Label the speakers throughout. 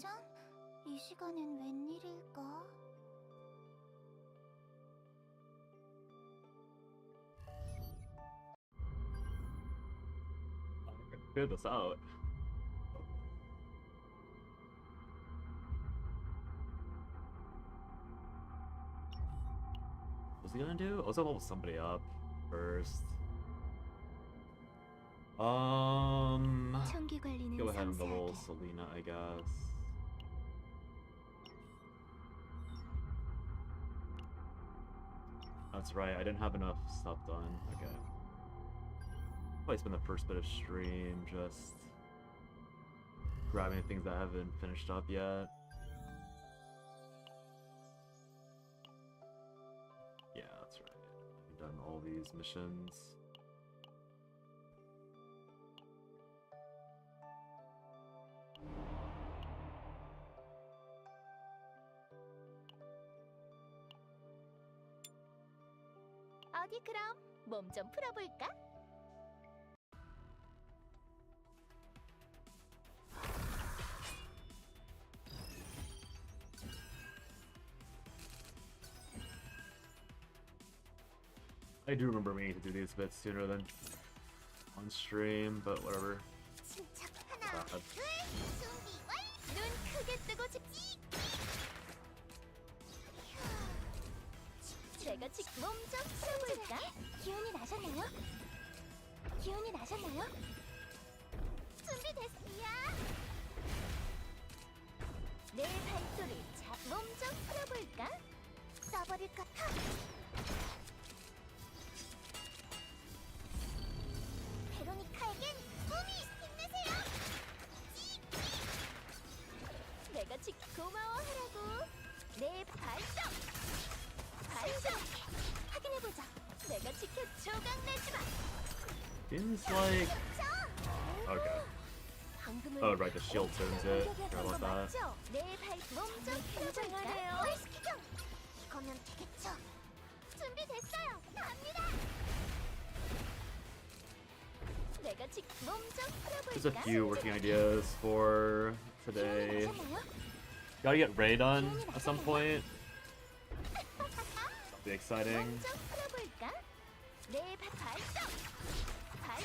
Speaker 1: 짠? 이 시간엔 웬일일까?
Speaker 2: Figure this out. What's he gonna do? I was gonna level somebody up first.
Speaker 1: 총기 관리는
Speaker 2: Go ahead and
Speaker 1: 섬세하게.
Speaker 2: level Selena, I guess. That's right, I didn't have enough stuff done. Okay. Probably spend the first bit of stream just grabbing things that I haven't finished up yet. Yeah, that's right. I've done all these missions.
Speaker 1: 어디 그럼 몸 좀 풀어볼까?
Speaker 2: I do remember meaning to do these bits sooner than on stream, but whatever.
Speaker 1: 침착 하나,
Speaker 2: 아,
Speaker 1: 둘, 준비 완. 눈 크게 뜨고 집지. 제가 지금 몸 좀 풀어볼까? 기운이 나셨나요? 기운이 나셨나요? 준비됐습니다. 내 발소리 몸 좀 풀어볼까? 써버릴까? 베로니카에겐 꿈이 힘내세요. 내가 고마워하라고. 내 발성. 확인해보자. 내가 조각내지마.
Speaker 2: Seems like... Okay. Oh, right, the shield turns it. Forgot about that.
Speaker 1: 내 몸좀 굉장하네요. 이거면 되겠죠. 준비됐어요. 갑니다. 내가 몸좀 풀어볼까?
Speaker 2: There's a few working ideas for today. Gotta get Ray done at some point. That'll be exciting.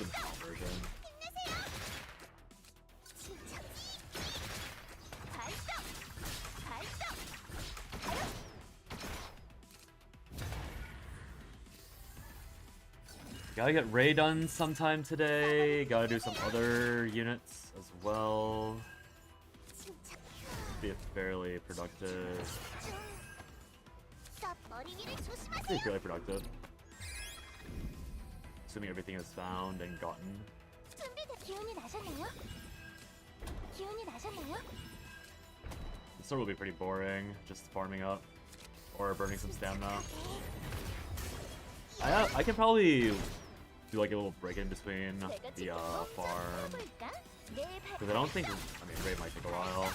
Speaker 2: It's a version. Gotta get Ray done sometime today. Gotta do some other units as well. Be fairly productive. Be fairly productive. Assuming everything is found and gotten. The start will be pretty boring, just farming up or burning some stamina. I can probably do like a little break in between the farm, because I don't think, I mean, Raid might take a while,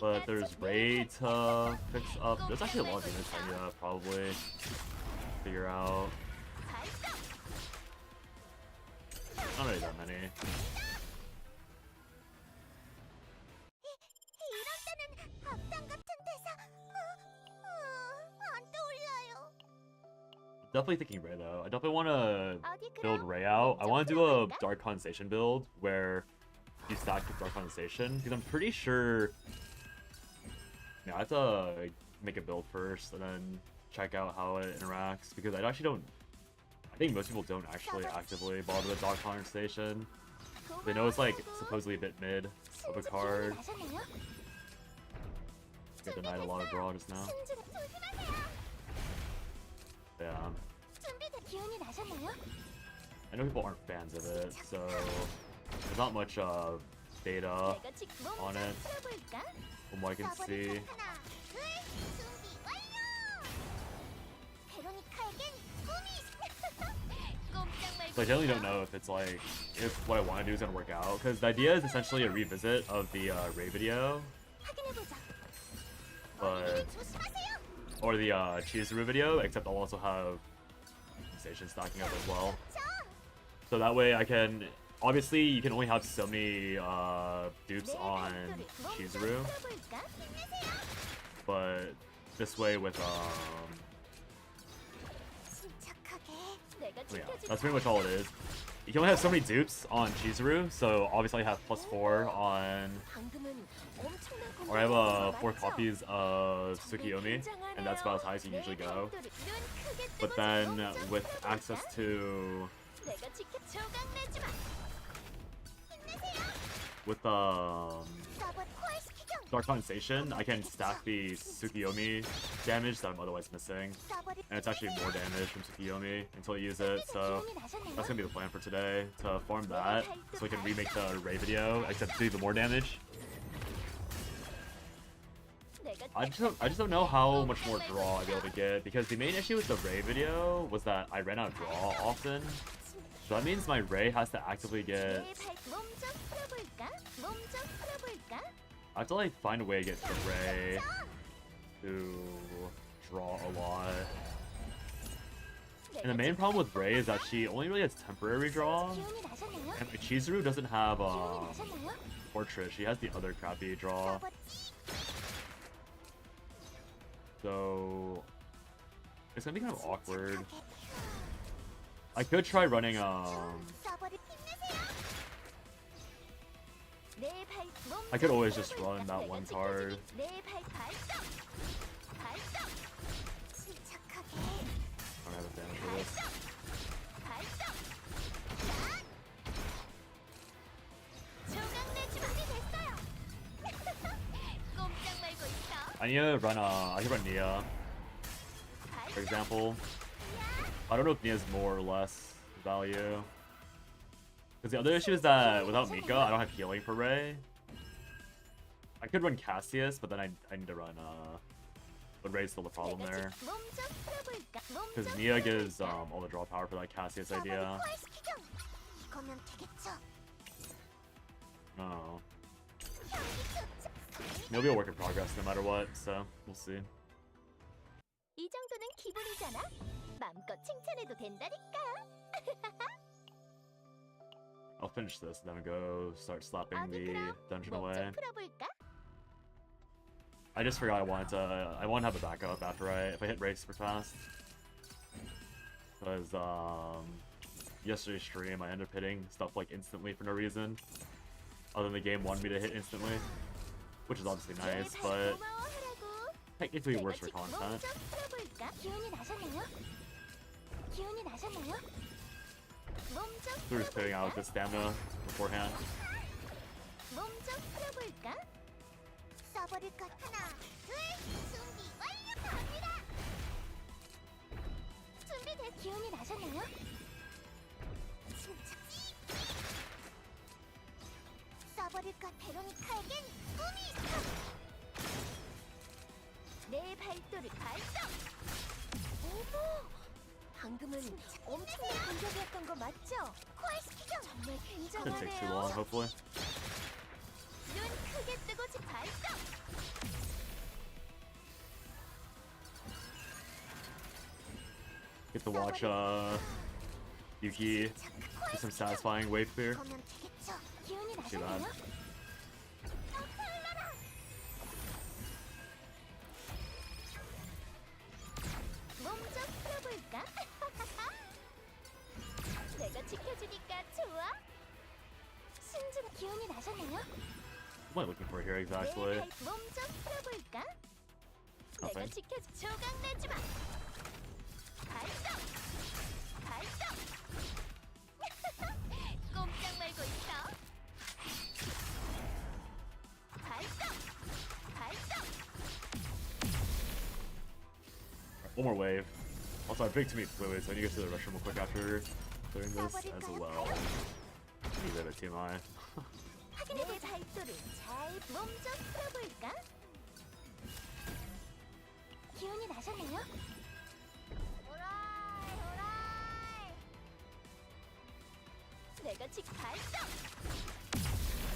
Speaker 2: but there's Raid to fix up. There's actually a lot of units I need to probably figure out. Not really that many. Definitely thinking Ray though. I definitely want to build Ray out. I want to do a Dark Condensation build where you stack with Dark Condensation, because I'm pretty sure. Yeah, I have to make a build first and then check out how it interacts, because I actually don't. I think most people don't actually actively bother with Dark Condensation. They know it's like supposedly a bit mid of a card. Get denied a lot of draw just now. Yeah. I know people aren't fans of it, so there's not much data on it from what I can see. So I generally don't know if it's like, if what I want to do is going to work out, because the idea is essentially a revisit of the Ray video, but, or the Chizuru video, except I'll also have station stacking up as well. So that way I can obviously you can only have so many dupes
Speaker 1: 내
Speaker 2: on
Speaker 1: 발소리 몸좀
Speaker 2: Chizuru,
Speaker 1: 풀어볼까? 힘내세요.
Speaker 2: but this way with
Speaker 1: 침착하게. 내가
Speaker 2: yeah,
Speaker 1: 지켜줄게.
Speaker 2: that's pretty much all it is. You can only have so many dupes on Chizuru, so obviously I have +4 on,
Speaker 1: 방금은 엄청난
Speaker 2: or I have
Speaker 1: 공격이었던 거
Speaker 2: 4
Speaker 1: 맞죠?
Speaker 2: copies of
Speaker 1: 정말
Speaker 2: Tsukiyomi, and that's about as high as you can usually go.
Speaker 1: 발소리 눈 크게
Speaker 2: But
Speaker 1: 뜨고
Speaker 2: then
Speaker 1: 몸좀
Speaker 2: with
Speaker 1: 풀어볼까?
Speaker 2: access to
Speaker 1: 내가 지켜 조각 내지 마. 힘내세요.
Speaker 2: with
Speaker 1: 서버를 포괄시키경.
Speaker 2: Dark Condensation, I can stack the Tsukiyomi damage that I'm otherwise missing,
Speaker 1: 서버를
Speaker 2: and it's actually more damage from Tsukiyomi until I use it. So
Speaker 1: 기운이 나셨나요?
Speaker 2: that's gonna be the plan for today, to farm that so we can remake the Ray video, except do even more damage.
Speaker 1: 내가
Speaker 2: I just don't know how much more draw I'll be able to get, because the main issue with the Ray video was that I ran out of draw often. So that means my Ray has to actively get,
Speaker 1: 몸좀 풀어볼까? 몸좀 풀어볼까?
Speaker 2: I have to like find a way to get the Ray to draw a lot. And the main problem with Ray is that she only really has temporary draw,
Speaker 1: 기운이 나셨나요?
Speaker 2: and my Chizuru doesn't have
Speaker 1: 기운이 나셨나요?
Speaker 2: Portrait. She has the other crappy draw.
Speaker 1: 서버
Speaker 2: So it's gonna be kind of awkward. I could try running
Speaker 1: 서버를 힘내세요.
Speaker 2: I could always just run that one card.
Speaker 1: 내발 발동. 발동. 침착하게.
Speaker 2: I don't have a damage for this.
Speaker 1: 발동. 자. 조각 내지 마. 됐어요. 꼼짝 말고 있어.
Speaker 2: I need to run I could run Nia, for example. I don't know if Nia's more or less value. Because the other issue is that without Mika, I don't have healing for Ray. I could run Cassius, but then I need to run but Ray's still the problem there. Because Nia gives all the draw power for that Cassius idea.
Speaker 1: 이거면 되겠죠.
Speaker 2: No. It'll be a work in progress no matter what, so we'll see.
Speaker 1: 이 정도는 기본이잖아. 마음껏 칭찬해도 된다니까.
Speaker 2: I'll finish this, then go start slapping
Speaker 1: 어디
Speaker 2: the
Speaker 1: 그럼
Speaker 2: dungeon
Speaker 1: 몸
Speaker 2: away.
Speaker 1: 좀 풀어볼까?
Speaker 2: I just forgot I wanted to have a backup after if I hit Ray super fast. Because yesterday's stream I ended up hitting stuff like instantly for no reason. Other than the game wanted me to hit instantly. Which is obviously nice, but
Speaker 1: 고마워하라고.
Speaker 2: technically worse for
Speaker 1: 내가 지금
Speaker 2: content.
Speaker 1: 몸좀 풀어볼까? 기운이 나셨나요? 기운이 나셨나요? 몸좀
Speaker 2: So we're just clearing out
Speaker 1: 풀어볼까?
Speaker 2: the stamina beforehand.
Speaker 1: 몸좀 풀어볼까? 써버릴 것 하나, 둘, 준비 완료! 갑니다! 준비됐. 기운이 나셨나요? 침착히! 써버릴 것 베로니카에겐 꿈이 있어! 내 발도를 발동! 어머! 방금은 엄청난 공격이었던 거 맞죠? 코알시키경! 정말
Speaker 2: Shouldn't take too long,
Speaker 1: 굉장하네요.
Speaker 2: hopefully.
Speaker 1: 눈 크게 뜨고 집 발동!
Speaker 2: Get to watch Yuki do some satisfying wave clear.
Speaker 1: 그러면 되겠죠? 기운이
Speaker 2: See that?
Speaker 1: 나셨나요? 더 흘러라! 몸좀 풀어볼까? 내가 지켜주니까 좋아? 신중 기운이 나셨나요?
Speaker 2: What am I looking for here exactly?
Speaker 1: 몸좀 풀어볼까? 내가
Speaker 2: Nothing.
Speaker 1: 지켜주. 조각 내지 마. 발동. 발동. 꼼짝 말고 있어. 발동. 발동.
Speaker 2: One more wave. Also, I picked too many fluids, so I need to go to the restroom real quick after clearing this as well. Need a bit of TMI.
Speaker 1: 확인해 내 발도를 잘 몸 좀 풀어볼까? 기운이 나셨나요? 오라이 오라이. 내가 지금 발동.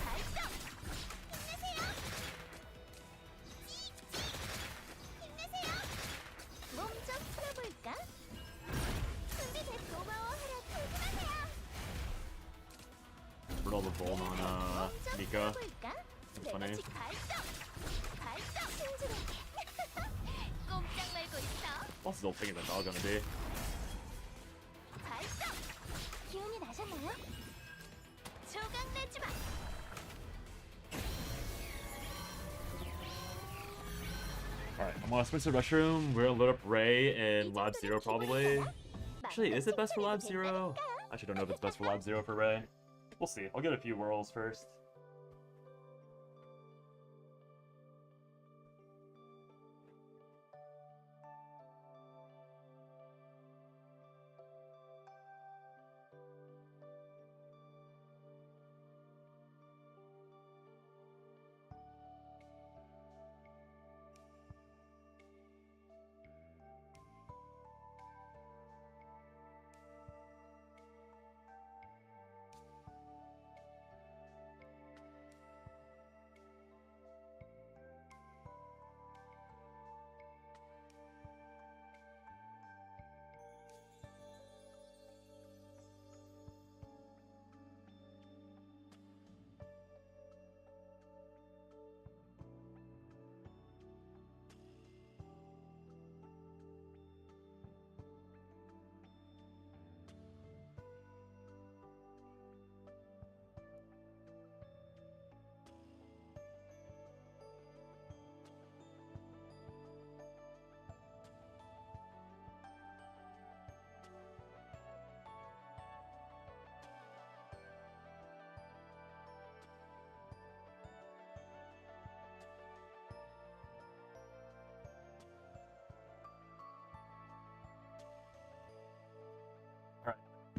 Speaker 1: 발동. 힘내세요. 힘내세요. 몸 좀 풀어볼까? 준비됐. 고마워하라. 조심하세요.
Speaker 2: double Vuln on Mika. That's funny. What's his ultimate that dog gonna be?
Speaker 1: 기운이 나셨나요? 조각내지 마.
Speaker 2: Alright, I'm gonna switch to Restroom. We're gonna load up Ray in Lab Zero probably. Actually, is it best for Lab Zero? I actually don't know if it's best for Lab Zero for Ray. We'll see. I'll get a few whirls first.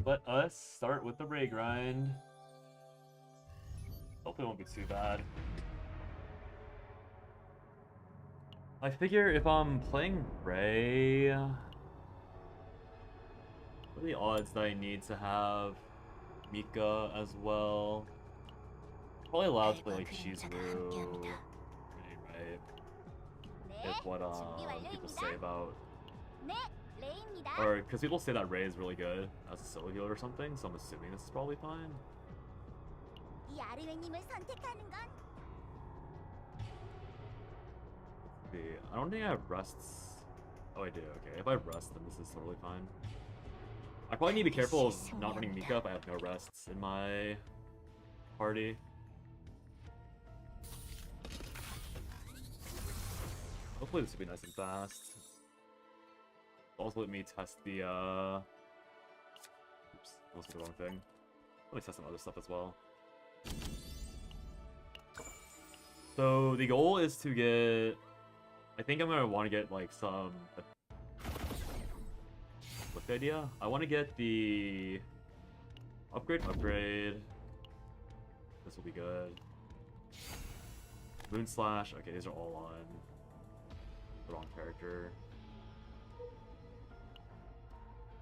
Speaker 2: Let us start with the Ray grind. Hopefully it won't be too bad. I figure if I'm playing Ray, what are the odds that I need to have Mika as well? Probably allowed to play like Chizuru, right? If what people say about, or because people say that Ray is really good as a solo healer or something, so I'm assuming this is probably fine.
Speaker 1: 이 아르웨님을 선택하는 건
Speaker 2: See, I don't think I have rests. Oh, I do. Okay, if I have rest, then this is totally fine. I probably need to be careful of not running Mika if I have no rests in my party. Hopefully this will be nice and fast. Also let me test the oops, almost did the wrong thing. Let me test some other stuff as well. So the goal is to get, I think I'm gonna want to get like some, what's the idea? I want to get the upgrade. This will be good. Moon Slash. Okay, these are all on the wrong character.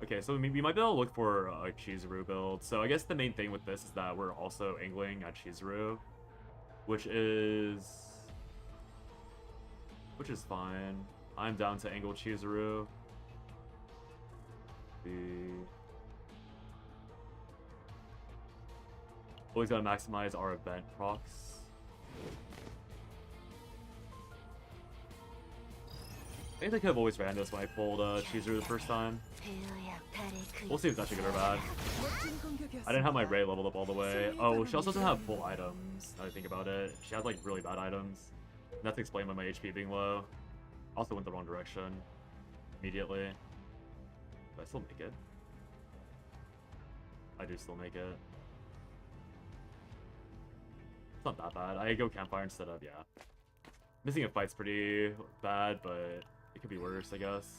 Speaker 2: Okay, so we might be able to look for a Chizuru build. So I guess the main thing with this is that we're also angling at Chizuru, which is fine. I'm down to angle Chizuru. Always gotta maximize our event procs. I think I could have always ran this when I pulled Chizuru the first time. We'll see if it's actually good or bad. I didn't have my Ray leveled up all the way. Oh, she also doesn't have full items, now that I think about it. She has like really bad items. And that's explained by my HP being low. Also went the wrong direction immediately. But I still make it. I do still make it. It's not that bad. I go campfire instead of, yeah. Missing a fight's pretty bad, but it could be worse, I guess.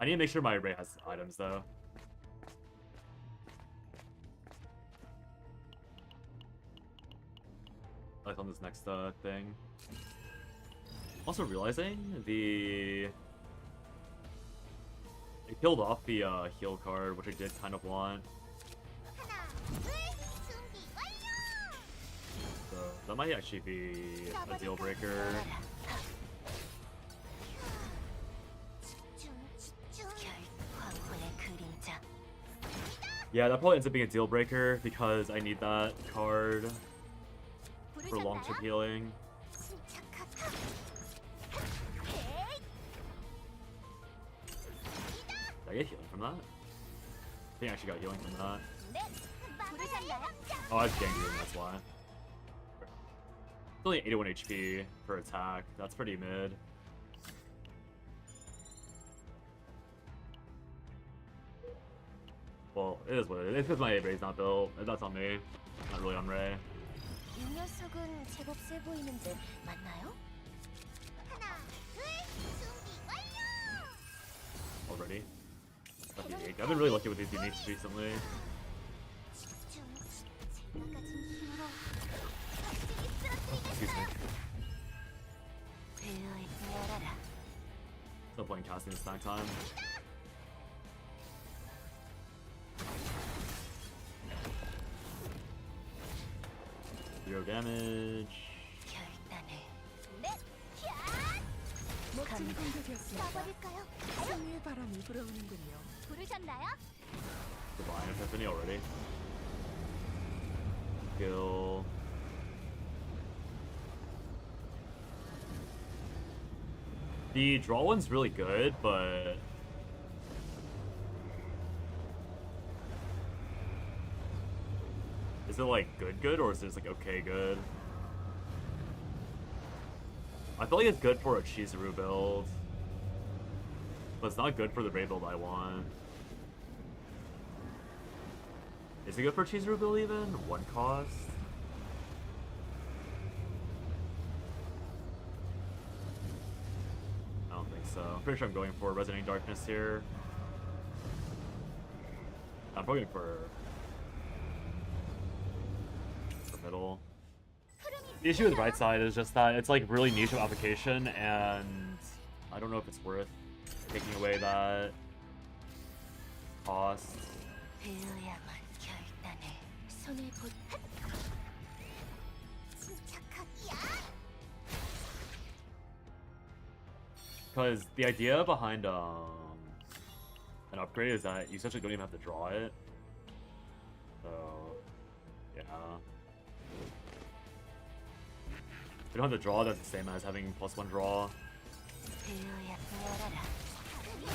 Speaker 2: I need to make sure my Ray has items, though. Like on this next thing. Also realizing it killed off the heal card, which I did kind of want. So that might actually be a deal breaker. Yeah, that probably ends up being a deal breaker because I need that card for long-term healing. Did I get healing from that? I think I actually got healing from that. Oh, I have Gangrene, that's why. It's only 81 HP per attack. That's pretty mid. Well, it is what it is. It's because my Ray's not built. That's on me. Not really on Ray.
Speaker 1: 이 녀석은 제법 세 보이는데 맞나요? 하나, 둘, 준비 완료!
Speaker 2: Already. That's unique. I've been really lucky with these uniques recently.
Speaker 1: 집중. 제가 가진 힘으로 확실히
Speaker 2: Excuse me.
Speaker 1: 쓰러뜨리겠어요. 열어라.
Speaker 2: Still playing casting this snack time. Zero damage.
Speaker 1: 결단해. 넷, 캬!
Speaker 3: 멋진 공격이었습니다.
Speaker 1: 써버릴까요?
Speaker 3: 승리의 바람이 불어오는군요.
Speaker 1: 부르셨나요?
Speaker 2: Divine Epiphany already. Kill. The draw one's really good, but is it like good or is it just like okay good? I feel like it's good for a Chizuru build, but it's not good for the Ray build I want. Is it good for Chizuru build even? One cost? I don't think so. I'm pretty sure I'm going for Resonating Darkness here. I'm probably going for middle. The issue with right side is just that it's like really niche of application, and I don't know if it's worth taking away that cost.
Speaker 1: 되어야만 결단해. 손을 보. 침착하기야.
Speaker 2: Because the idea behind an upgrade is that you essentially don't even have to draw it. So, yeah. You don't have to draw, that's the same as having +1 draw.
Speaker 1: 되어야 열어라. 야,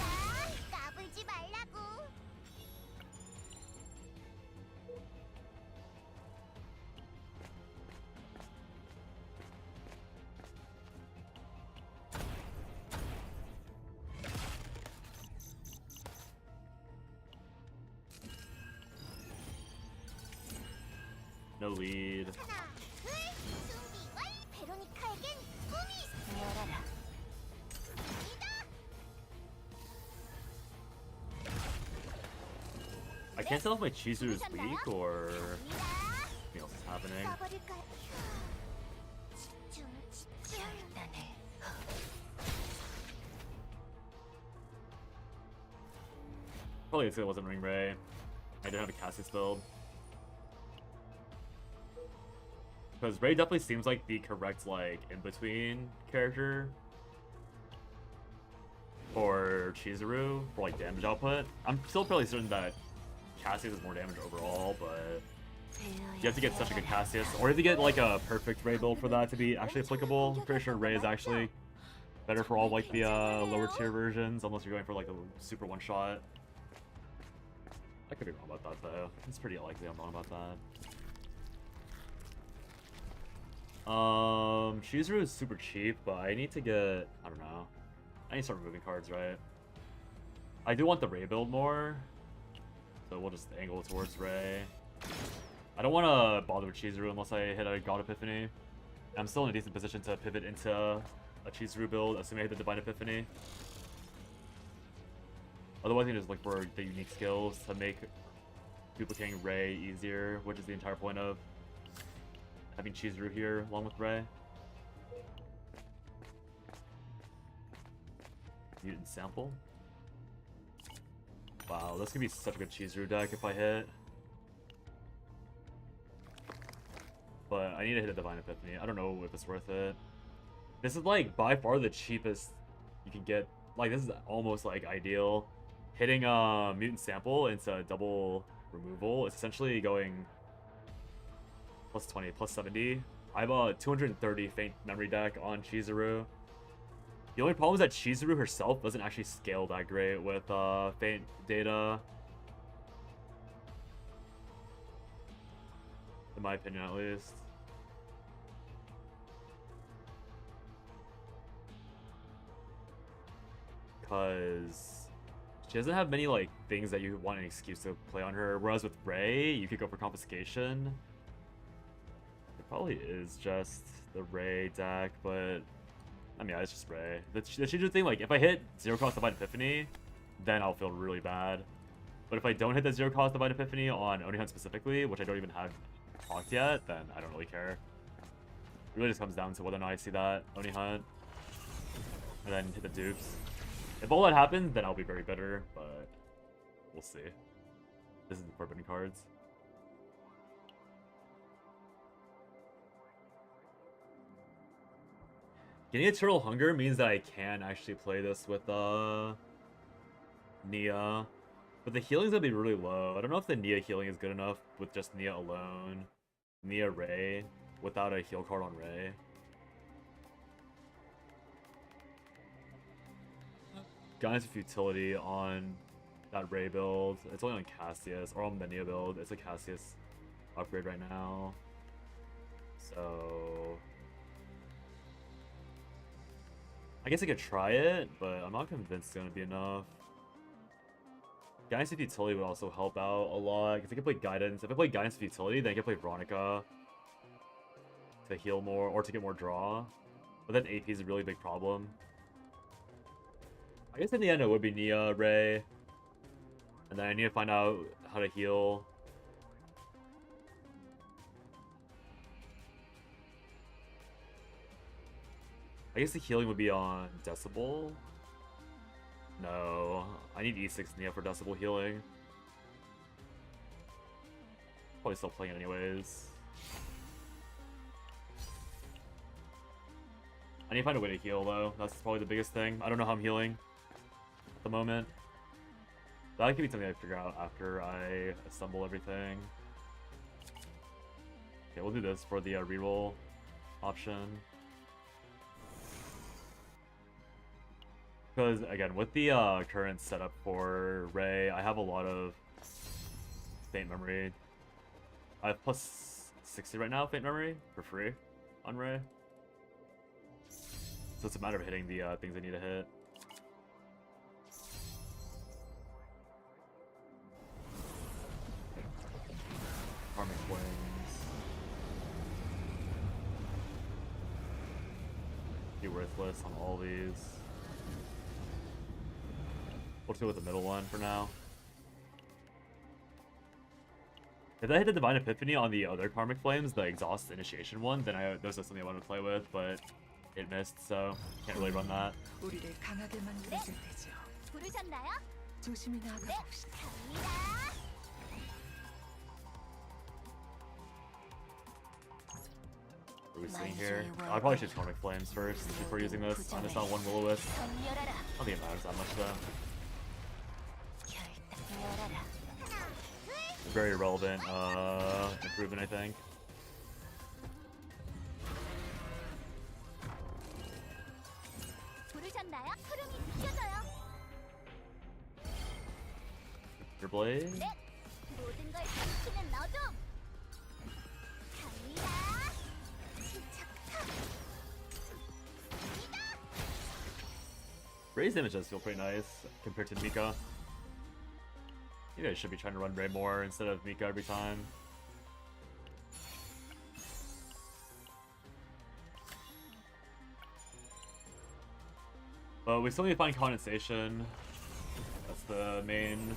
Speaker 1: 까불지 말라고.
Speaker 2: No lead.
Speaker 1: 하나, 둘, 준비 완. 베로니카에겐 꿈이 있어. 열어라.
Speaker 2: I can't tell if my Chizuru is weak or something else is happening.
Speaker 1: 써버릴까요? 집중, 집중. 결단해.
Speaker 2: Probably it's 'cause it wasn't Ring Ray. I didn't have a Cassius build. Because Ray definitely seems like the correct, like, in-between character for Chizuru, for, like, damage output. I'm still fairly certain that Cassius is more damage overall, but you have to get such a good Cassius, or you have to get, like, a perfect Ray build for that to be actually applicable. I'm pretty sure Ray is actually better for all, like, the lower tier versions, unless you're going for, like, a super one-shot. I could be wrong about that, though. It's pretty likely I'm wrong about that. Chizuru is super cheap, but I need to get, I don't know. I need to start moving cards, right? I do want the Ray build more, so we'll just angle towards Ray. I don't want to bother with Chizuru unless I hit a God Epiphany. I'm still in a decent position to pivot into a Chizuru build, assuming I hit the Divine Epiphany. Otherwise, I can just look for the unique skills to make duplicating Ray easier, which is the entire point of having Chizuru here along with Ray. Mutant Sample. Wow, this could be such a good Chizuru deck if I hit. But I need to hit a Divine Epiphany. I don't know if it's worth it. This is like by far the cheapest you can get. Like this is almost like ideal. Hitting Mutant Sample into double removal. It's essentially going plus 20, plus 70. I have a 230 Faint Memory deck on Chizuru. The only problem is that Chizuru herself doesn't actually scale that great with Faint data. In my opinion, at least. Because she doesn't have many like things that you want an excuse to play on her. Whereas with Ray, you could go for Confiscation. It probably is just the Ray deck, but I mean, yeah, it's just Ray. The Chizuru thing, like, if I hit 0-cost Divine Epiphany, then I'll feel really bad. But if I don't hit the 0-cost Divine Epiphany on Oni Hunt specifically, which I don't even have talked yet, then I don't really care. It really just comes down to whether or not I see that Oni Hunt, and then hit the dupes. If all that happens, then I'll be very bitter, but we'll see. This is the Forbidden cards. Getting Eternal Hunger means that I can actually play this with Nia. But the healing's gonna be really low. I don't know if the Nia healing is good enough with just Nia alone. Nia Ray without a heal card on Ray. Guidance of Futility on that Ray build. It's only on Cassius, or on the Nia build. It's a Cassius upgrade right now. So I guess I could try it, but I'm not convinced it's gonna be enough. Guidance of Futility would also help out a lot, because I can play Guidance. If I play Guidance of Futility, then I can play Veronica to heal more, or to get more draw. But then AP is a really big problem. I guess in the end it would be Nia, Ray. And then I need to find out how to heal. I guess the healing would be on Decibel. No, I need E6 Nia for Decibel healing. Probably still playing it anyways. I need to find a way to heal though. That's probably the biggest thing. I don't know how I'm healing at the moment. That could be something I figure out after I assemble everything. Okay, we'll do this for the reroll option. Because, again, with the current setup for Ray, I have a lot of Faint Memory. I have plus 60 right now, Faint Memory, for free on Ray. So it's a matter of hitting the things I need to hit. Karmic Flames. Be worthless on all these. We'll just go with the middle one for now. If I hit the Divine Epiphany on the other Karmic Flames, the Exhaust Initiation one, then those are something I want to play with, but it missed, so can't really run that.
Speaker 3: 우리를 강하게 만들어줄 테죠.
Speaker 1: 부르셨나요?
Speaker 3: 조심히 나아가 봅시다.
Speaker 1: 갑니다.
Speaker 2: What are we seeing here? I probably should Karmic Flames first before using this. I'm just on one Will-O-Wisp.
Speaker 1: 열어라.
Speaker 2: I don't think it matters that much though.
Speaker 1: 열어라.
Speaker 2: Very relevant improvement, I think.
Speaker 1: 부르셨나요? 흐름이 느껴져요.
Speaker 2: Your Blade?
Speaker 1: 네. 모든 걸 감추는 너도. 갑니다. 침착함.
Speaker 2: Ray's damage does feel pretty nice compared to Mika. You guys should be trying to run Ray more instead of Mika every time. But we still need to find Condensation. That's the main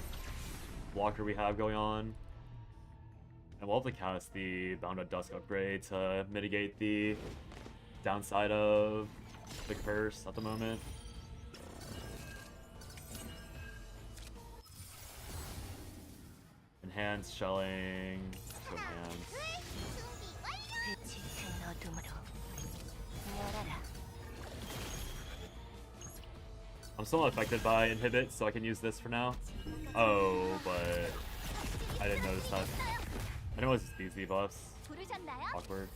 Speaker 2: blocker we have going on. And we'll have to cast the Bound at Dusk upgrade to mitigate the downside of the curse at the moment. Enhanced shelling. So enhanced.
Speaker 1: 빛이 어둠으로. 열어라.
Speaker 2: I'm still not affected by Inhibit, so I can use this for now. Oh, but I didn't notice that. I know it was these debuffs.
Speaker 1: 부르셨나요?
Speaker 2: Awkward.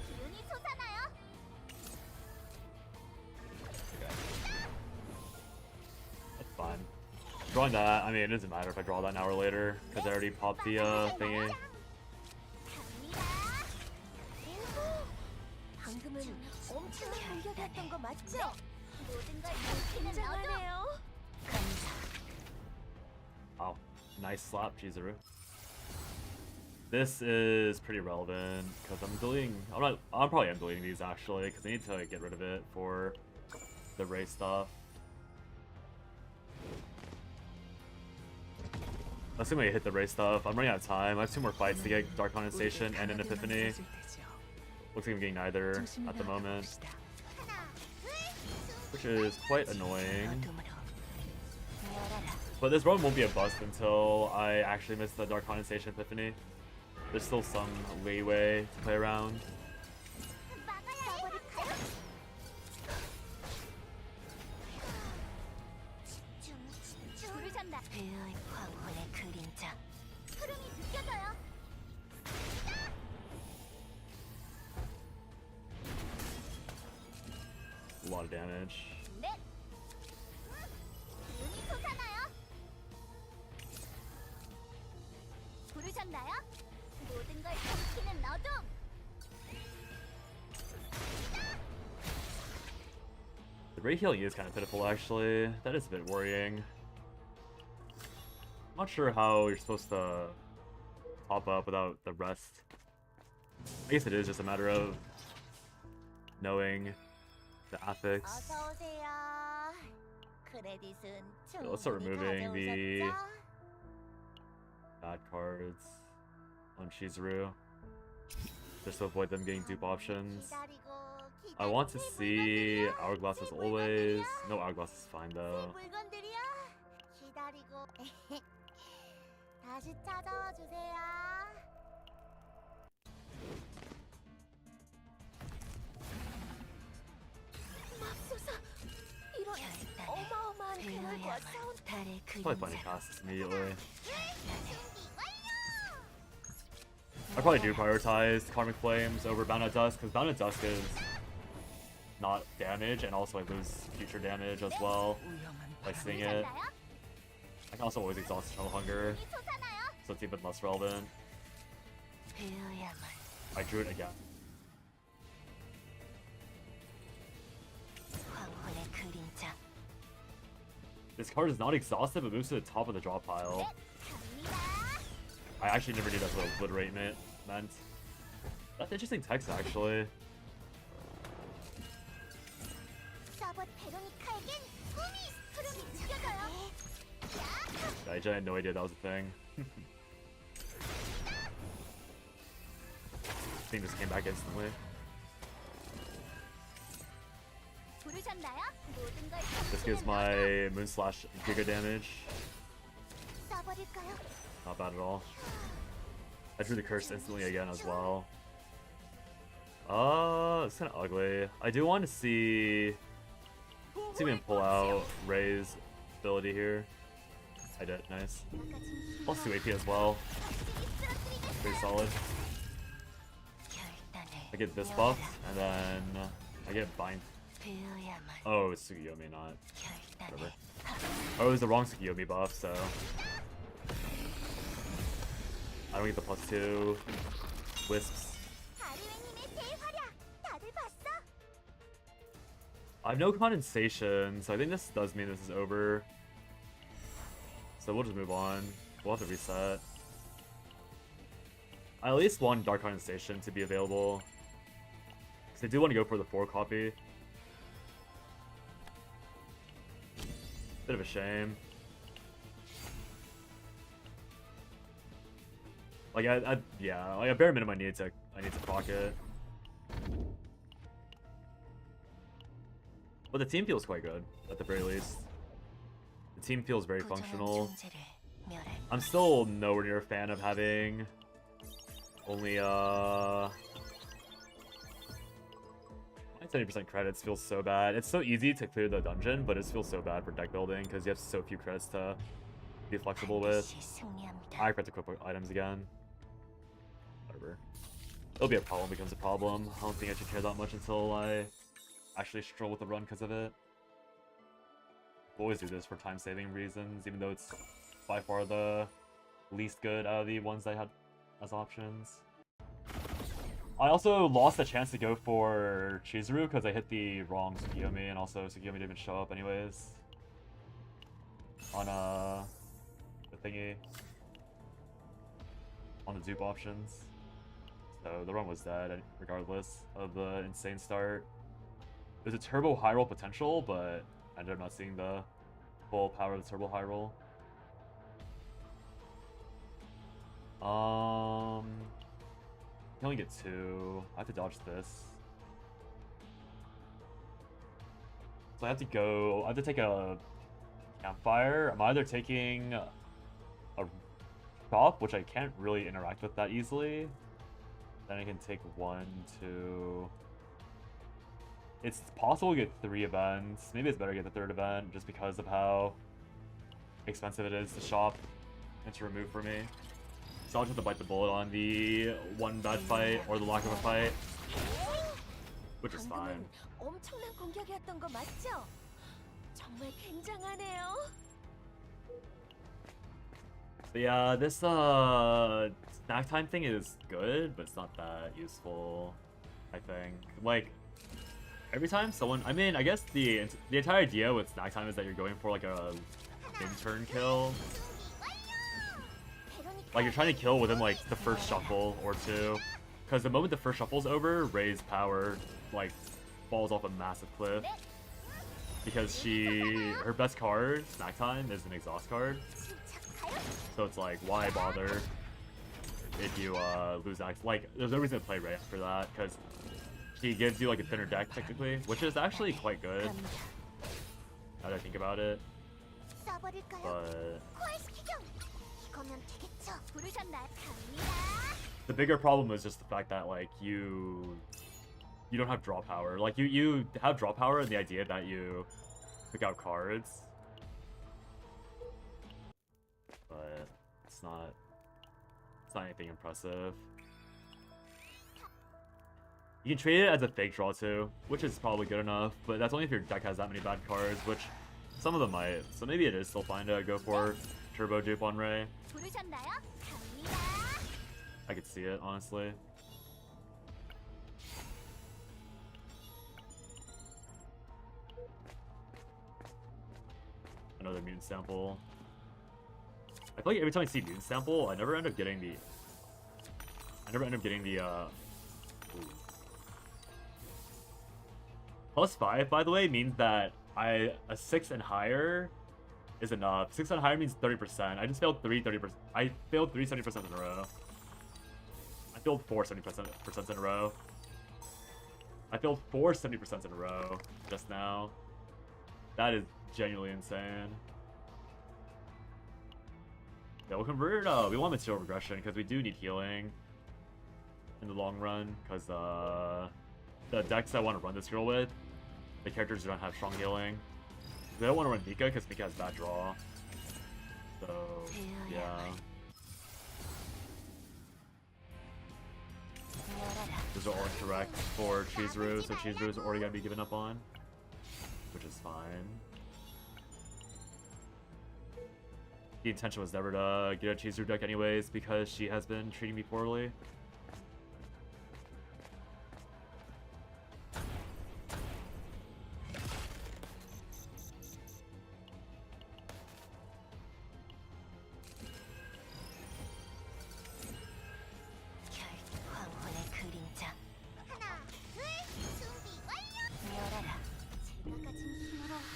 Speaker 1: 기운이 솟아나요.
Speaker 2: Okay. That's fine. Drawing that, I mean, it doesn't matter if I draw that an hour later, because I already popped the thingy.
Speaker 1: 갑니다. 방금은 엄청난 공격이었던 거 맞죠? 모든 걸 지키는 너도.
Speaker 2: Wow. Nice slap, Chizuru. This is pretty relevant, because I'm deleting... I probably am deleting these, actually, because I need to get rid of it for the Ray stuff. Assuming I hit the Ray stuff, I'm running out of time. I have 2 more fights to get Dark Condensation and an Epiphany. Looks like I'm getting neither at the moment, which is quite annoying. But this run won't be a bust until I actually miss the Dark Condensation Epiphany. There's still some leeway to play around.
Speaker 1: 배의 황혼의 그림자. 흐름이 느껴져요.
Speaker 2: A lot of damage.
Speaker 1: 넷. 기운이 솟아나요. 부르셨나요? 모든 걸 지키는 너도.
Speaker 2: The Ray healing is kind of pitiful, actually. That is a bit worrying. I'm not sure how you're supposed to top up without the rest. I guess it is just a matter of knowing the affix.
Speaker 1: 어서 오세요. 크레딧은
Speaker 2: Let's start
Speaker 1: 충분히
Speaker 2: removing the
Speaker 1: 가져오셨죠?
Speaker 2: bad cards on Chizuru, just to avoid them getting dupe options.
Speaker 1: 기다리고
Speaker 2: I want to
Speaker 1: 기다리고
Speaker 2: see
Speaker 1: 물건들이요.
Speaker 2: Hourglass as
Speaker 1: 새
Speaker 2: always.
Speaker 1: 물건들이요.
Speaker 2: No, Hourglass is fine
Speaker 1: 새
Speaker 2: though.
Speaker 1: 물건들이요. 기다리고 다시 찾아와 주세요. 맙소사, 이런 어마어마한 그물과 싸운
Speaker 2: Probably planning to cast this immediately.
Speaker 1: 준비 완료.
Speaker 2: I probably do prioritize Karmic Flames over Bound at Dusk, because Bound at Dusk is not damage, and also I lose future damage as well by seeing it. I can also always exhaust Eternal Hunger,
Speaker 1: 기운이 솟아나요.
Speaker 2: so it's even less relevant. I drew it again.
Speaker 1: 황혼의 그림자.
Speaker 2: This card is not exhausted, but moves to the top of the draw pile.
Speaker 1: 갑니다.
Speaker 2: I actually never knew that's what Obliterate meant. That's interesting text, actually.
Speaker 1: 서버 베로니카에겐 꿈이 흐름이 느껴져요.
Speaker 2: I just had no idea that was a thing. Thing just came back instantly.
Speaker 1: 부르셨나요? 모든 걸
Speaker 2: This gives
Speaker 1: 지키는
Speaker 2: my
Speaker 1: 너도.
Speaker 2: Moon Slash Giga damage.
Speaker 1: 써버릴까요?
Speaker 2: Not bad at all. I drew the curse instantly again as well. It's kind of ugly. I do want to see if we can pull out Ray's ability here. I did, nice. Plus 2 AP as well. Pretty solid. I get this buff, and then I get Bind. Oh, it's Tsukiyomi, not whatever. Oh, it was the wrong Tsukiyomi buff, so I don't get the +2 Wisps.
Speaker 1: 아르웨님의 대활약 다들 봤어?
Speaker 2: I have no condensation, so I think this does mean this is over. So we'll just move on. We'll have to reset. I at least want Dark Condensation to be available, because I do want to go for the 4 copy. Bit of a shame. Like yeah, like a bare minimum I need to pocket. But the team feels quite good, at the very least. The team feels very functional. I'm still nowhere near a fan of having only 70% credits. Feels so bad. It's so easy to clear the dungeon, but it feels so bad for deck building because you have so few credits to be flexible with.
Speaker 1: 반드시 승리합니다.
Speaker 2: I forgot to equip items again. Whatever. It'll be a problem, becomes a problem. I don't think I should care that much until I actually struggle with the run because of it. We'll always do this for time-saving reasons, even though it's by far the least good out of the ones I had as options. I also lost the chance to go for Chizuru because I hit the wrong Tsukiyomi, and also Tsukiyomi didn't even show up anyways. On the thingy. On the dupe options. So the run was dead regardless of the insane start. There's a turbo high roll potential, but I ended up not seeing the full power of the turbo high roll. You can only get 2. I have to dodge this. So I have to take a campfire. I'm either taking a shop, which I can't really interact with that easily. Then I can take 1, 2. It's possible to get 3 events. Maybe it's better to get the 3rd event just because of how expensive it is to shop and to remove for me. So I'll just have to bite the bullet on the one bad fight or the lack of a fight, which is fine.
Speaker 1: 엄청난 공격이었던 거 맞죠? 정말 굉장하네요.
Speaker 2: But yeah, this snack time thing is good, but it's not that useful, I think. Like, every time someone, I mean, I guess the entire idea with snack time is that you're going for like a in-turn kill. Like, you're trying to kill within like the first shuffle or 2. Because the moment the first shuffle's over, Ray's power like falls off a massive cliff. Because her best card, Snack Time, is an exhaust card. So it's like, why bother if you lose access? Like, there's no reason to play Ray after that, because he gives you like a thinner deck technically, which is actually quite good. Now that I think about it. But the bigger problem is just the fact that like you don't have draw power. Like you have draw power and the idea that you pick out cards, but it's not anything impressive. You can treat it as a fake draw too, which is probably good enough, but that's only if your deck has that many bad cards, which some of them might. So maybe it is still fine to go for turbo dupe on Ray. I could see it, honestly. Another mutant sample. I feel like every time I see mutant sample, I never end up getting the +5, by the way, means that a 6 and higher is enough. 6 and higher means 30%. I just failed 30%. I failed 3 70% in a row. I failed 4 70% in a row. I failed 4 70% in a row just now. That is genuinely insane. Yeah, we'll convert we want material regression because we do need healing in the long run, because the decks I want to run this girl with, the characters don't have strong healing. They don't want to run Mika because Mika has bad draw. So yeah. Those are all incorrect for Chizuru, so Chizuru's already gotta be given up on, which is fine. The intention was never to get a Chizuru deck anyways, because she has been treating me poorly.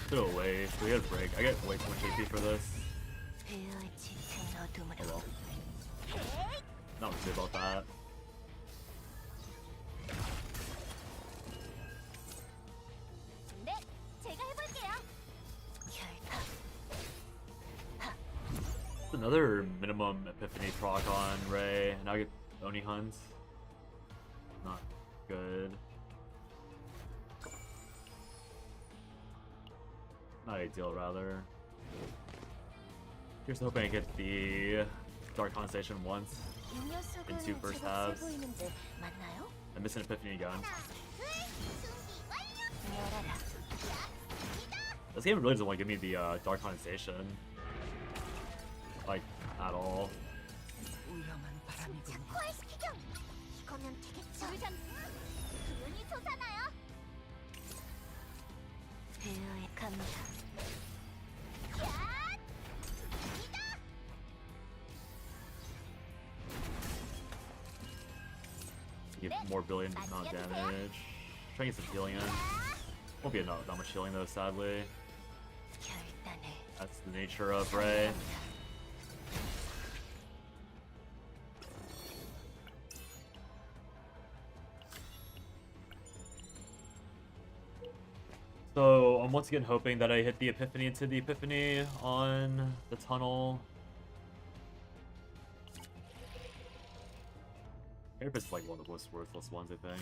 Speaker 2: Throw away. We got a break. I get way too much AP for this. Oh well. Not much to say about that. Another minimum Epiphany proc on Ray. Now I get Oni Hunt. Not good. Not ideal, rather. Here's hoping I get the Dark Condensation once.
Speaker 1: 이 녀석은
Speaker 2: Into first
Speaker 1: 제법 세
Speaker 2: halves.
Speaker 1: 보이는데 맞나요?
Speaker 2: I miss an Epiphany again.
Speaker 1: 열어라.
Speaker 2: This game really doesn't want to give me the Dark Condensation. Like, at all.
Speaker 3: 위험한 바람이군요.
Speaker 1: 코알스키경. 이거면 되겠죠. 기운이 솟아나요. 배어에 갑니다. 야!
Speaker 2: Give more billion amount of damage. Trying to get some healing in. Won't be enough, not much healing though, sadly.
Speaker 1: 결단을
Speaker 2: That's the nature of Ray. So I'm once again hoping that I hit the Epiphany into the Epiphany on the tunnel. Carapace is like one of the most worthless ones, I think.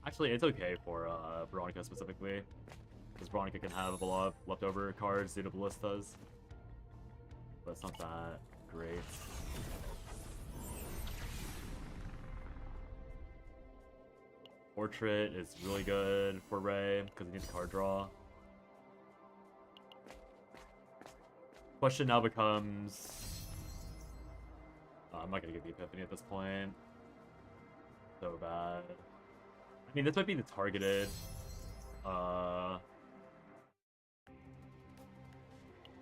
Speaker 2: Actually, it's okay for Veronica specifically, because Veronica can have a lot of leftover cards due to ballistas, but it's not that great. Portrait is really good for Ray because he needs a card draw. Question now becomes, I'm not gonna get the Epiphany at this point. So bad. I mean, this might be the targeted. I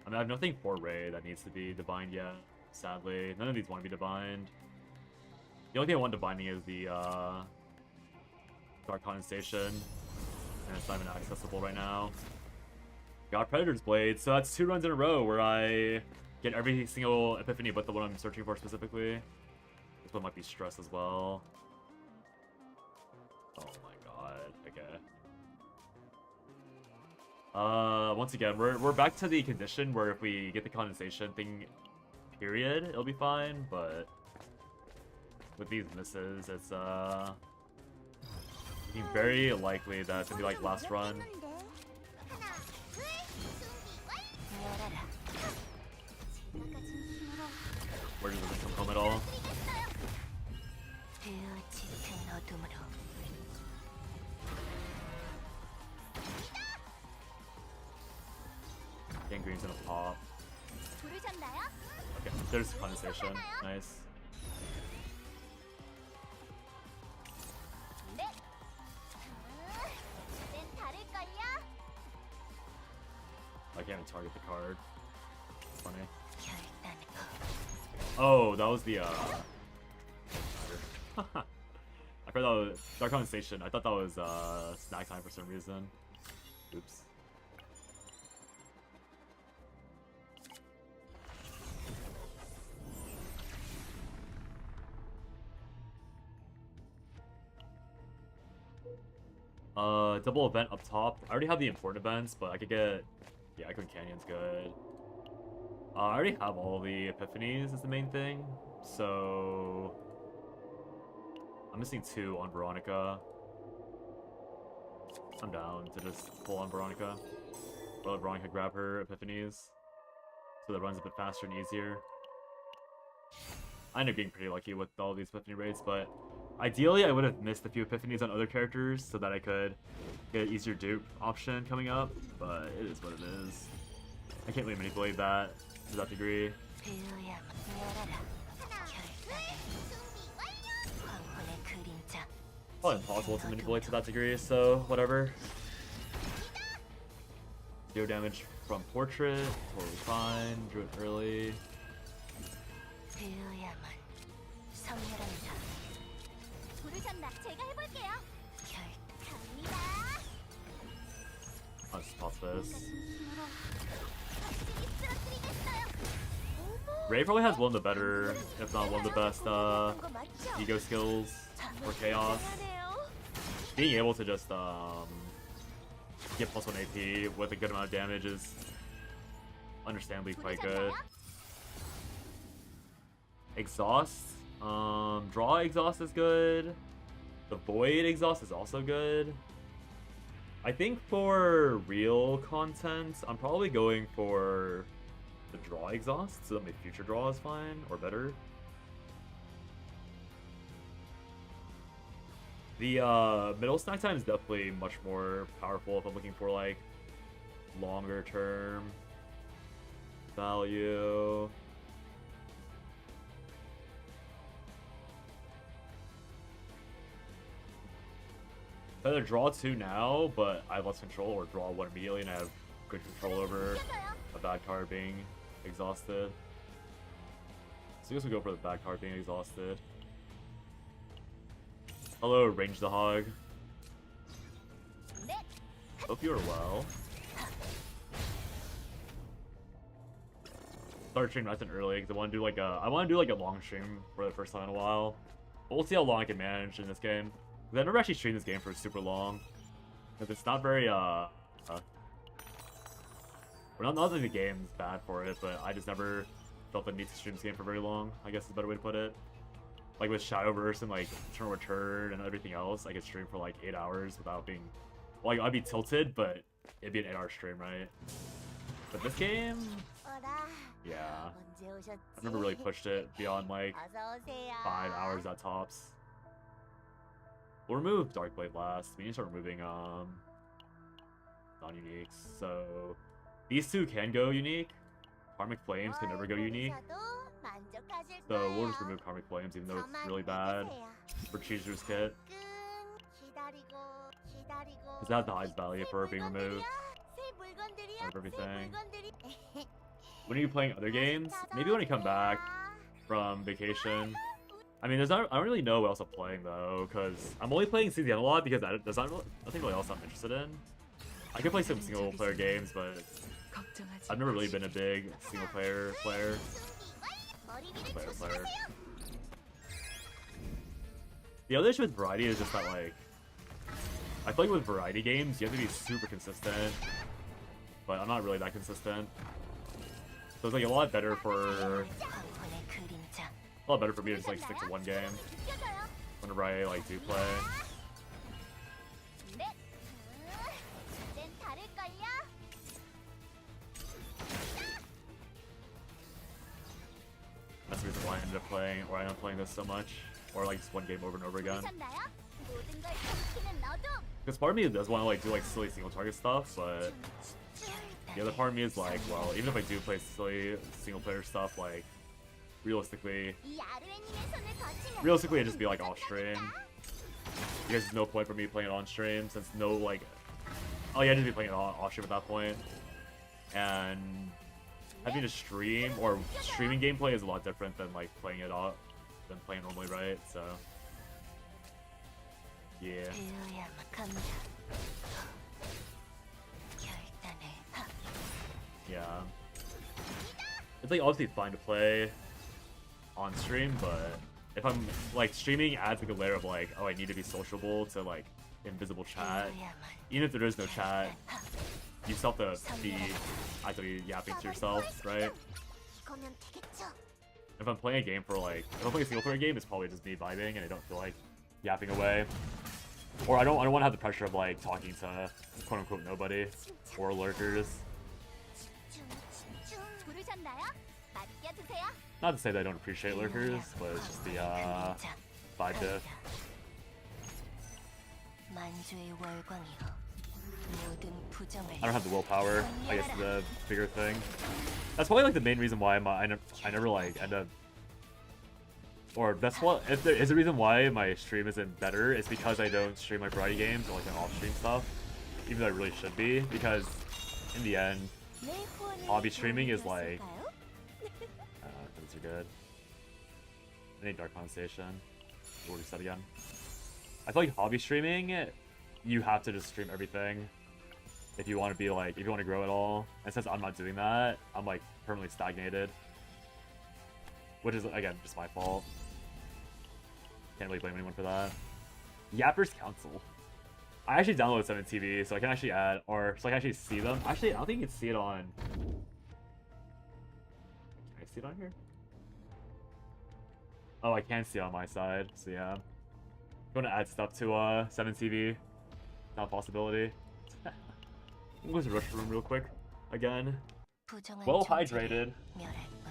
Speaker 2: mean, I have nothing for Ray that needs to be divined yet. Sadly, none of these want to be divined. The only thing I want divining is the Dark Condensation, and it's not even accessible right now. Got Predator's Blade, so that's 2 runs in a row where I get every single Epiphany but the one I'm searching for specifically. This one might be Stress as well. Oh my god, okay. Once again, we're back to the condition where if we get the condensation thing, period, it'll be fine, but with these misses, it's looking very likely that it's gonna be like last run.
Speaker 1: 열어라.
Speaker 2: Where does it come home at all?
Speaker 1: 배어 짙은 어둠으로.
Speaker 2: Gangrene's gonna pop.
Speaker 1: 부르셨나요?
Speaker 2: Okay, there's condensation. Nice.
Speaker 1: 네. 이젠 다를걸요?
Speaker 2: I can't even target the card. Funny.
Speaker 1: 결단을.
Speaker 2: Oh, that was the I thought that was Dark Condensation. I thought that was snack time for some reason. Oops. Double event up top. I already have the important events, but I could get, yeah, Icon Canyon's good. I already have all the Epiphanies is the main thing, so I'm missing 2 on Veronica. I'm down to just pull on Veronica. Or let Veronica grab her Epiphanies, so that runs a bit faster and easier. I end up getting pretty lucky with all these Epiphany raids, but ideally I would have missed a few Epiphanies on other characters so that I could get an easier dupe option coming up, but it is what it is. I can't really manipulate that to that degree.
Speaker 1: 배어야 열어라. 결단을. 황혼의 그림자.
Speaker 2: Probably impossible to manipulate to that degree, so whatever. 0 damage from Portrait, totally fine. Drew it early.
Speaker 1: 배어야만 성렬합니다. 부르셨나? 제가 해볼게요. 갑니다.
Speaker 2: I'll just pop this.
Speaker 1: 확실히 쓰러뜨리겠어요.
Speaker 2: Ray probably has one of the better, if not one of the best, ego skills for Chaos. Being able to just get +1 AP with a good amount of damage is understandably quite good. Exhaust, draw exhaust is good. The void exhaust is also good. I think for real content, I'm probably going for the draw exhaust so that my future draw is fine or better. The middle stack time is definitely much more powerful if I'm looking for like longer term value. Either draw 2 now, but I have less control, or draw 1 immediately and I have good control over a bad card being exhausted. So I guess we go for the bad card being exhausted. Hello, Range the Hog. Hope you are well. Started streaming nice and early because I want to do like a long stream for the first time in a while. But we'll see how long I can manage in this game. Because I've never actually streamed this game for super long. Because it's not very well, not that the game's bad for it, but I just never felt the need to stream this game for very long, I guess is a better way to put it. Like with Shadowverse and like Eternal Return and everything else, I could stream for like 8 hours without being... Well, like, I'd be tilted, but it'd be an 8-hour stream, right? But this game... Yeah. I've never really pushed it beyond like 5 hours at tops. We'll remove Darkblade last. We need to start removing non-uniques. So these two can go unique. Karmic Flames can never go unique. So we'll just remove Karmic Flames even though it's really bad for Chizuru's kit. Because that has the highest value for being removed out of everything. When are you playing other games? Maybe when I come back from vacation. I mean, I don't really know what else I'm playing though, because I'm only playing CZN a lot because there's nothing really else I'm interested in. I could play some single player games, but I've never really been a big single player player. The other issue with variety is just that like, I feel like with variety games you have to be super consistent, but I'm not really that consistent. So it's like a lot better for me to just like stick to one game whenever I like do play. That's the reason why I ended up playing, or I am playing this so much, or like just one game over and over again. Because part of me does want to like do like silly single target stuff, but the other part of me is like, well, even if I do play silly single player stuff, like realistically it'd just be like off stream. Because there's no point for me playing it on stream since no like, oh yeah, I'd just be playing it off stream at that point. And having to stream or streaming gameplay is a lot different than like playing it off than playing normally, right? So yeah. Yeah. It's like obviously fine to play on stream, but if I'm like streaming adds like a layer of like, oh, I need to be sociable to like invisible chat. Even if there is no chat, you still have to be actively yapping to yourself, right? If I'm playing a game for like, if I'm playing a single player game, it's probably just me vibing and I don't feel like yapping away. Or I don't want to have the pressure of like talking to quote unquote nobody or lurkers. Not to say that I don't appreciate lurkers, but it's just the vibe diff. I don't have the willpower, I guess, is the bigger thing. That's probably like the main reason why I never like end up, or that's what, if there is a reason why my stream isn't better, it's because I don't stream my variety games or like my off-stream stuff, even though I really should be, because in the end, hobby streaming is like, things are good. I need Dark Condensation. What we said again. I feel like hobby streaming, you have to just stream everything if you want to be like, if you want to grow at all. And since I'm not doing that, I'm like permanently stagnated, which is again just my fault. Can't really blame anyone for that. Yappers Council. I actually downloaded 7TV, so I can actually add, or so I can actually see them. Actually, I don't think you can see it on. Can I see it on here? Oh, I can see it on my side, so yeah. I'm going to add stuff to 7TV. Not a possibility. I'm going to rush room real quick again.
Speaker 3: 부정한
Speaker 2: Well
Speaker 3: 존재를
Speaker 2: hydrated.
Speaker 3: 멸할 뿐.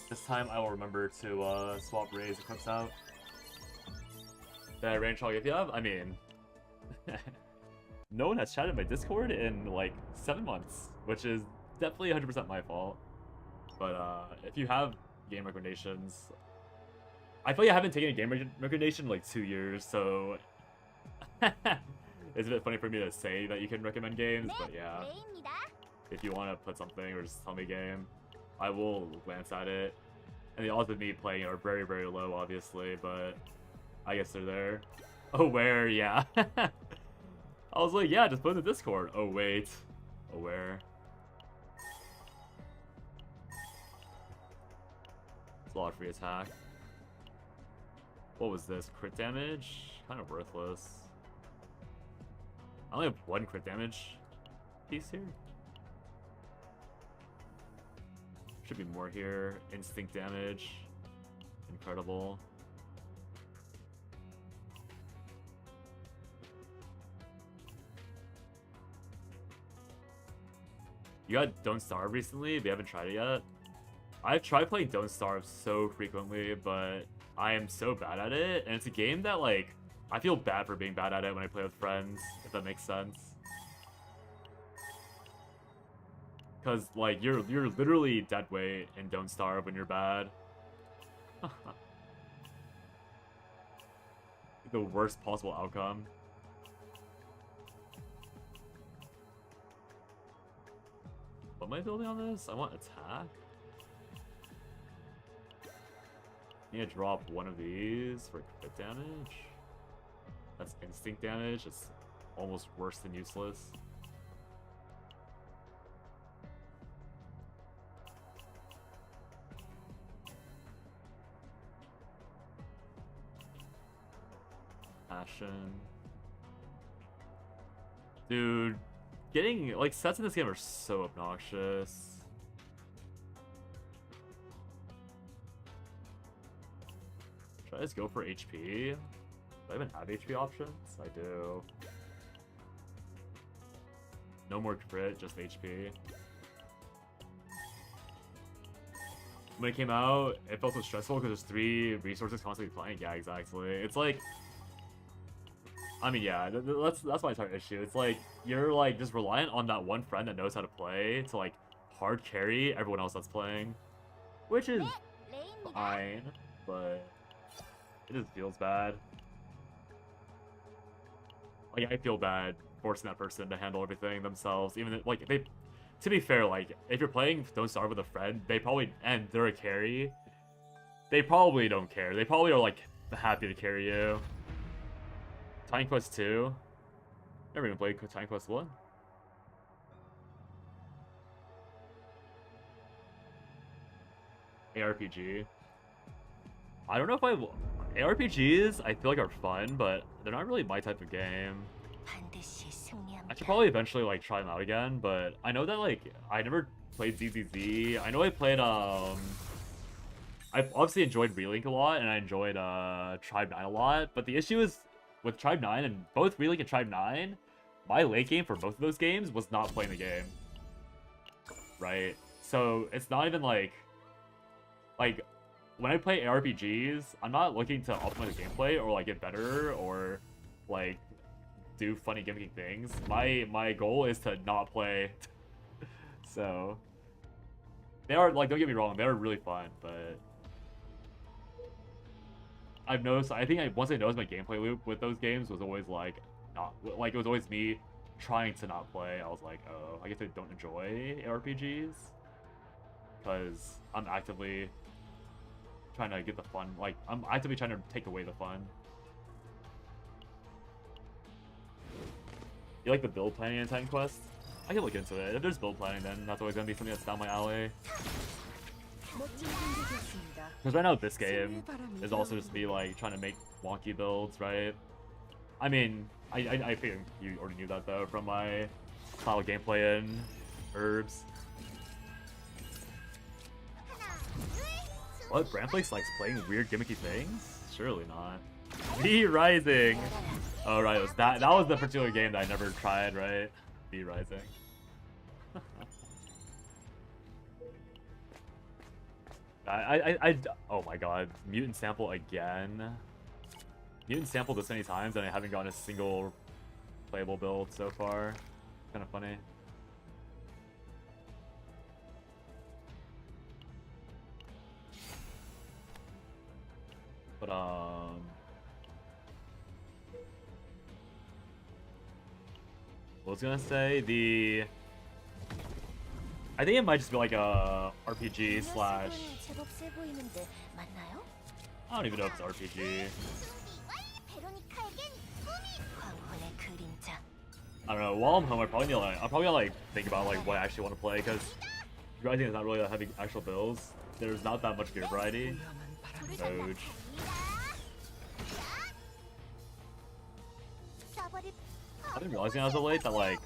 Speaker 2: This time I will remember to swap Ray's equips out. The range hog if you have, I mean, no one has chatted my Discord in like 7 months, which is definitely 100% my fault. But if you have game recommendations, I feel like I haven't taken a game recommendation in like 2 years, so it's a bit funny for me to say that you can recommend games, but yeah,
Speaker 1: 레이입니다.
Speaker 2: if you want to put something or just tell me a game, I will glance at it. And the odds of me playing are very, very low, obviously, but I guess they're there. Aware, yeah. I was like, yeah, just put in the Discord. Oh, wait. Aware. It's a lot of free attack. What was this? Crit damage? Kind of worthless. I only have 1 crit damage piece here. Should be more here. Instinct damage. Incredible. You got Don't Starve recently, but you haven't tried it yet? I've tried playing Don't Starve so frequently, but I am so bad at it, and it's a game that, like, I feel bad for being bad at it when I play with friends, if that makes sense. Because, like, you're literally dead weight in Don't Starve when you're bad. The worst possible outcome. What am I building on this? I want attack. I need to drop one of these for crit damage. That's instinct damage. It's almost worse than useless. Passion. Dude, getting, like, sets in this game are so obnoxious. Should I just go for HP? Do I even have HP options? I do. No more crit, just HP. When it came out, it felt so stressful because there's 3 resources constantly playing. Yeah, exactly. It's like, I mean, yeah, that's my entire issue. It's like, you're like just reliant on that one friend that knows how to play to like hard carry everyone else that's playing. Which is
Speaker 1: 레이입니다.
Speaker 2: fine, but it just feels bad. Like, I feel bad forcing that person to handle everything themselves, even if, like, they, to be fair, like, if you're playing Don't Starve with a friend, they probably, and they're a carry, they probably don't care. They probably are, like, happy to carry you. Time Quest 2? Never even played Time Quest 1. ARPG. I don't know if ARPGs I feel like are fun, but they're not really my type of game.
Speaker 3: 반드시 승리합니다.
Speaker 2: I should probably eventually like try them out again, but I know that like I never played ZZZ. I know I played I obviously enjoyed Relink a lot, and I enjoyed Tribe 9 a lot, but the issue is with Tribe 9 and both Relink and Tribe 9, my late game for both of those games was not playing the game. Right? So it's not even like when I play ARPGs, I'm not looking to optimize the gameplay or like get better or like do funny gimmicky things. My goal is to not play. So they are, like, don't get me wrong, they're really fun, but I've noticed, I think once I noticed my gameplay loop with those games was always like not like it was always me trying to not play. I was like, oh, I guess I don't enjoy ARPGs because I'm actively trying to get the fun. Like, I'm actively trying to take away the fun. You like the build planning in Titan Quest? I can look into it. If there's build planning, then that's always gonna be something that's down my alley.
Speaker 3: 멋진 경기였습니다.
Speaker 2: Because right now this game is also just me like trying to make wonky builds, right? I mean, I think you already knew that though from my style of gameplay in Herbs. What? Bramflakes likes playing weird gimmicky things? Surely not. V Rising! Oh right, it was that was the particular game that I never tried, right? V Rising. Oh my god, mutant sample again. Mutant sampled this many times and I haven't gotten a single playable build so far. Kind of funny. But what was I gonna say? I think it might just be like a RPG slash.
Speaker 1: 제법 세 보이는데 맞나요?
Speaker 2: I don't even know if it's RPG.
Speaker 3: 황혼의 그림자.
Speaker 2: I don't know. While I'm home, I'll probably like think about like what I actually want to play because Rising is not really having actual builds. There's not that much gear variety.
Speaker 3: 위험한 바람이
Speaker 2: Doge. I've been realizing as of late that like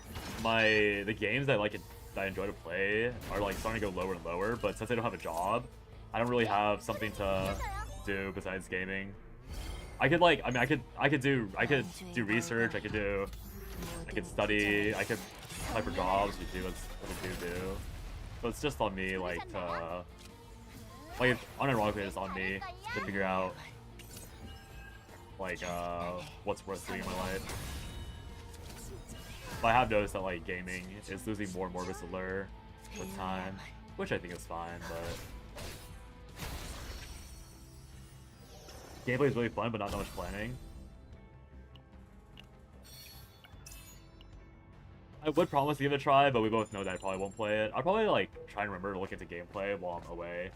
Speaker 2: the games that I enjoy to play are like starting to go lower and lower. But since I don't have a job, I don't really have something to do besides gaming. I could do research. I could study. I could apply for jobs. You do what I do. But it's just on me like to unironically it's on me to figure out like what's worth doing in my life. But I have noticed that like gaming is losing more and more of its allure with time, which I think is fine, but gameplay is really fun, but not that much planning. I would promise to give it a try, but we both know that I probably won't play it. I'll probably like try and remember to look into gameplay while I'm away,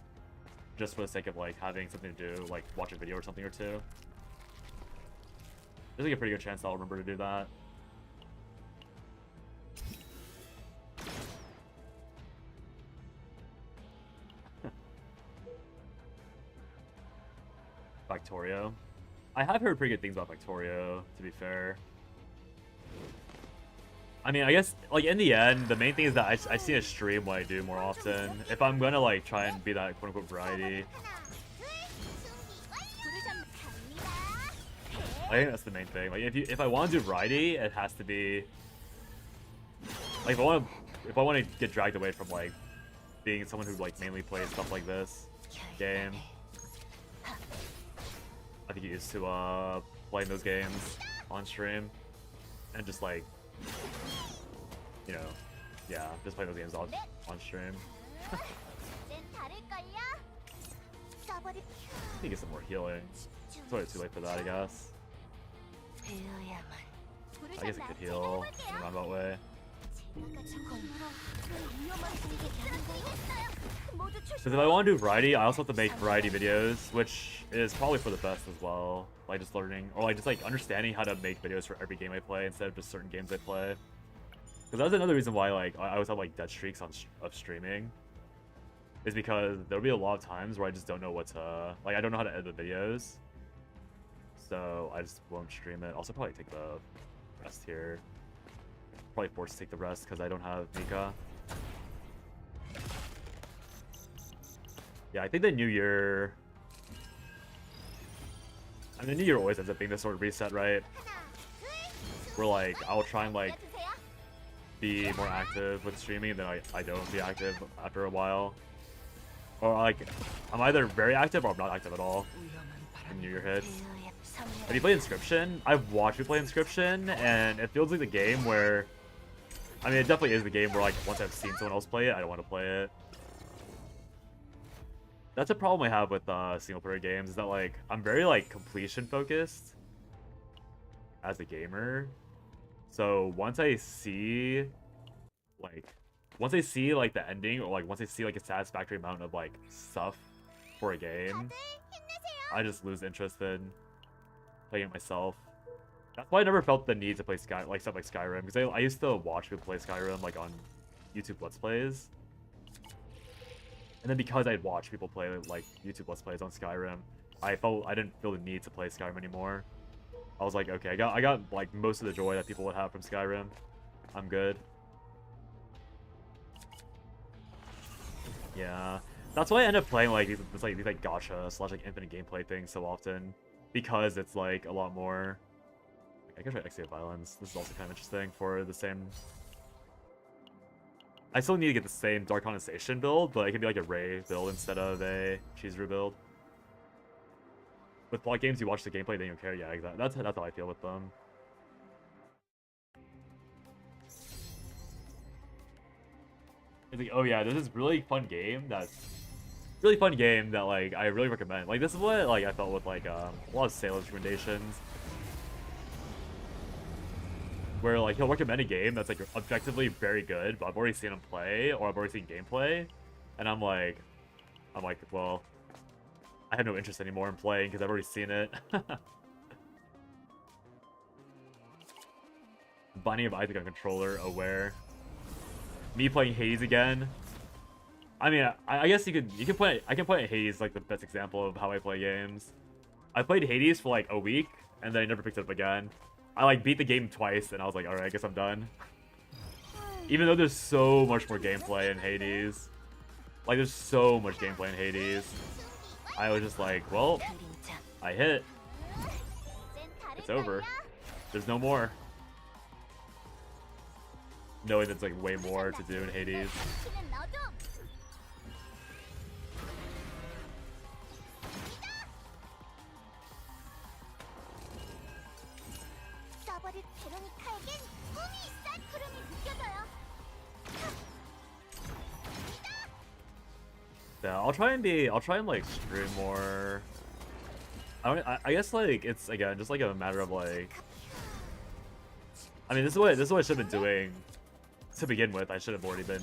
Speaker 2: just for the sake of like having something to do, like watch a video or something or two. There's like a pretty good chance I'll remember to do that. Factorio. I have heard pretty good things about Factorio, to be fair. I mean, I guess, like, in the end, the main thing is that I see a stream what I do more often. If I'm gonna, like, try and be that quote-unquote variety. I think that's the main thing. Like, if I want to do variety, it has to be... Like, if I want to get dragged away from, like, being someone who, like, mainly plays stuff like this game, I think you're used to playing those games on stream and just like, you know, yeah, just play those games on stream. I think get some more healing. It's already too late for that, I guess. I guess it could heal in a roundabout way. Because if I want to do variety, I also have to make variety videos, which is probably for the best as well. Like just learning, or like just like understanding how to make videos for every game I play instead of just certain games I play. Because that's another reason why like I always have like dead streaks of streaming. Is because there'll be a lot of times where I just don't know what to, like I don't know how to edit the videos. so I just won't stream it. Also probably take the rest here. Probably forced to take the rest because I don't have Mika. Yeah, I think the new year... I mean, the new year always ends up being this sort of reset, right? Where like, I'll try and like be more active with streaming, and then I don't be active after a while. Or like, I'm either very active or I'm not active at all when New Year hits. Have you played Inscription? I've watched you play Inscription, and it feels like the game where... I mean, it definitely is the game where like, once I've seen someone else play it, I don't want to play it. That's a problem I have with single player games, is that like, I'm very like completion focused as a gamer. So once I see like the ending, or like once I see like a satisfactory amount of like stuff for a game, I just lose interest in playing it myself. That's why I never felt the need to play stuff like Skyrim, because I used to watch people play Skyrim like on YouTube Let's Plays. And then because I'd watch people play like YouTube Let's Plays on Skyrim, I didn't feel the need to play Skyrim anymore. I was like, okay, I got like most of the joy that people would have from Skyrim. I'm good. Yeah, that's why I end up playing like these like gacha / like infinite gameplay things so often, because it's like a lot more. I can try Exia Violence. This is also kind of interesting for the same. I still need to get the same Dark Condensation build, but it can be like a Ray build instead of a Chizuru build. With plot games, you watch the gameplay, then you don't care. Yeah, exactly. That's how I feel with them. It's like, oh yeah, this is really fun game. Like I really recommend. Like this is what like I felt with like a lot of sales recommendations, where like he'll recommend a game that's like objectively very good, but I've already seen him play, or I've already seen gameplay, and I'm like, well, I have no interest anymore in playing because I've already seen it. Binding of Isaac on controller, aware. Me playing Hades again. I mean, I guess you can play. I can play Hades like the best example of how I play games. I played Hades for like a week, and then I never picked it up again. I like beat the game twice, and I was like, all right, I guess I'm done. Even though there's so much more gameplay in Hades, like there's so much gameplay in Hades, I was just like, well, I hit. It's over. There's no more. Knowing there's like way more to do in Hades. Yeah, I'll try and like stream more. I guess like it's again just like a matter of like, I mean this is what I should have been doing to begin with. I should have already been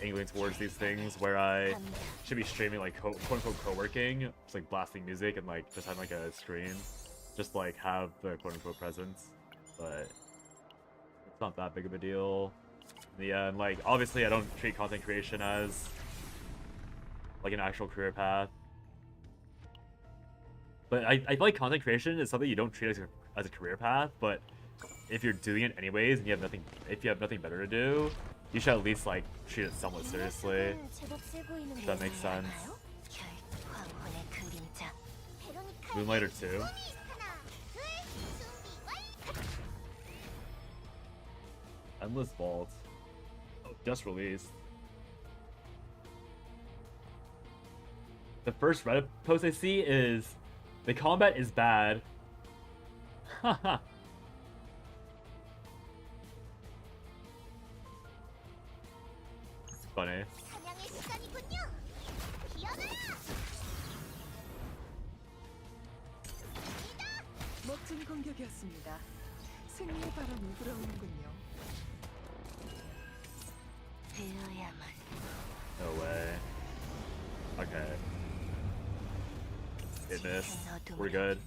Speaker 2: angling towards these things where I should be streaming like quote unquote co-working, just like blasting music and like just having like a screen, just like have the quote unquote presence. But it's not that big of a deal. In the end, like obviously I don't treat content creation as like an actual career path. But I feel like content creation is something you don't treat as a career path, but if you're doing it anyways and you have nothing better to do, you should at least like treat it somewhat seriously. If that makes sense. Moonlighter 2. Endless Vault. Oh, just released. The first Reddit post I see is, the combat is bad. Haha. Funny.
Speaker 4: 멋진 공격이었습니다. 승리의 바람이 불어오는군요.
Speaker 2: No way. Okay. It missed. We're good.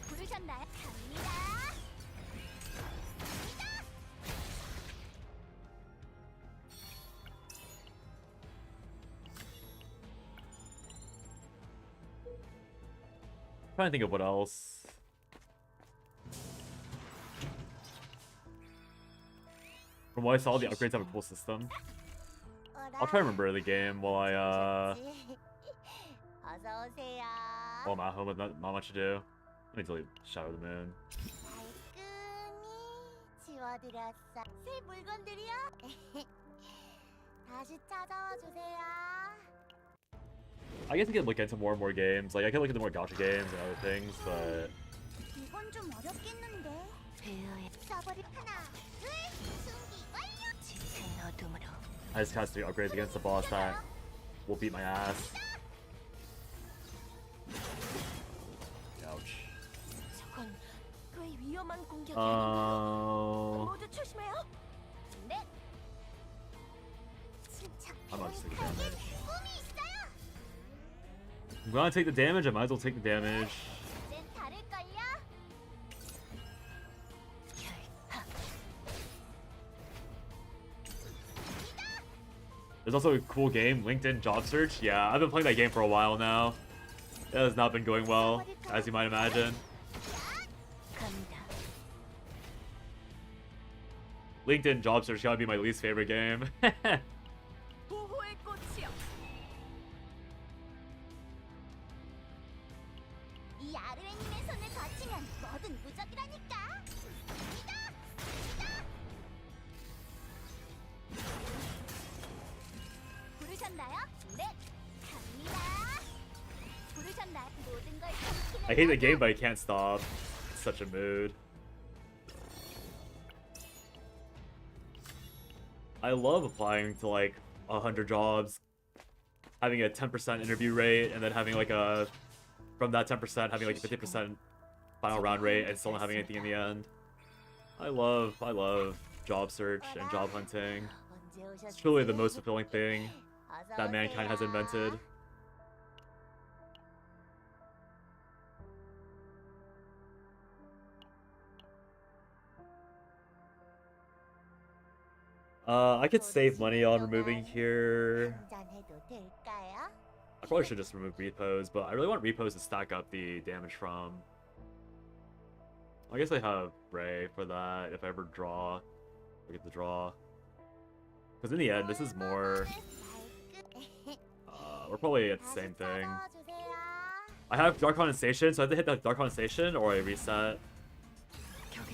Speaker 1: 부르셨나요? 갑니다.
Speaker 2: Trying to think of what else. From what I saw, the upgrades have a cool system. I'll try to remember the game while I
Speaker 1: 어서 오세요.
Speaker 2: while I'm at home with not much to do. Let me delete Shadow of the Moon.
Speaker 1: 말끔히 지워드렸어. 새 물건들이요? 다시 찾아와 주세요.
Speaker 2: I guess I could look into more and more games. Like I could look into more gacha games and other things, but
Speaker 1: 이건 좀 어렵겠는데.
Speaker 3: 배어의
Speaker 1: 써버리 하나, 둘, 준비 완료.
Speaker 3: 짙은 어둠으로
Speaker 2: I just cast 3 upgrades against the boss that will beat my ass. Ouch.
Speaker 3: 저건 꽤 위험한 공격이
Speaker 1: 모두 조심해요. 네. 침착.
Speaker 2: I'm not just taking damage.
Speaker 1: 꿈이 있어요.
Speaker 2: I'm gonna take the damage. I might as well take the damage.
Speaker 1: 이젠 다를걸요?
Speaker 3: 결합
Speaker 2: There's also a cool game, LinkedIn Job Search. Yeah, I've been playing that game for a while now. It has not been going well, as you might imagine.
Speaker 3: 간다.
Speaker 2: LinkedIn Job Search gotta be my least favorite game.
Speaker 4: 보호의 꽃이여.
Speaker 1: 이 아르웨님의 손을 거치면 뭐든 무적이라니까. 부르셨나요? 네, 갑니다. 부르셨나요? 모든 걸 삼키는
Speaker 2: I hate the
Speaker 1: 나도.
Speaker 2: game, but I can't stop. It's such a mood. I love applying to like 100 jobs, having a 10% interview rate, and then having like a from that 10% having like a 50% final round rate, and still not having anything in the end. I love job search and job hunting.
Speaker 1: 언제 오셨어요?
Speaker 2: It's truly the most fulfilling thing
Speaker 1: 어서
Speaker 2: that mankind has
Speaker 1: 오세요.
Speaker 2: invented. I could save money on removing here.
Speaker 1: 한잔해도 될까요?
Speaker 2: I probably should just remove repos, but I really want repos to stack up the damage from. I guess I have Ray for that if I ever draw. I get the draw. Because in the end, this is more. We're probably at the same thing. I have Dark Condensation, so I have to hit that Dark Condensation or I reset.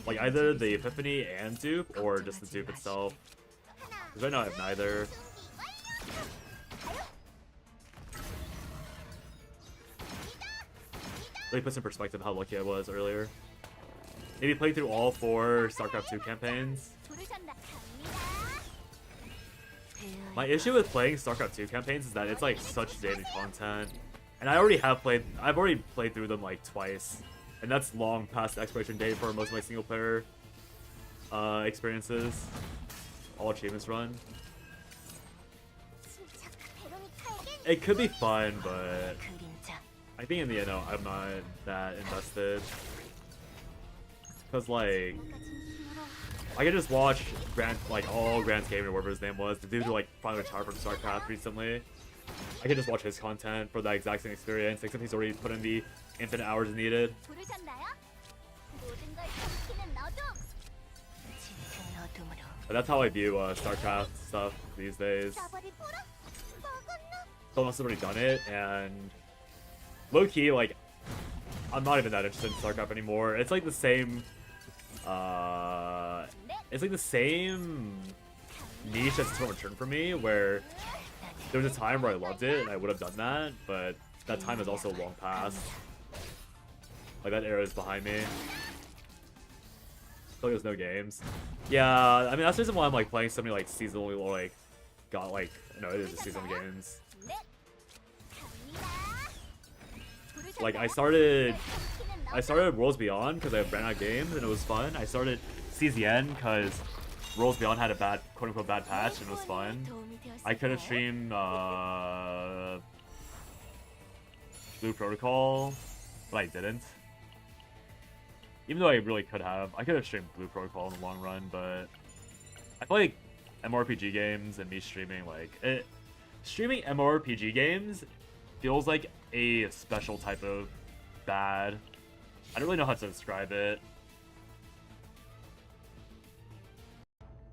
Speaker 2: Like either the Epiphany and Dupe, or just the Dupe itself. Because right now I have neither. Really puts in perspective how lucky I was earlier. Maybe played through all 4 StarCraft 2 campaigns. My issue with playing StarCraft 2 campaigns is that it's like such dated content. And I've already played through them like twice. And that's long past the expiration date for most of my single player experiences. All achievements run. It could be fun, but
Speaker 3: 그림자
Speaker 2: I think in the end, no, I'm not that invested. Cause like, I could just watch all Grant's Gaming or whatever his name was, the dude who like finally retired from StarCraft recently. I could just watch his content for that exact same experience, except he's already put in the infinite hours needed.
Speaker 1: 부르셨나요? 모든 걸 삼키는 어둠.
Speaker 3: 짙은 어둠으로
Speaker 2: But that's how I view StarCraft stuff these days.
Speaker 1: 써버리 불어? 먹었나?
Speaker 2: Someone else has already done it, and low key, like, I'm not even that interested in StarCraft anymore. It's like the same, it's like the same niche that's Total Return for me, where there was a time where I loved it and I would have done that, but that time is also long past. Like, that era is behind me. I feel like there's no games. Yeah, I mean, that's the reason why I'm like playing so many like seasonal, like, it is just seasonal games.
Speaker 1: 넷. 갑니다. 부르셨나요?
Speaker 2: Like, I started
Speaker 1: 삼키는 어둠.
Speaker 2: Worlds Beyond because I ran out of games and it was fun. I started CZN because Worlds Beyond had a bad, quote-unquote, bad patch and it was fun. I could have streamed Blue Protocol, but I didn't. Even though I really could have. I could have streamed Blue Protocol in the long run, but I feel like MMORPG games and me streaming, streaming MMORPG games feels like a special type of bad. I don't really know how to describe it.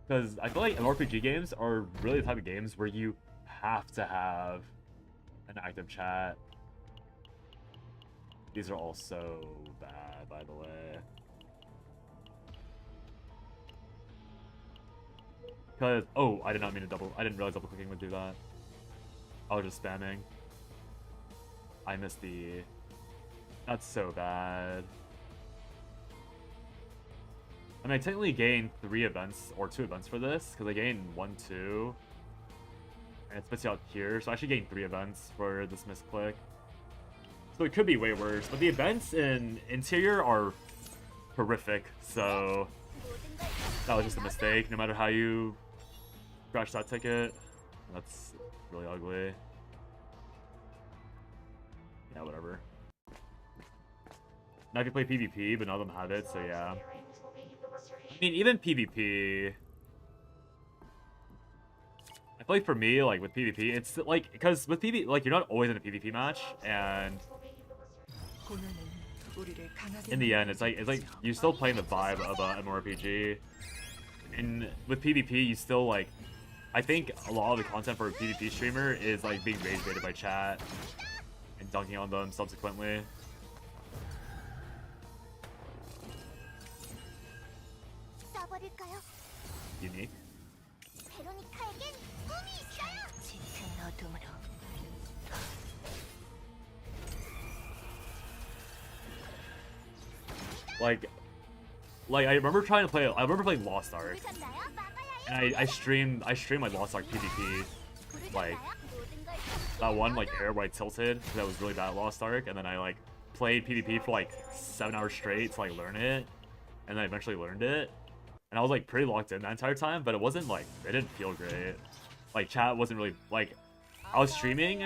Speaker 2: Because I feel like MMORPG games are really the type of games where you have to have an active chat. These are all so bad, by the way. Because, oh, I didn't realize double clicking would do that. I was just spamming. I missed the... That's so bad. I mean, I technically gained 3 events, or 2 events for this, because I gained 1, 2. And it spits you out here, so I actually gained 3 events for this misclick. So it could be way worse, but the events in Interior are horrific, so... That was just a mistake, no matter how you scratch that ticket. That's really ugly. Yeah, whatever. Now I can play PvP, but none of them have it, so yeah. I mean, even PvP... I feel like for me, like, with PvP, it's like, because with PvP, like, you're not always in a PvP match, and... in the end, it's like you're still playing the vibe of a MMORPG. And with PvP, you still, like... I think a lot of the content for a PvP streamer is, like, being rage baited by chat. And dunking on them subsequently. Unique.
Speaker 3: 짙은 어둠으로
Speaker 2: Like I remember trying to play. I remember playing Lost Ark, and I streamed like Lost Ark PvP, like that one like era where I tilted because I was really bad at Lost Ark, and then I like played PvP for like 7 hours straight to like learn it, and then I eventually learned it, and I was like pretty locked in that entire time, but it wasn't like it didn't feel great. Like chat wasn't really like I was streaming,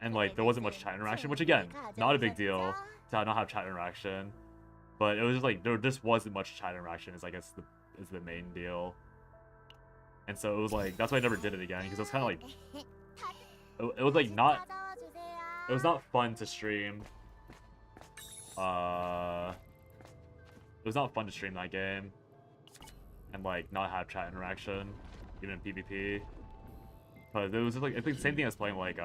Speaker 2: and like there wasn't much chat interaction, which again, not a big deal to not have chat interaction. But it was just like there just wasn't much chat interaction. Is I guess is the main deal. And so it was like that's why I never did it again because it was kind of like it was like not it was not fun to stream. It was not fun to stream that game and like not have chat interaction even in PvP. But it was just like I think the same thing as playing like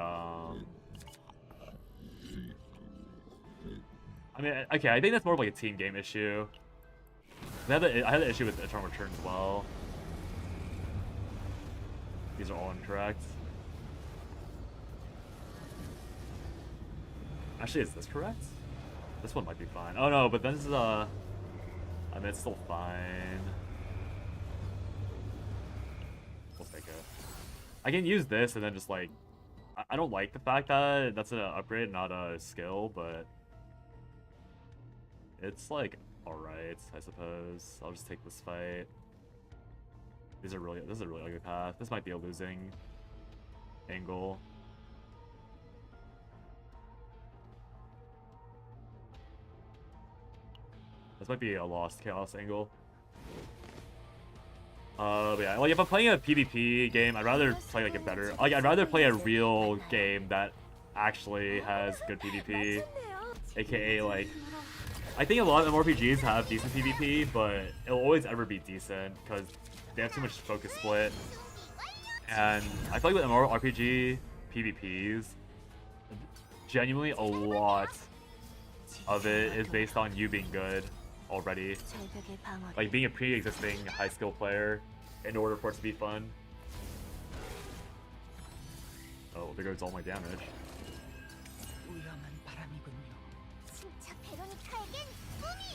Speaker 2: I mean, okay, I think that's more of like a team game issue. I had the issue with Eternal Return as well. These are all incorrect. Actually, is this correct? This one might be fine. Oh no, but this is I mean, it's still fine. We'll take it. I can use this and then just like, I don't like the fact that that's an upgrade, not a skill, but. It's like alright, I suppose. I'll just take this fight. This is a really ugly path. This might be a losing angle. This might be a lost chaos angle. But yeah, like if I'm playing a PvP game, I'd rather play like a better I'd rather play a real game that actually has good PvP. AKA like I think a lot of MMORPGs have decent PvP, but it'll always ever be decent because they have too much focus split. And I feel like with MMORPG PvPs, genuinely a lot of it is based on you being good already. Like being a pre-existing high skill player in order for it to be fun. Oh, there goes all my damage.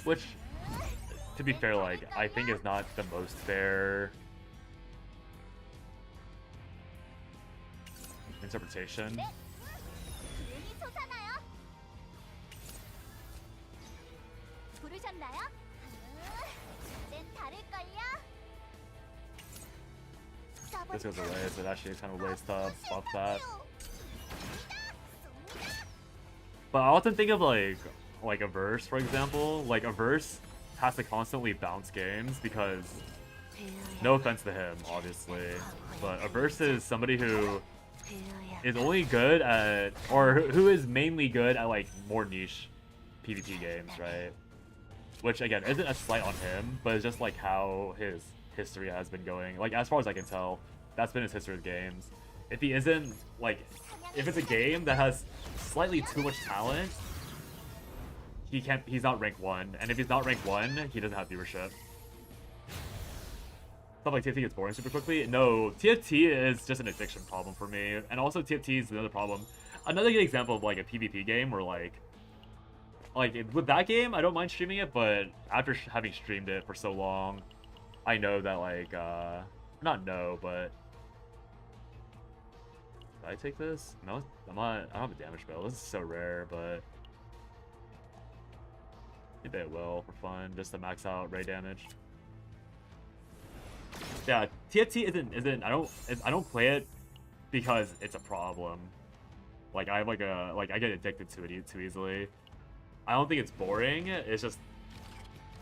Speaker 2: Which, to be fair, like, I think is not the most fair interpretation. This goes away, so it actually is kind of a waste to buff that. But I often think of like a verse, for example. Like a verse has to constantly bounce games because, no offense to him, obviously, but a verse is somebody who is only good at, or who is mainly good at like more niche PvP games, right? Which again isn't a slight on him, but it's just like how his history has been going. Like as far as I can tell, that's been his history of games. If he isn't like, if it's a game that has slightly too much talent, he's not rank 1, and if he's not rank 1, he doesn't have viewership. Stuff like TFT gets boring super quickly. No, TFT is just an addiction problem for me, and also TFT is another problem. Another good example of like a PvP game where like with that game, I don't mind streaming it, but after having streamed it for so long, I know that like not know, but did I take this? No, I'm not. I don't have a damage bill. This is so rare, but maybe it will for fun, just to max out ray damage. Yeah, TFT isn't. I don't play it because it's a problem. Like I have like I get addicted to it too easily. I don't think it's boring. It's just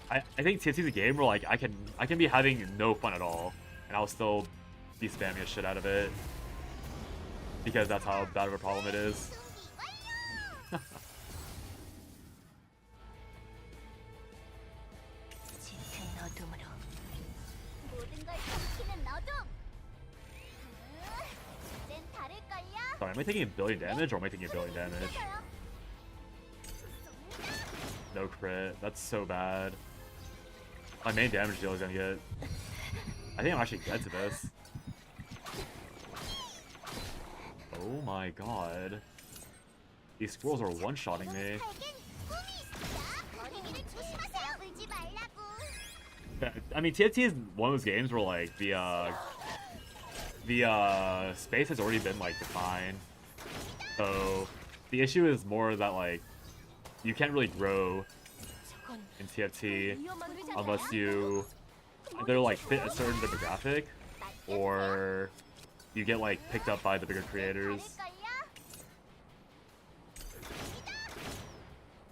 Speaker 2: I think TFT is a game where like I can be having no fun at all, and I'll still be spamming the shit out of it because that's how bad of a problem it is.
Speaker 3: 짙은 어둠으로
Speaker 1: 모든 걸 삼키는 어둠. 이젠 다를걸요?
Speaker 2: Sorry, am I taking a billion damage or am I taking a billion damage? No crit. That's so bad. My main damage deal is gonna get. I think I'm actually dead to this. Oh my god. These squirrels are one-shotting me. I mean, TFT is one of those games where like the space has already been like defined. So the issue is more that like you can't really grow in TFT unless you either like fit a certain demographic or you get like picked up by the bigger creators.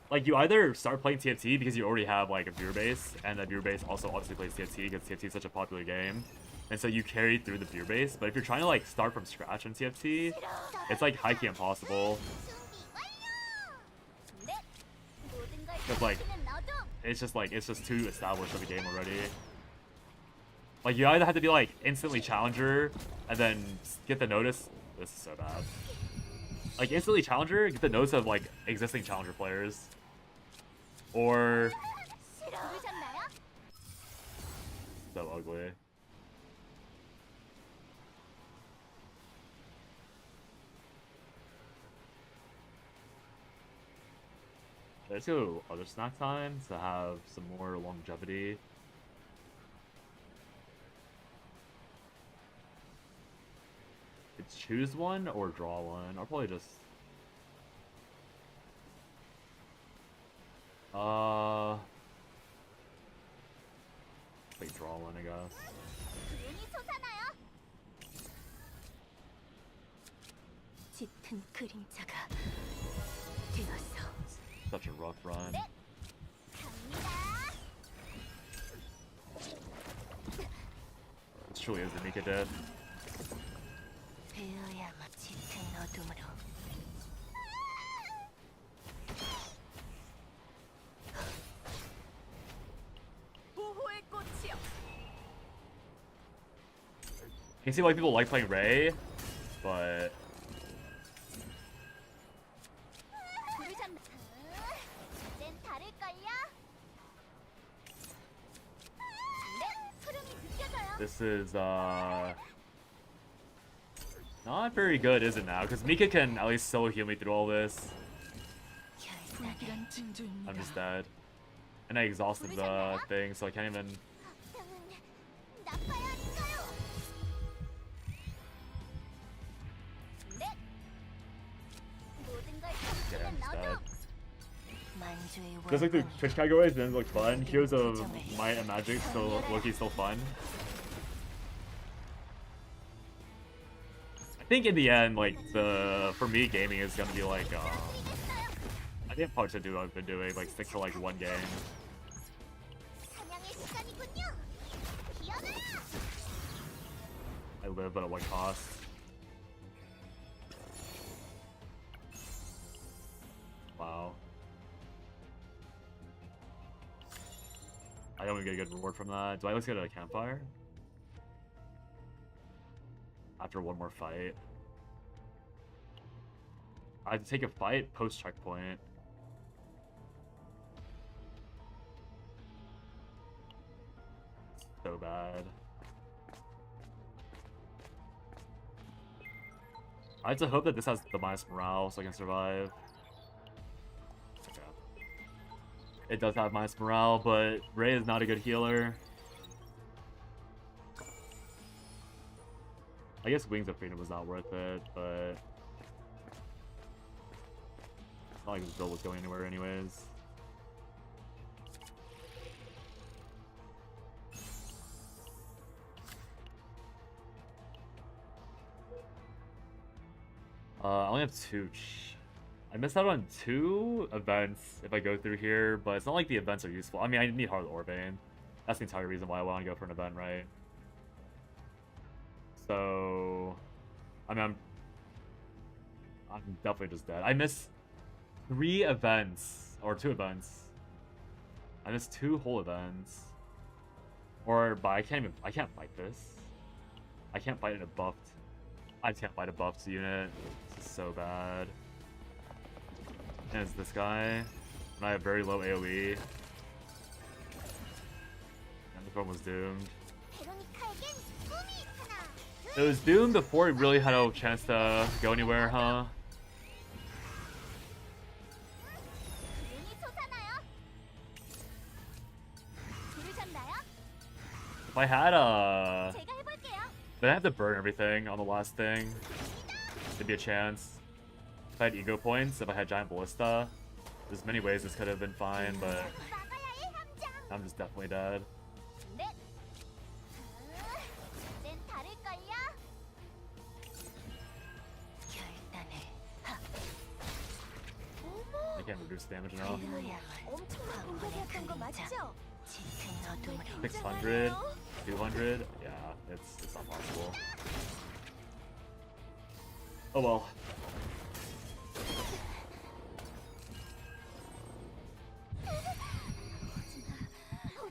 Speaker 2: Like you either start playing TFT because you already have like a viewer base, and that viewer base also obviously plays TFT because TFT is such a popular game, and so you carry through the viewer base. But if you're trying to like start from scratch in TFT, it's like high key impossible. Cause like it's just too established of a game already. Like you either have to be like instantly challenger and then get the notice. This is so bad. Like instantly challenger, get the notice of like existing challenger players, or so ugly. Let's go other snack time to have some more longevity. It's choose one or draw one. I'll probably just like draw one, I guess.
Speaker 3: 짙은 그림자가 되었어.
Speaker 2: Such a rough run. This truly is the Mika dead.
Speaker 3: 베어야만 짙은 어둠으로
Speaker 4: 보호의 꽃이여.
Speaker 2: You can see why people like playing Ray, but
Speaker 1: 이젠 다를걸요? 소름이 느껴져요.
Speaker 2: this is not very good, is it now? Because Mika can at least solo heal me through all this.
Speaker 3: 결단을
Speaker 2: I'm just dead. And I exhausted the thing, so I can't even.
Speaker 1: 나빠야 하니까요. 모든 걸
Speaker 2: Yeah, I'm
Speaker 1: 삼키는
Speaker 2: just dead.
Speaker 1: 어둠.
Speaker 3: 만주의
Speaker 2: Just like the
Speaker 3: 원광이
Speaker 2: Twitch categories didn't look fun. Heroes of Might and Magic still Loki's still fun. I think in the end, like for me, gaming is gonna be like I think probably should do what I've been doing, like stick to like one game.
Speaker 1: 사냥의 시간이군요. 기어가라.
Speaker 2: I live, but at what cost? Wow. I don't even get a good reward from that. Do I at least get a campfire? After one more fight. I have to take a fight post checkpoint. So bad. I have to hope that this has the minus morale so I can survive. Okay. It does have minus morale, but Ray is not a good healer. I guess Wings of Freedom was not worth it, but it's not like this build was going anywhere anyways. I only have two. I missed out on 2 events if I go through here, but it's not like the events are useful. I mean, I need Heart of the Orbane. That's the entire reason why I want to go for an event, right? So, I mean, I'm definitely just dead. I missed 3 events, or 2 events. I missed 2 whole events. But I can't fight this. I can't fight in a buffed. I can't fight a buffed unit. This is so bad. And it's this guy. And I have very low AoE. And the phone was doomed. It was doomed before it really had a chance to go anywhere, huh? If I had then I have to burn everything on the last thing. There'd be a chance. If I had ego points, if I had Giant Ballista, there's many ways this could have been fine, but I'm just definitely dead. I can't reduce damage enough. 600, 200, yeah, it's not possible. Oh well.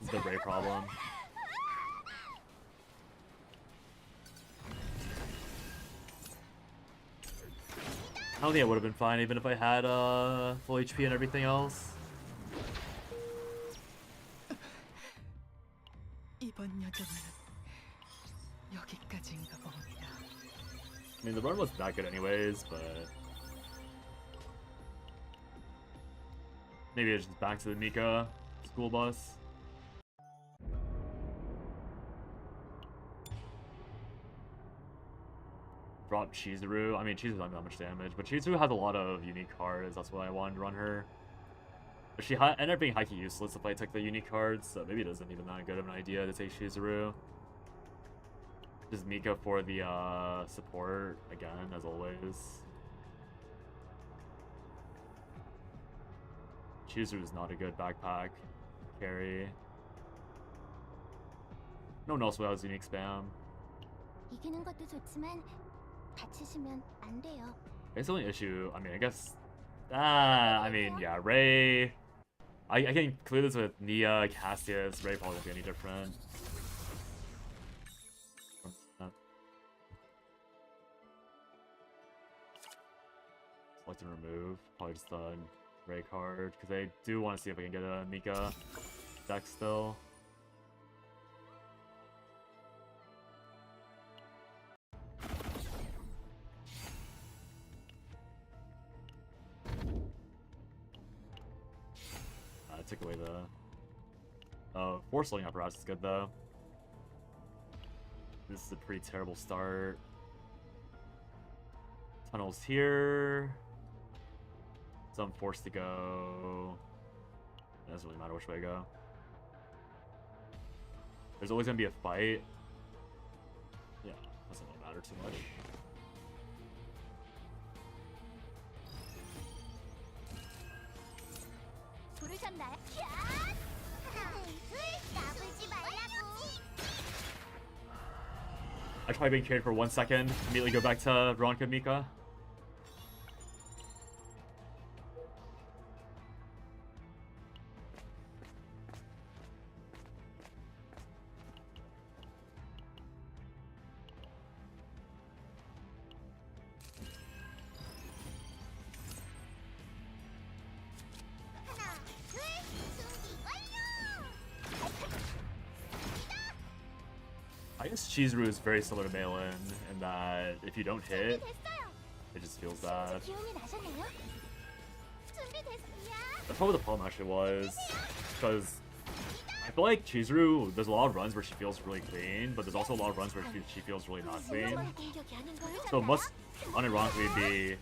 Speaker 2: It's the Ray problem. I don't think it would have been fine even if I had full HP and everything else. I mean, the run wasn't that good anyways, but maybe it's just back to the Mika school bus. Drop Chizuru. I mean, Chizuru doesn't do that much damage, but Chizuru has a lot of unique cards. That's why I wanted to run her. But she ended up being high-key useless if I took the unique cards, so maybe it isn't even that good of an idea to take Chizuru. Just Mika for the support again, as always. Chizuru is not a good backpack carry. No one else has unique spam.
Speaker 1: 이기는 것도 좋지만 다치시면 안 돼요.
Speaker 2: It's the only issue. I mean, I guess. I mean, yeah, Ray. I can clear this with Nia, Cassius. Ray probably won't be any different. Select and remove. Probably just the Ray card because I do want to see if I can get a Mika deck still. Took away the force link apparatus is good though. This is a pretty terrible start. Tunnels here. So I'm forced to go. It doesn't really matter which way I go. There's always gonna be a fight. Yeah, doesn't really matter too much. I tried being carried for 1 second, immediately go back to Veronica Mika. I guess Chizuru is very similar to Malin in that if you don't hit,
Speaker 1: 준비됐어요.
Speaker 2: it just feels bad.
Speaker 1: 기운이 나셨나요? 준비됐어요.
Speaker 2: That's probably the problem actually was, because I feel like Chizuru, there's a lot of runs where she feels really clean, but there's also a lot of runs where she feels really not clean.
Speaker 3: 공격이 아닌 걸.
Speaker 2: So it must unironically be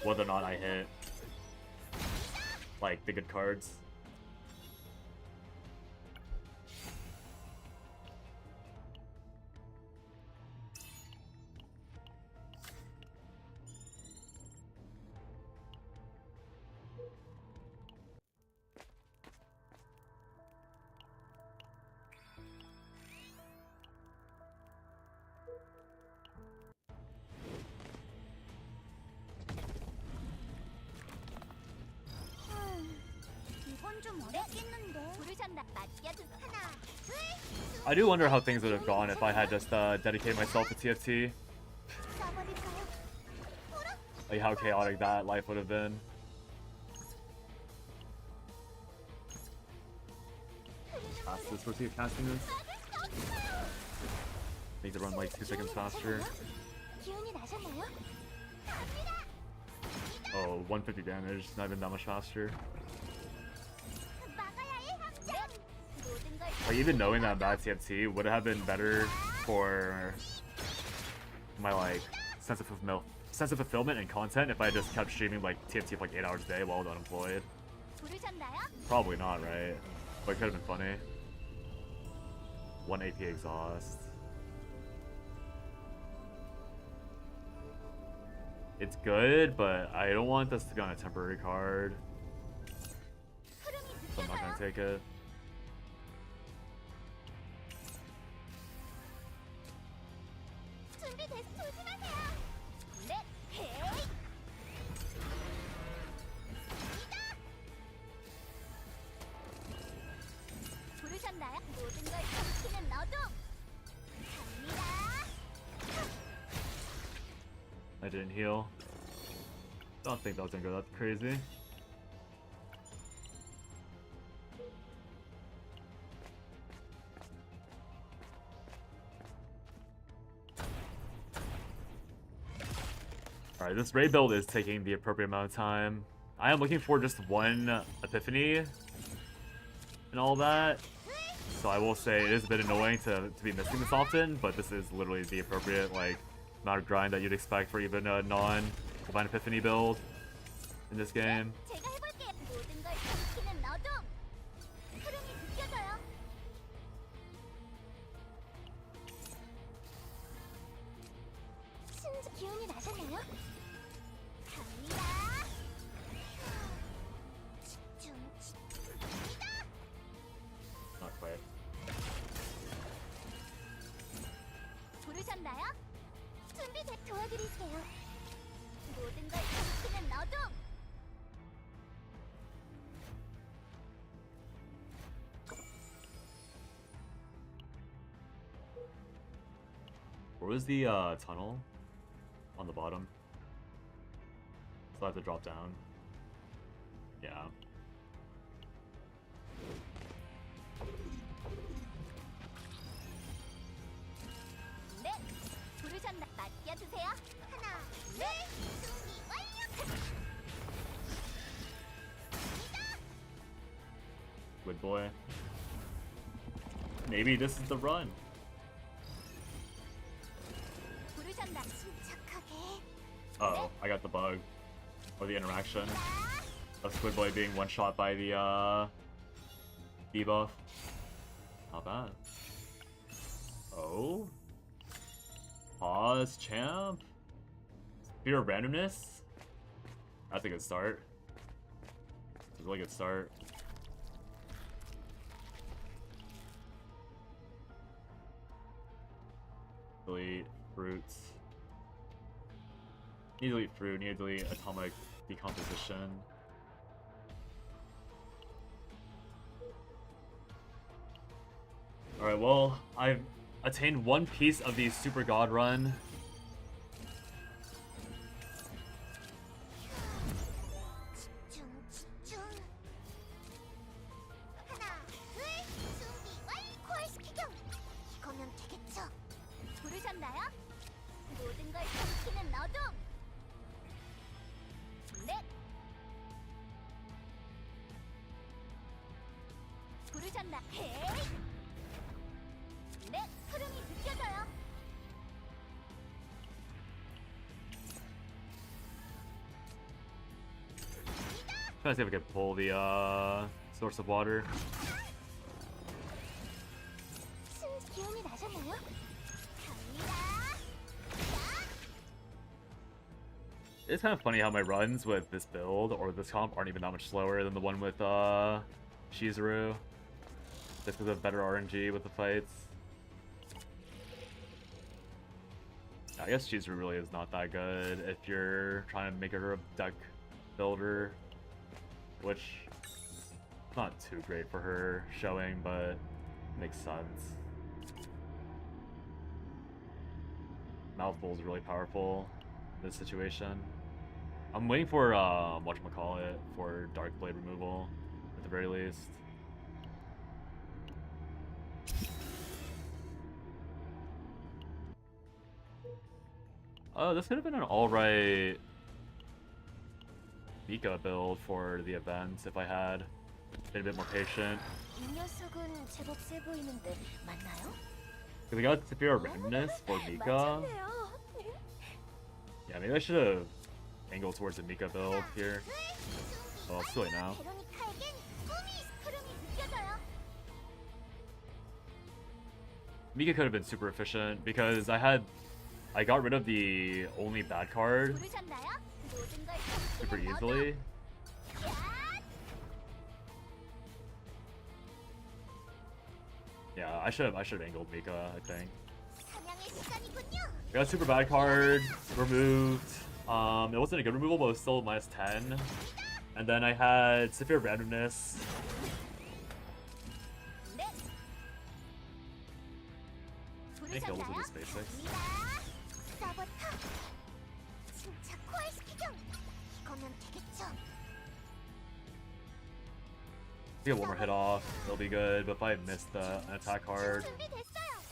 Speaker 2: whether or not I hit like the good cards.
Speaker 1: 이건 좀 어렵겠는데. 부르셨나? 맡겨주 하나, 둘.
Speaker 2: I do wonder how things would have gone if I had just dedicated myself to TFT.
Speaker 1: 쏴버릴까요?
Speaker 2: Like how chaotic that life would have been. Fastest for casting this. Make the run like 2 seconds faster.
Speaker 1: 기운이 나셨나요?
Speaker 2: Oh, 150 damage, not even that much faster.
Speaker 1: 막아야 해, 함정. 모든 걸
Speaker 2: Like even knowing that bad TFT would have been better for my like sense of fulfillment and content if I just kept streaming like TFT for like 8 hours a day while I was unemployed.
Speaker 1: 부르셨나요?
Speaker 2: Probably not, right? But it could have been funny. 1 AP exhaust. It's good, but I don't want this to be on a temporary card,
Speaker 1: 흐름이
Speaker 2: so I'm not gonna
Speaker 1: 느껴져요.
Speaker 2: take it.
Speaker 1: 준비됐. 조심하세요. 넷, 헤이. 부르셨나요? 모든 걸 삼키는 어둠. 갑니다.
Speaker 2: I didn't heal. Don't think that was gonna go that crazy. Alright, this raid build is taking the appropriate amount of time. I am looking for just one epiphany and all that. So I will say it is a bit annoying to be missing this often, but this is literally the appropriate like amount of grind that you'd expect for even a non-Divine Epiphany build in this game.
Speaker 1: 제가 해볼게요. 모든 걸 삼키는 어둠. 흐름이 느껴져요. 신지 기운이 나셨나요? 갑니다. 집중.
Speaker 2: Not quite.
Speaker 1: 부르셨나요? 준비돼. 도와드릴게요. 모든 걸 삼키는 어둠.
Speaker 2: Where was the tunnel? On the bottom. So I have to drop down. Yeah.
Speaker 1: 넷. 부르셨나? 맡겨주세요. 하나, 둘. 준비 완료.
Speaker 2: Good boy. Maybe this is the run.
Speaker 1: 부르셨나? 침착하게.
Speaker 2: Uh oh, I got the bug. Or the interaction of Squidboy being one shot by the debuff. Not bad. Oh? Pause, champ? Fear of randomness? That's a good start. It's a really good start. Delete fruits. Need to delete fruit, need to delete atomic decomposition. Alright, well, I've attained one piece of the Super God run.
Speaker 1: 집중, 집중. 하나, 둘. 준비 완료. 코알 스피경. 이거면 되겠죠? 나 헤이. 내 흐름이 느껴져요.
Speaker 2: Trying to see if I can pull the source of water.
Speaker 1: 기운이 나셨나요? 갑니다.
Speaker 2: It's kind of funny how my runs with this build or this comp aren't even that much slower than the one with Shizuru. Just because of better RNG with the fights. I guess Shizuru really is not that good if you're trying to make her a deck builder, which is not too great for her showing, but makes sense. Mouthful is really powerful in this situation. I'm waiting for whatchamacallit for Dark Blade removal at the very least. Oh, this could have been an alright Mika build for the event if I had been a bit more patient.
Speaker 3: 이 녀석은 제법 세 보이는데 맞나요?
Speaker 2: Because I got Saphira randomness for Mika. Yeah, maybe I should have angled towards the Mika build here. Well, it's too late now.
Speaker 1: 베로니카에겐 흐름이 느껴져요.
Speaker 2: Mika could have been super efficient because I got rid of the only bad card
Speaker 1: 부르셨나요? 모든 걸
Speaker 2: super
Speaker 1: 덤비는
Speaker 2: easily.
Speaker 1: 어둠.
Speaker 2: Yeah, I should have angled Mika, I think.
Speaker 1: 사냥의 시간이군요.
Speaker 2: I got super bad card removed. It wasn't a good removal, but it was still minus 10. And then I had severe randomness.
Speaker 1: 네.
Speaker 2: I think those were
Speaker 1: 부르셨나요?
Speaker 2: just basics.
Speaker 1: 갑니다. 사버터. 진짜 코알스키죠? 이거면 되겠죠?
Speaker 2: If I get one more hit off, it'll be good. But if I miss an attack card,
Speaker 1: 준비됐어요.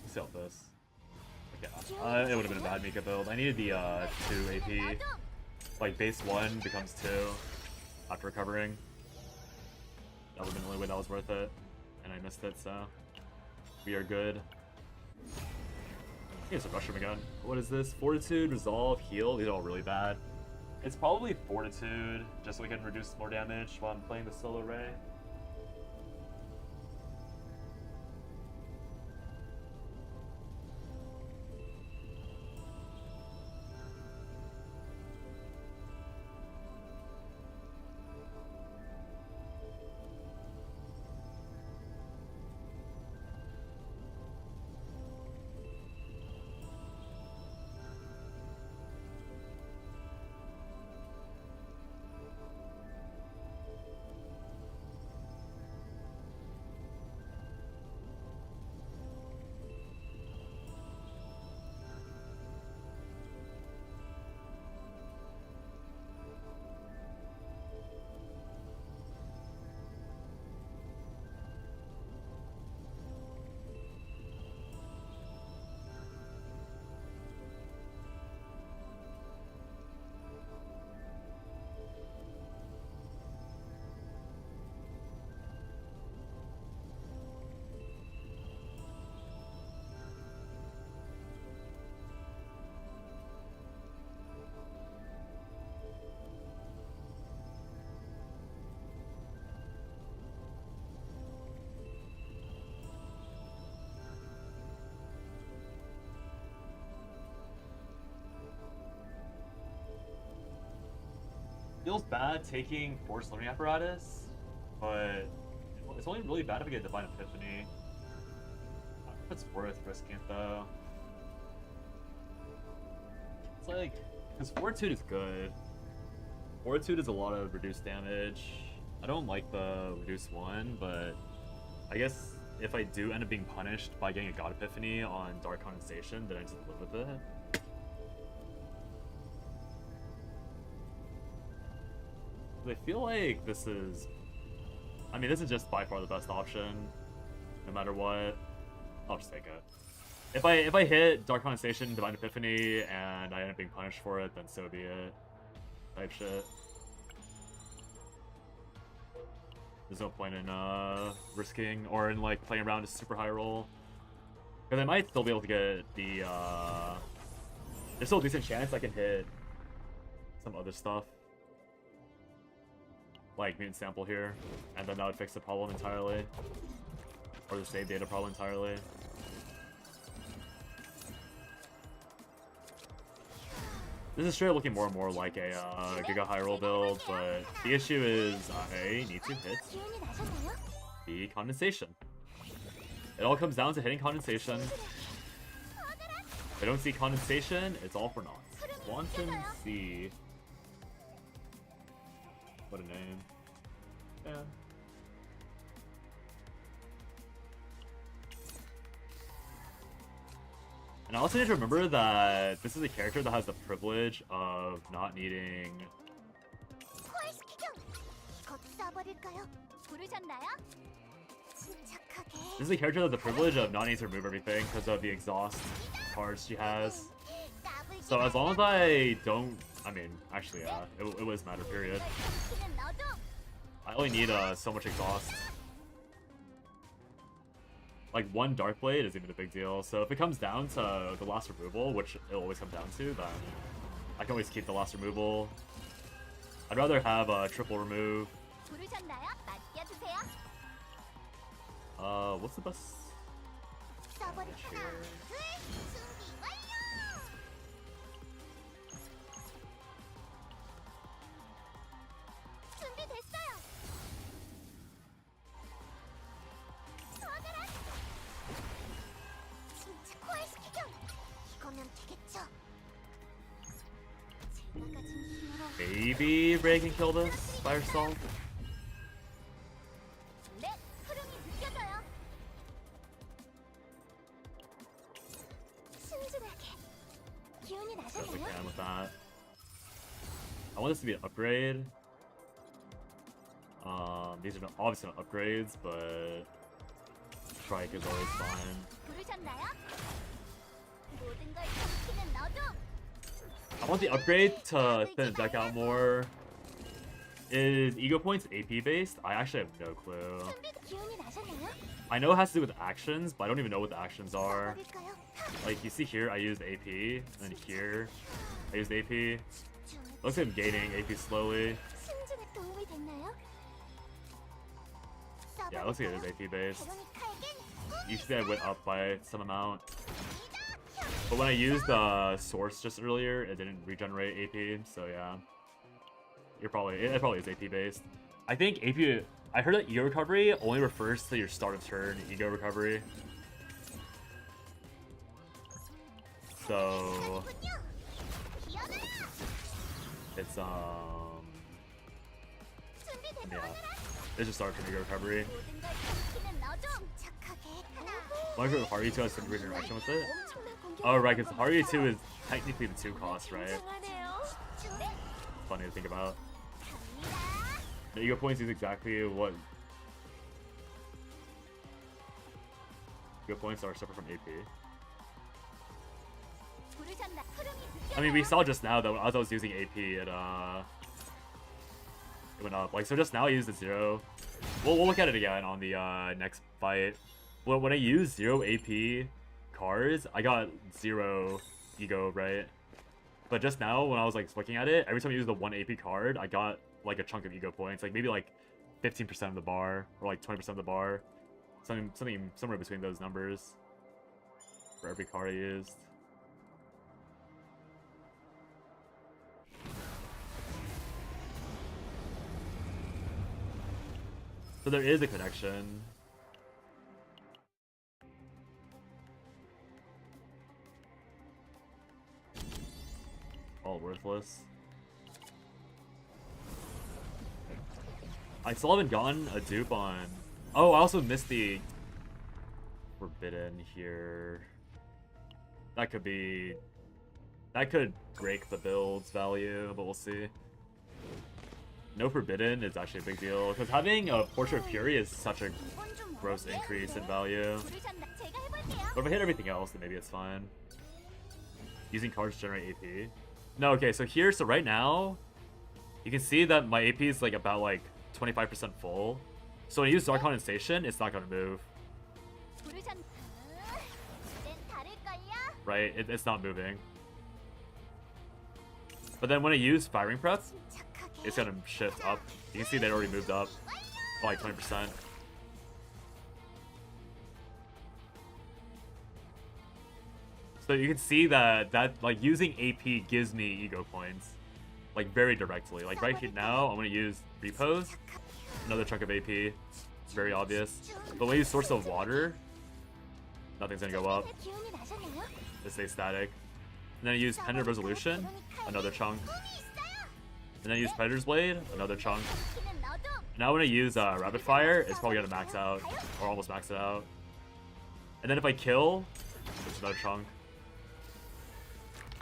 Speaker 2: let's see how this. Yeah, it would have been a bad Mika build. I needed the 2 AP. Like base 1 becomes 2 after recovering. That would have been the only way that was worth it. And I missed it, so we are good. I guess I'll rush him again. What is this? Fortitude, Resolve, Heal. These are all really bad. It's probably Fortitude, just so we can reduce more damage while I'm playing the solo Ray. Feels bad taking Force Learning Apparatus, but it's only really bad if I get Divine Epiphany. I don't know if it's worth risking it though. It's like, because Fortitude is good. Fortitude is a lot of reduced damage. I don't like the reduced one, but I guess if I do end up being punished by getting a God Epiphany on Dark Condensation, then I just live with it. I feel like this is... I mean, this is just by far the best option, no matter what. I'll just take it. If I hit Dark Condensation, Divine Epiphany, and I end up being punished for it, then so be it. Type shit. there's no point in risking or in like playing around a super high roll. Because I might still be able to get the there's still a decent chance I can hit some other stuff. Like mutant sample here. And then that would fix the problem entirely. Or the save data problem entirely. This is straight up looking more and more like a Giga High Roll build, but the issue is I need to hit
Speaker 1: 기운이 나셨나요?
Speaker 2: the condensation. It all comes down to hitting condensation. If I don't see condensation, it's all for naught. Wanton Sea. What a name. Yeah. And I also need to remember that this is a character that has the privilege of not needing...
Speaker 1: 포획시키경! 이것 쏴버릴까요? 부르셨나요? 침착하게.
Speaker 2: This is a character that has the privilege of not needing to remove everything because of the exhaust cards she has.
Speaker 1: 까불지
Speaker 2: So as long as I don't... I mean, actually, yeah, it was matter, period.
Speaker 1: 시키는 너도
Speaker 2: I only need so much exhaust. Like, one Dark Blade isn't even a big deal, so if it comes down to the last removal, which it'll always come down to, then I can always keep the last removal. I'd rather have a triple remove.
Speaker 1: 부르셨나요? 맡겨주세요.
Speaker 2: What's the best?
Speaker 1: 쏴버릴
Speaker 2: Sure.
Speaker 1: 하나, 둘, 준비 완료! 준비됐어요. 서두라. 침착 포획시키경! 이거면 되겠죠? 제가 가진 힘으로
Speaker 2: Maybe Ray can kill this by herself?
Speaker 1: 네, 흐름이 느껴져요. 순진하게. 기운이
Speaker 2: Best I
Speaker 1: 나셨나요?
Speaker 2: can with that. I want this to be an upgrade. These are obviously not upgrades, but Strike is always fine.
Speaker 1: 부르셨나요? 모든 걸 삼키는 너도
Speaker 2: I want the upgrade to thin the deck out more. Is Ego Points AP based? I actually have no clue.
Speaker 1: 준비 기운이 나셨나요?
Speaker 2: I know it has to do with actions, but I don't even know what the actions are.
Speaker 1: 쏴버릴까요?
Speaker 2: Like, you see here, I used AP, and then here, I used AP.
Speaker 1: 좀
Speaker 2: Looks like I'm gaining AP slowly.
Speaker 1: 순진에 도움이 됐나요?
Speaker 2: Yeah, it looks like it is AP based.
Speaker 1: 베로니카에겐
Speaker 2: Usually I went up by some amount. But when I used the source just earlier, it didn't regenerate AP, so yeah. It probably is AP based. I think AP, I heard that Ego Recovery only refers to your start of turn Ego Recovery. So it's yeah. It's just start turn Ego Recovery.
Speaker 1: 모든 걸 삼키는 너도 침착하게 하나.
Speaker 2: Wonder if Haruhi 2 has some weird interaction with it.
Speaker 1: 엄청난 공격이
Speaker 2: Oh right, because Haruhi 2 is technically the 2 cost, right?
Speaker 1: 굉장하네요. 네,
Speaker 2: Funny to think about.
Speaker 1: 갑니다.
Speaker 2: The Ego Points is exactly what Ego Points are separate from AP.
Speaker 1: 부르셨나? 흐름이
Speaker 2: I mean, we
Speaker 1: 느껴져요.
Speaker 2: saw just now that as I was using AP, it went up. Like, so just now I used a 0. We'll look at it again on the next fight. When I used 0 AP cards, I got 0 Ego, right? But just now, when I was like looking at it, every time I used the 1 AP card, I got like a chunk of Ego points, like maybe like 15% of the bar, or like 20% of the bar. Something somewhere between those numbers for every card I used. So there is a connection. All worthless. I still haven't gotten a dupe on... Oh, I also missed the Forbidden here. That could be... That could break the build's value, but we'll see. No Forbidden is actually a big deal, because having a Portrait of Fury is such a
Speaker 1: 이건 좀
Speaker 2: gross
Speaker 1: 어려운데?
Speaker 2: increase in value.
Speaker 1: 부르셨나? 제가 해볼게요.
Speaker 2: But if I hit everything else, then maybe it's fine. Using cards to generate AP. No, okay, so here, so right now, you can see that my AP is like about like 25% full. So when I use Dark Condensation, it's not gonna move,
Speaker 1: 부르셨. 이젠 다를걸요?
Speaker 2: right? It's not moving. But then when I use Firing Prep,
Speaker 1: 침착하게.
Speaker 2: it's gonna shift up. You can see they already moved up by like 20%. So you can see that like using AP gives me ego points, like very directly. Like right here now, I'm gonna use Repose, another chunk of AP, very obvious. But when I use Source of Water, nothing's gonna go up.
Speaker 1: 기운이 나셨나요?
Speaker 2: It stays static. And then I use Pendant Resolution, another chunk. And then I use Predator's Blade, another chunk.
Speaker 1: 키는 너도.
Speaker 2: Now when I use Rapid Fire, it's probably gonna max out, or almost max it out. And then if I kill, it's another chunk.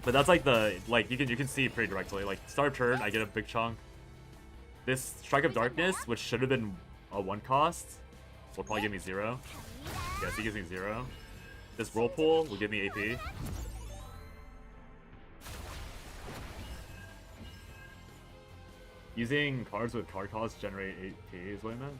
Speaker 2: But that's like you can see pretty directly. Like start of turn, I get a big chunk. This Strike of Darkness, which should have been a 1 cost, will probably give me 0. Yes, he gives me 0. This Whirlpool will give me AP. Using cards with card costs generate AP is what I meant.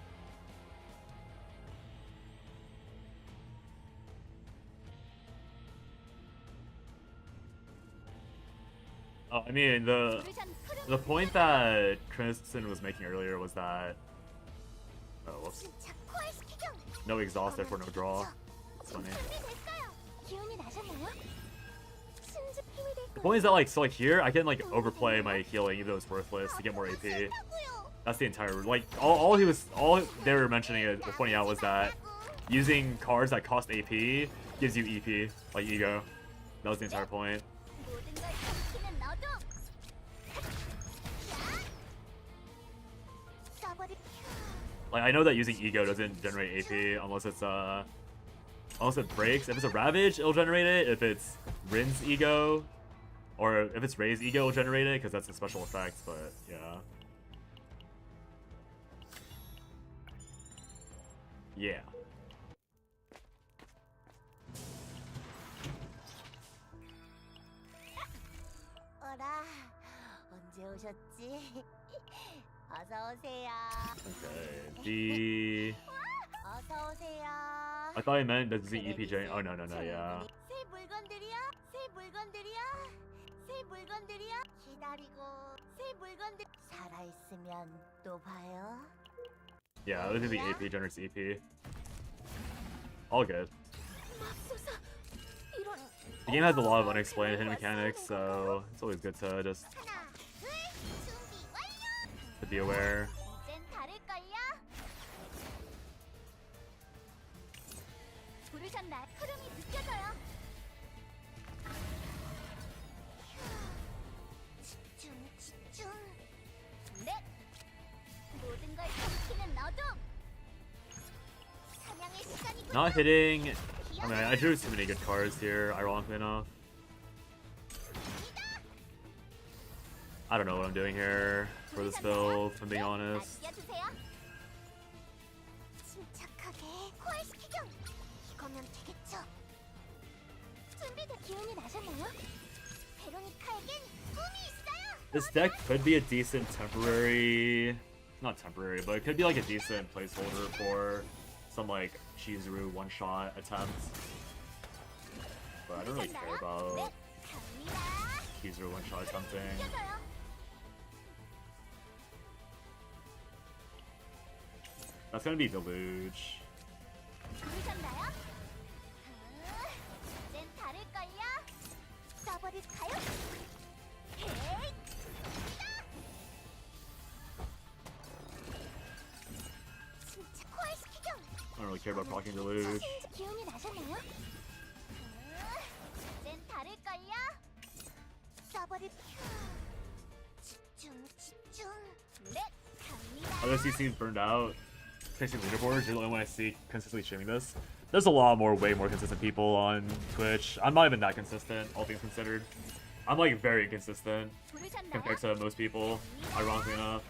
Speaker 2: I mean, the point that Kristen was making earlier was that whoops. No exhaust, therefore no draw. That's funny.
Speaker 1: 기운이 나셨나요? 신집 힘이 될
Speaker 2: The point is that like here I can like overplay my healing even though it's worthless to get more AP.
Speaker 1: 거고요.
Speaker 2: That's the entire all they were mentioning pointing out was that using cards that cost AP gives you EP, like ego. That was the entire point.
Speaker 1: 모든 걸 삼키는 너도. 써버리.
Speaker 2: Like I know that using ego doesn't generate AP unless it breaks. If it's a Ravage, it'll generate it. If it's Rin's ego, or if it's Ray's ego, it'll generate it because that's a special effect. But yeah, yeah.
Speaker 3: 어라, 언제 오셨지? 어서 오세요.
Speaker 2: Okay. The
Speaker 3: 어서 오세요.
Speaker 2: I thought I meant does the EP generate? Oh no, yeah.
Speaker 3: 새 물건들이야. 새 물건들이야. 새 물건들이야. 기다리고 새 물건들 살아 있으면 또 봐요.
Speaker 2: Yeah, I think the AP generates EP. All good.
Speaker 1: 맙소사. 이런.
Speaker 2: The game has a lot of unexplained hidden mechanics, so it's always good to just
Speaker 1: 하나, 둘, 준비 완료.
Speaker 2: to be aware.
Speaker 1: 이젠 다를걸요? 부르셨나? 흐름이 느껴져요. 집중. 넷. 모든 걸 삼키는 너도. 사냥의 시간이군.
Speaker 2: Not hitting. I mean, I drew too many good cards here, ironically enough. I don't know what I'm doing here for this build, if I'm being honest.
Speaker 1: 맡겨주세요. 침착하게 코알시키경. 이거면 되겠죠. 준비된 기운이 나셨나요? 베로니카에겐 꿈이 있어요.
Speaker 2: This deck could be a decent temporary, not temporary, but it could be like a decent placeholder for some like Chizuru one-shot attempts. But I don't really care about
Speaker 1: 갑니다.
Speaker 2: Chizuru one-shot attempting.
Speaker 1: 느껴져요.
Speaker 2: That's gonna be Deluge.
Speaker 1: 부르셨나요? 이젠 다를걸요? 써버릴까요? 헤이! 진짜 코알시키경!
Speaker 2: I don't really care about proccing Deluge.
Speaker 1: 기운이 나셨나요? 이젠 다를걸요? 써버릴 집중 넷 갑니다.
Speaker 2: Other CCs burned out. Facing leaderboards, you're the only one I see consistently streaming this. There's a lot more, way more consistent people on Twitch. I'm not even that consistent, all things considered. I'm like very inconsistent compared to most people, ironically enough.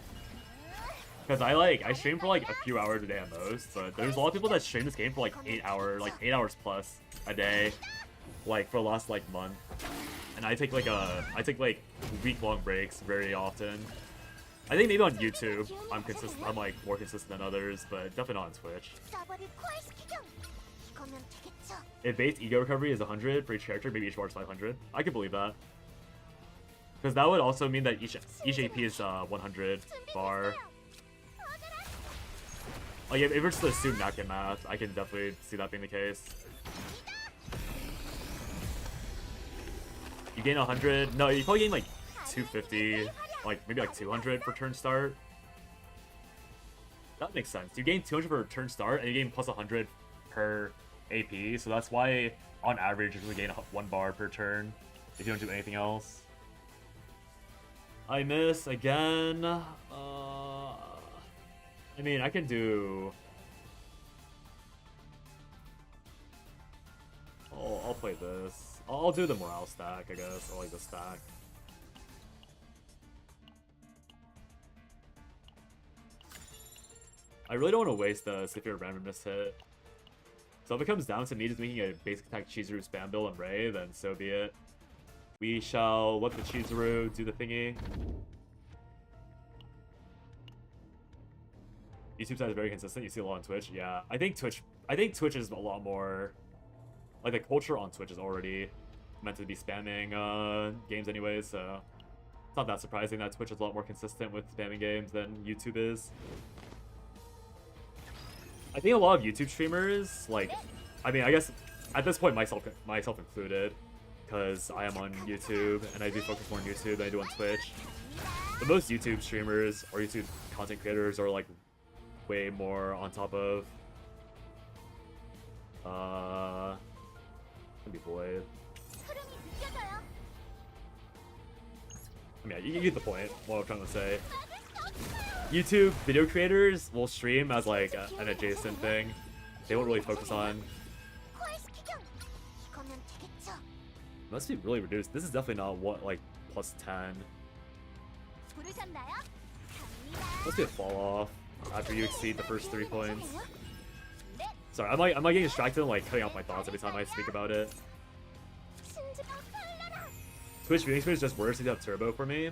Speaker 2: Because I stream for like a few hours a day at most, but there's a lot of people that stream this game for like 8 hours plus a day, like for the last like month. And I take like week-long breaks very often. I think maybe on YouTube I'm consistent. I'm like more consistent than others, but definitely not on Twitch.
Speaker 3: 서버를 포괄시키렴. 이거면 되겠죠.
Speaker 2: If base ego recovery is 100 for each character, maybe each bar is 500. I can believe that. Because that would also mean that each AP is 100 bar. Like if we're just to assume napkin math, I can definitely see that being the case. You gain 100. No, you probably gain like 250, like maybe like 200 for turn start. That makes sense. You gain 200 for turn start, and you gain plus 100 per AP. So that's why, on average, you usually gain 1 bar per turn if you don't do anything else. I miss again. I mean, I can do. I'll play this. I'll do the morale stack, I guess. I like the stack. I really don't want to waste the Sifir randomness hit. So if it comes down to me just making a basic attack Chizuru spam build on Ray, then so be it. We shall let the Chizuru do the thingy. YouTube side is very consistent. You see a lot on Twitch. Yeah, I think Twitch is a lot more. Like the culture on Twitch is already meant to be spamming games anyways, so it's not that surprising that Twitch is a lot more consistent with spamming games than YouTube is. I think a lot of YouTube streamers, like, I mean, I guess at this point myself included, because I am on YouTube and I do focus more on YouTube than I do on Twitch. But most YouTube streamers or YouTube content creators are like way more on top of be Void. I mean, you get the point, what I'm trying to say. YouTube video creators will stream as like an adjacent thing. They won't really focus on. Must be really reduced. This is definitely not what, like plus 10. Must be a fall off after you exceed the first 3 points. Sorry, I'm like getting distracted and like cutting out my thoughts every time I speak about it. Twitch viewing speed is just worse if you have turbo for me.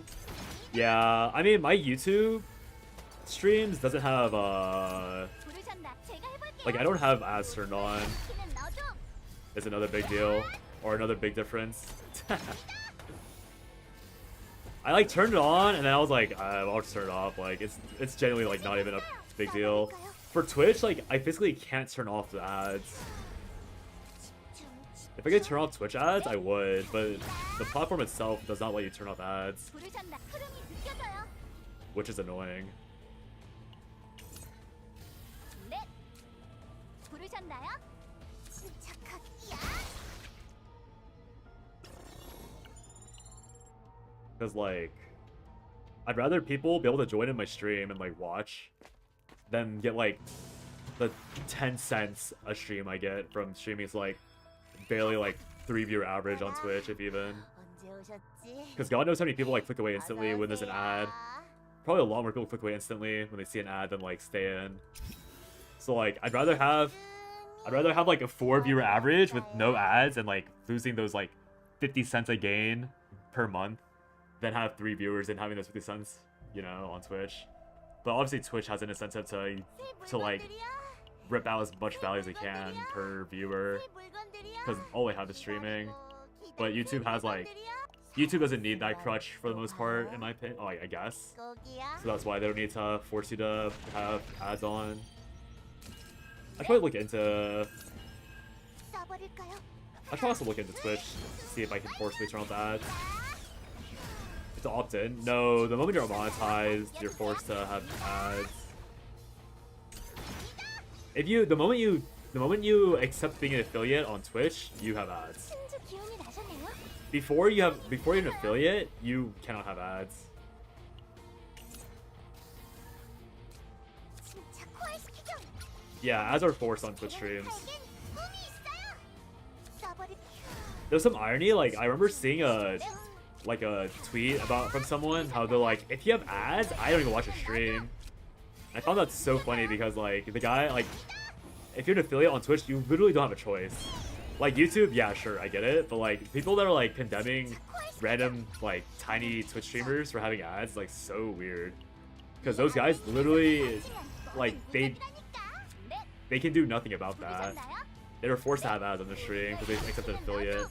Speaker 2: Yeah, I mean my YouTube streams doesn't have like I don't have ads turned on. It's another big deal or another big difference. I like turned it on and then I was like I'll just turn it off. Like it's genuinely like not even a big deal. For Twitch, like I physically can't turn off the ads. If I could turn off Twitch ads, I would, but the platform itself does not let you turn off ads, which is annoying. Because like, I'd rather people be able to join in my stream and like watch than get like the 10 cents a stream I get from streaming. Is like barely like 3 viewer average on Twitch, if even. Because God knows how many people like click away instantly when there's an ad. Probably a lot more people click away instantly when they see an ad than like stay in. So like I'd rather have like a 4 viewer average with no ads and like losing those like 50 cents a gain per month than have 3 viewers and having those 50 cents, you know, on Twitch. But obviously Twitch has an incentive to like rip out as much value as they can per viewer because all they have is streaming. But YouTube has like YouTube doesn't need that crutch for the most part, in my opinion. Oh, I guess. So that's why they don't need to force you to have ads on. I probably look into. I should also look into Twitch to see if I can forcibly turn off the ads. It's opt-in. No, the moment you're monetized, you're forced to have ads. If you, the moment you accept being an affiliate on Twitch, you have ads. Before you're an affiliate, you cannot have ads. Yeah, ads are forced on Twitch streams. There's some irony, like I remember seeing a tweet from someone how they're like, if you have ads, I don't even watch a stream. I found that so funny because like the guy, like if you're an affiliate on Twitch, you literally don't have a choice. Like YouTube, yeah, sure, I get it, but like people that are like condemning random like tiny Twitch streamers for having ads, like so weird. Because those guys literally, like, they can do nothing about that. They were forced to have ads on the stream because they accepted affiliate.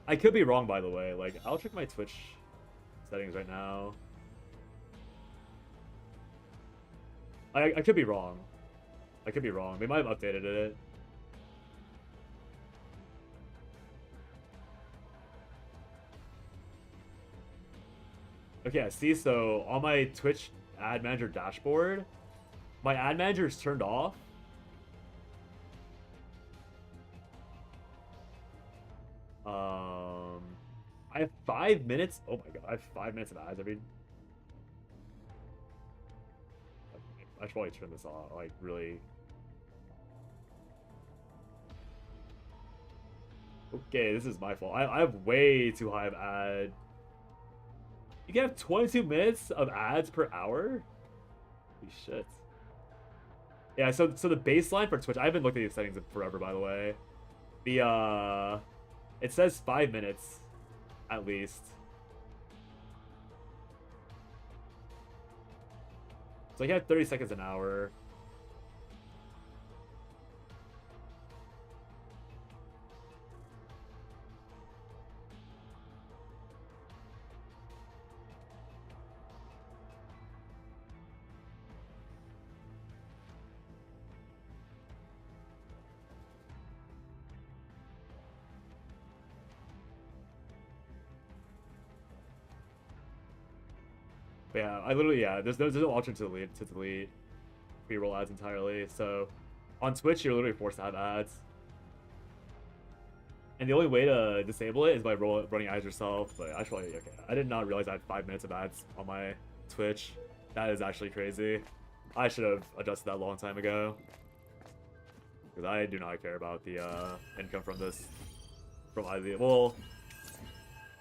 Speaker 2: I could be wrong, by the way. Like, I'll check my Twitch settings right now. I could be wrong. I could be wrong. They might have updated it. Okay, I see. So on my Twitch ad manager dashboard, my ad manager is turned off. I have 5 minutes. Oh my god, I have 5 minutes of ads every. I should probably turn this off. Like, really. Okay, this is my fault. I have way too high of ad. You can have 22 minutes of ads per hour? Holy shit. Yeah, so the baseline for Twitch, I haven't looked at these settings in forever, by the way. It says 5 minutes, at least. So you have 30 seconds an hour. But yeah, I literally, yeah, there's no option to delete pre-roll ads entirely. So on Twitch, you're literally forced to have ads. And the only way to disable it is by running ads yourself. But actually, okay, I did not realize I had 5 minutes of ads on my Twitch. That is actually crazy. I should have adjusted that a long time ago. Because I do not care about the income from this. From either, well,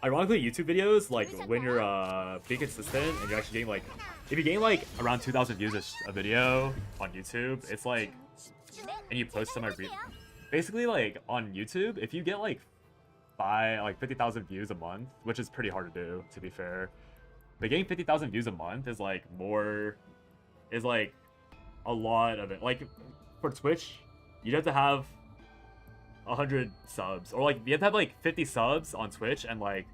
Speaker 2: ironically, YouTube videos, like, when you're being consistent and you're actually getting, like, if you gain, like, around 2,000 views a video on YouTube, it's like, and you post them every, basically, like, on YouTube, if you get, like, 50,000 views a month, which is pretty hard to do, to be fair, but getting 50,000 views a month is, like, a lot of it. Like, for Twitch, you'd have to have 100 subs, or like you have to have like 50 subs on Twitch and like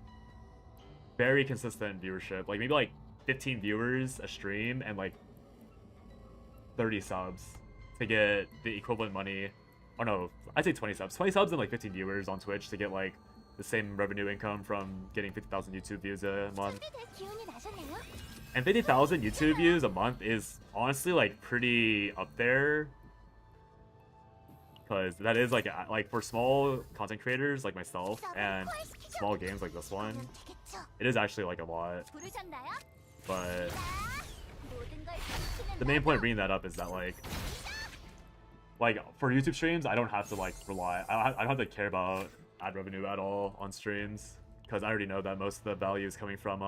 Speaker 2: very consistent viewership, like maybe like 15 viewers a stream and like 30 subs to get the equivalent money. Oh no, I'd say 20 subs and like 15 viewers on Twitch to get like the same revenue income from getting 50,000 YouTube views a month. And 50,000 YouTube views a month is honestly like pretty up there. Because that is like for small content creators like myself and small games like this one, it is actually like a lot. But the main point of bringing that up is that like for YouTube streams, I don't have to like rely. I don't have to care about ad revenue at all on streams because I already know that most of the value is coming from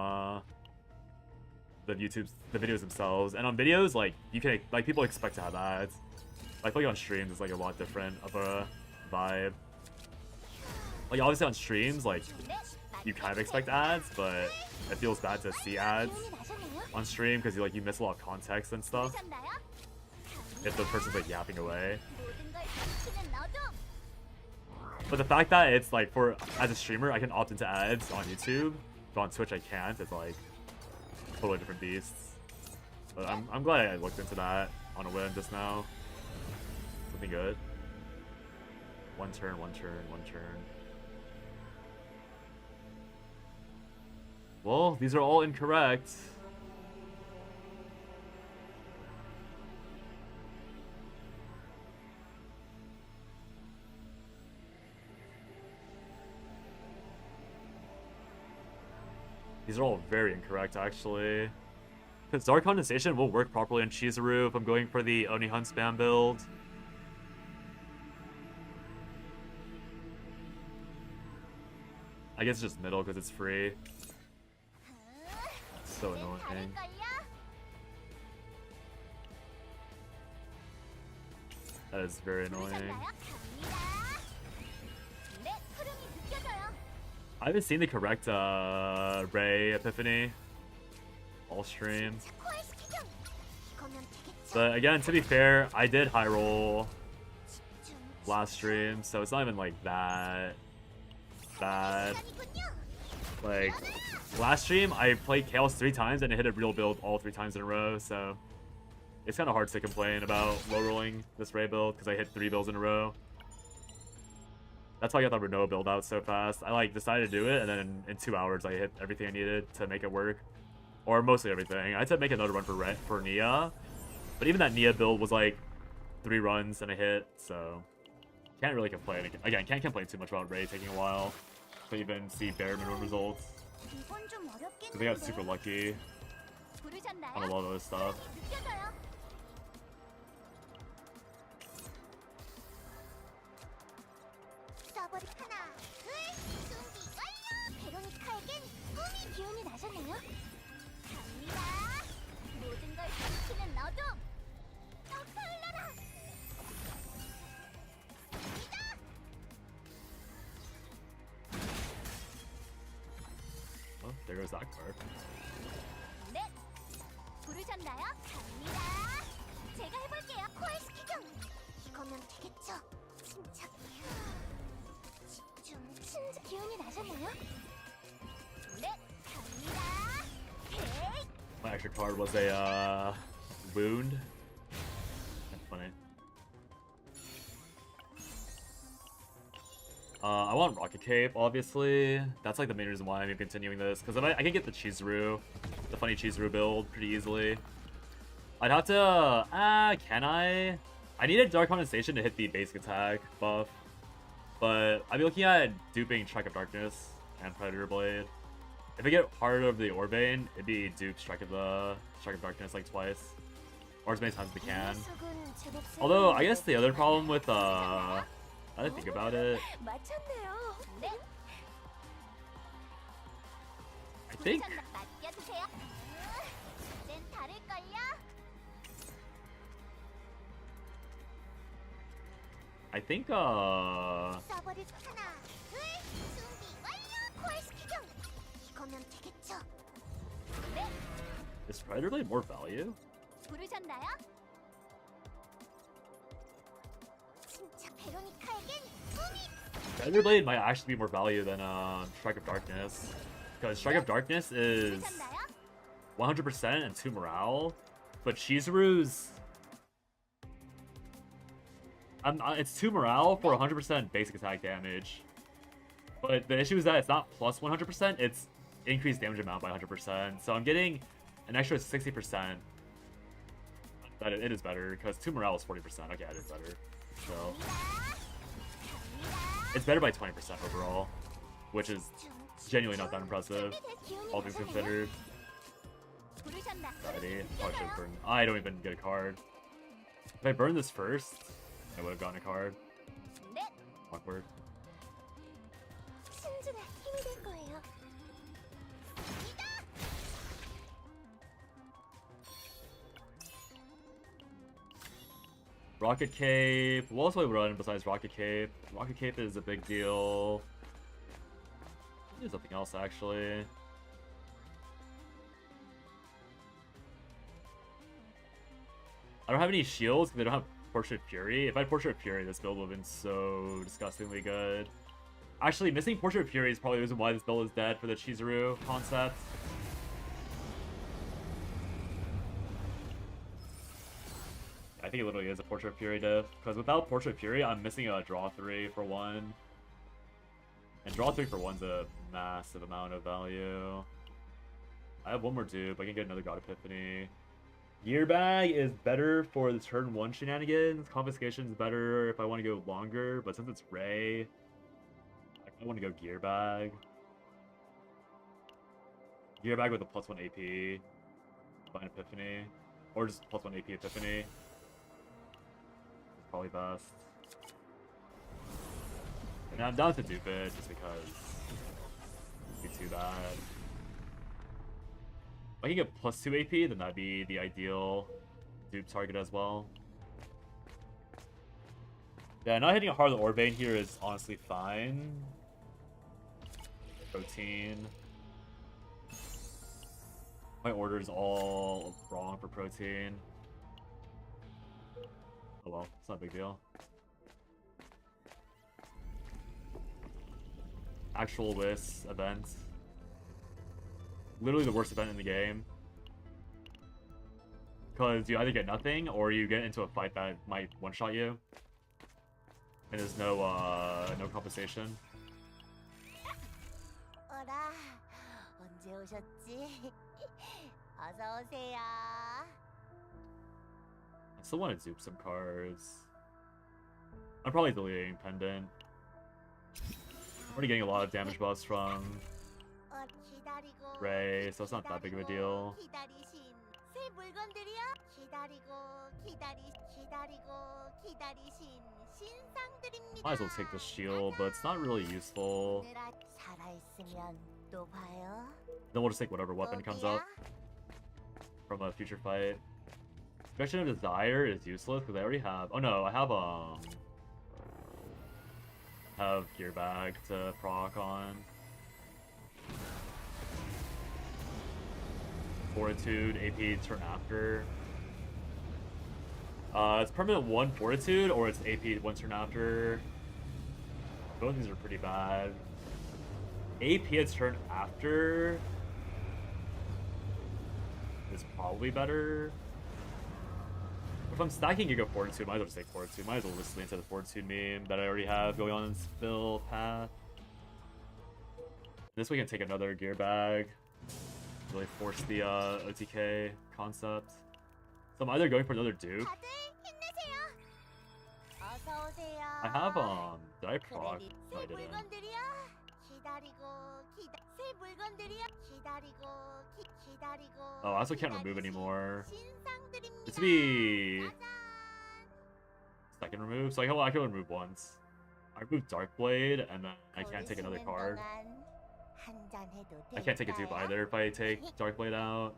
Speaker 2: the videos themselves. And on videos, like you can like people expect to have ads. I feel like on streams it's like a lot different of a vibe. Like obviously on streams, like you kind of expect ads, but it feels bad to see ads on stream because you miss a lot of context and stuff if the person's like yapping away. But the fact that it's like as a streamer I can opt into ads on YouTube, but on Twitch I can't, it's like totally different beasts. But I'm glad I looked into that on a whim just now. Something good. One turn. Well, these are all incorrect. These are all very incorrect, actually. Because Dark Condensation will work properly in Chizuru if I'm going for the Onihun spam build. I guess it's just middle because it's free. It's so annoying. That is very annoying. I haven't seen the correct Ray Epiphany all stream.
Speaker 3: 코알시키경. 이거면 되겠죠.
Speaker 2: But again, to be fair, I did high roll
Speaker 3: 집중.
Speaker 2: last stream, so it's not even like that bad.
Speaker 3: 시간이군요.
Speaker 2: Like last stream, I played Chaos 3 times and it hit a real build all 3 times in a row, so it's kind of hard to complain about low rolling this Ray build because I hit 3 builds in a row. That's why I got the Renoa build out so fast. I like decided to do it, and then in 2 hours I hit everything I needed to make it work, or mostly everything. I had to make another run for Nia, but even that Nia build was like 3 runs and a hit, so can't really complain. Again, can't complain too much about Ray taking a while to even see bare minimum results.
Speaker 3: 이건 좀
Speaker 2: Because they got super
Speaker 3: 어렵겠는데.
Speaker 2: lucky on a lot of other stuff.
Speaker 3: 느껴져요. 써버리 하나, 둘, 준비 완료. 베로니카에겐 꿈이
Speaker 1: 기운이 나셨나요?
Speaker 3: 갑니다. 모든 걸 삼키는 너도 떠올라라.
Speaker 2: Oh, there goes that card.
Speaker 3: 넷. 부르셨나요? 갑니다. 제가 해볼게요. 코알시키경. 이거면 되겠죠. 침착해요. 집중.
Speaker 1: 기운이 나셨나요?
Speaker 3: 넷. 갑니다. 헤이.
Speaker 2: My extra card was a wound. That's funny. I want Rocket Cape, obviously. That's like the main reason why I'm continuing this, because I can get the Chizuru, the funny Chizuru build pretty easily. I'd have to, can I? I needed Dark Condensation to hit the basic attack buff, but I'd be looking at duping Strike of Darkness and Predator Blade. If I get Heart of the Orbane, it'd be dupe Strike of Darkness like twice, or as many times as we can.
Speaker 1: 녀석은 제법
Speaker 2: Although I guess the other problem with now that I think about it,
Speaker 1: 맞췄네요.
Speaker 3: 넷.
Speaker 2: I think
Speaker 3: 맡겨주세요. 이젠 다를걸요? 써버릴 하나, 둘, 준비 완료. 코알시키경. 이거면 되겠죠. 넷.
Speaker 2: is Predator Blade more value?
Speaker 3: 부르셨나요? 진짜 베로니카에겐 꿈이
Speaker 2: Predator Blade might actually be more value than Strike of Darkness, because Strike of Darkness is
Speaker 3: 부르셨나요?
Speaker 2: 100% and 2 morale, but Chizuru's it's 2 morale for 100% basic attack damage. But the issue is that it's not plus 100%, it's increased damage amount by 100%. So I'm getting an extra 60%. That it is better, because 2 morale is 40%. Okay, it is better. So it's better by 20% overall, which is genuinely not that impressive, all things considered.
Speaker 3: 부르셨나?
Speaker 2: Alrighty, probably should burn. I don't even get a card. If I burned this first, I would have gotten a card.
Speaker 3: 넷.
Speaker 2: Awkward.
Speaker 1: 신중한 힘이 될 거예요.
Speaker 2: Rocket Cape. What else would I run besides Rocket Cape? Rocket Cape is a big deal. There's something else actually. I don't have any shields because I don't have Portrait Fury. If I had Portrait Fury, this build would have been so disgustingly good. Actually, missing Portrait Fury is probably the reason why this build is dead for the Chizuru concept. I think it literally is a Portrait Fury diff, because without Portrait Fury, I'm missing a Draw 3 for 1. And Draw 3 for 1's a massive amount of value. I have one more dupe, I can get another God Epiphany. Gear Bag is better for the turn 1 shenanigans. Confiscation is better if I want to go longer, but since it's Ray, I want to go Gear Bag. Gear Bag with a +1 AP. Find Epiphany. Or just +1 AP Epiphany. It's probably best. And I'm down to dupe it just because it'd be too bad. If I can get +2 AP, then that'd be the ideal dupe target as well. Yeah, not hitting a Heart of the Orbane here is honestly fine. protein. My order's all wrong for protein. Oh well, it's not a big deal. Actual list event. Literally the worst event in the game. Because you either get nothing or you get into a fight that might one-shot you. And there's no no compensation.
Speaker 3: 어라, 언제 오셨지? 어서 오세요.
Speaker 2: I still want to dupe some cards. I'm probably deleting Pendant. I'm already getting a lot of damage buffs from
Speaker 3: 기다리고
Speaker 2: Ray, so it's not that big of a deal.
Speaker 3: 기다리신 새 물건들이요. 기다리신 신상들입니다.
Speaker 2: Might as well take the shield, but it's not really useful.
Speaker 3: 살아있으면 또 봐요.
Speaker 2: Then we'll just take whatever weapon comes up from a future fight. Direction of Desire is useless because I already have. Oh no, I have Gear Bag to proc on. Fortitude, AP turn after. It's permanent 1 Fortitude or it's AP 1 turn after. Both of these are pretty bad. AP its turn after is probably better. If I'm stacking Giga Fortitude, might as well just take Fortitude. Might as well just lean into the Fortitude meme that I already have going on in Spill path. This we can take another Gear Bag. Really force the OTK concept. So I'm either going for another dupe.
Speaker 3: 다들 힘내세요. 어서 오세요.
Speaker 2: I have did I proc?
Speaker 3: 그래,
Speaker 2: No, I
Speaker 3: 새
Speaker 2: didn't.
Speaker 3: 물건들이요. 새 물건들이요. 기다리고.
Speaker 2: Oh, I also can't remove anymore.
Speaker 3: 신상들입니다.
Speaker 2: This would be
Speaker 3: 짜잔.
Speaker 2: second remove, so I can remove once. I removed Darkblade, and then I can't take another
Speaker 3: 거기
Speaker 2: card.
Speaker 3: 쉬는 동안 한잔 해도
Speaker 2: I can't take a dupe
Speaker 3: 될까요?
Speaker 2: either if I take Darkblade out.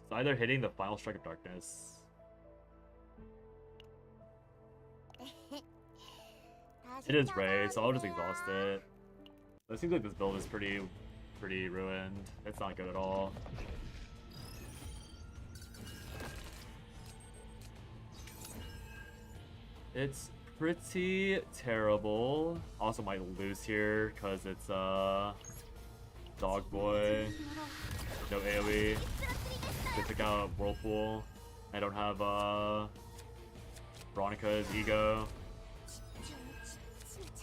Speaker 2: It's either hitting the final strike of darkness. It is Ray, so I'll just exhaust it. It seems like this build is pretty ruined. It's not good at all. It's pretty terrible. Also might lose here because it's Dog Boy. No AoE. They took out Whirlpool. I don't have Veronica's Ego.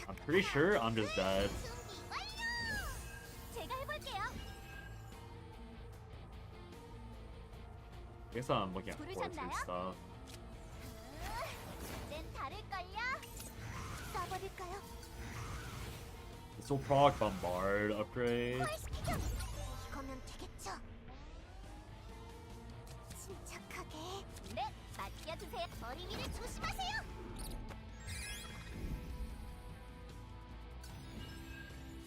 Speaker 2: I'm pretty sure I'm just dead.
Speaker 3: 제가 해볼게요.
Speaker 2: I guess I'm looking at Fortitude stuff.
Speaker 3: 이젠 다를걸요? 써버릴까요?
Speaker 2: Still proc Bombard upgrade.
Speaker 3: 부활시키죠. 이거면 되겠죠? 침착하게. 네, 맡겨주세요. 머리 위를 조심하세요.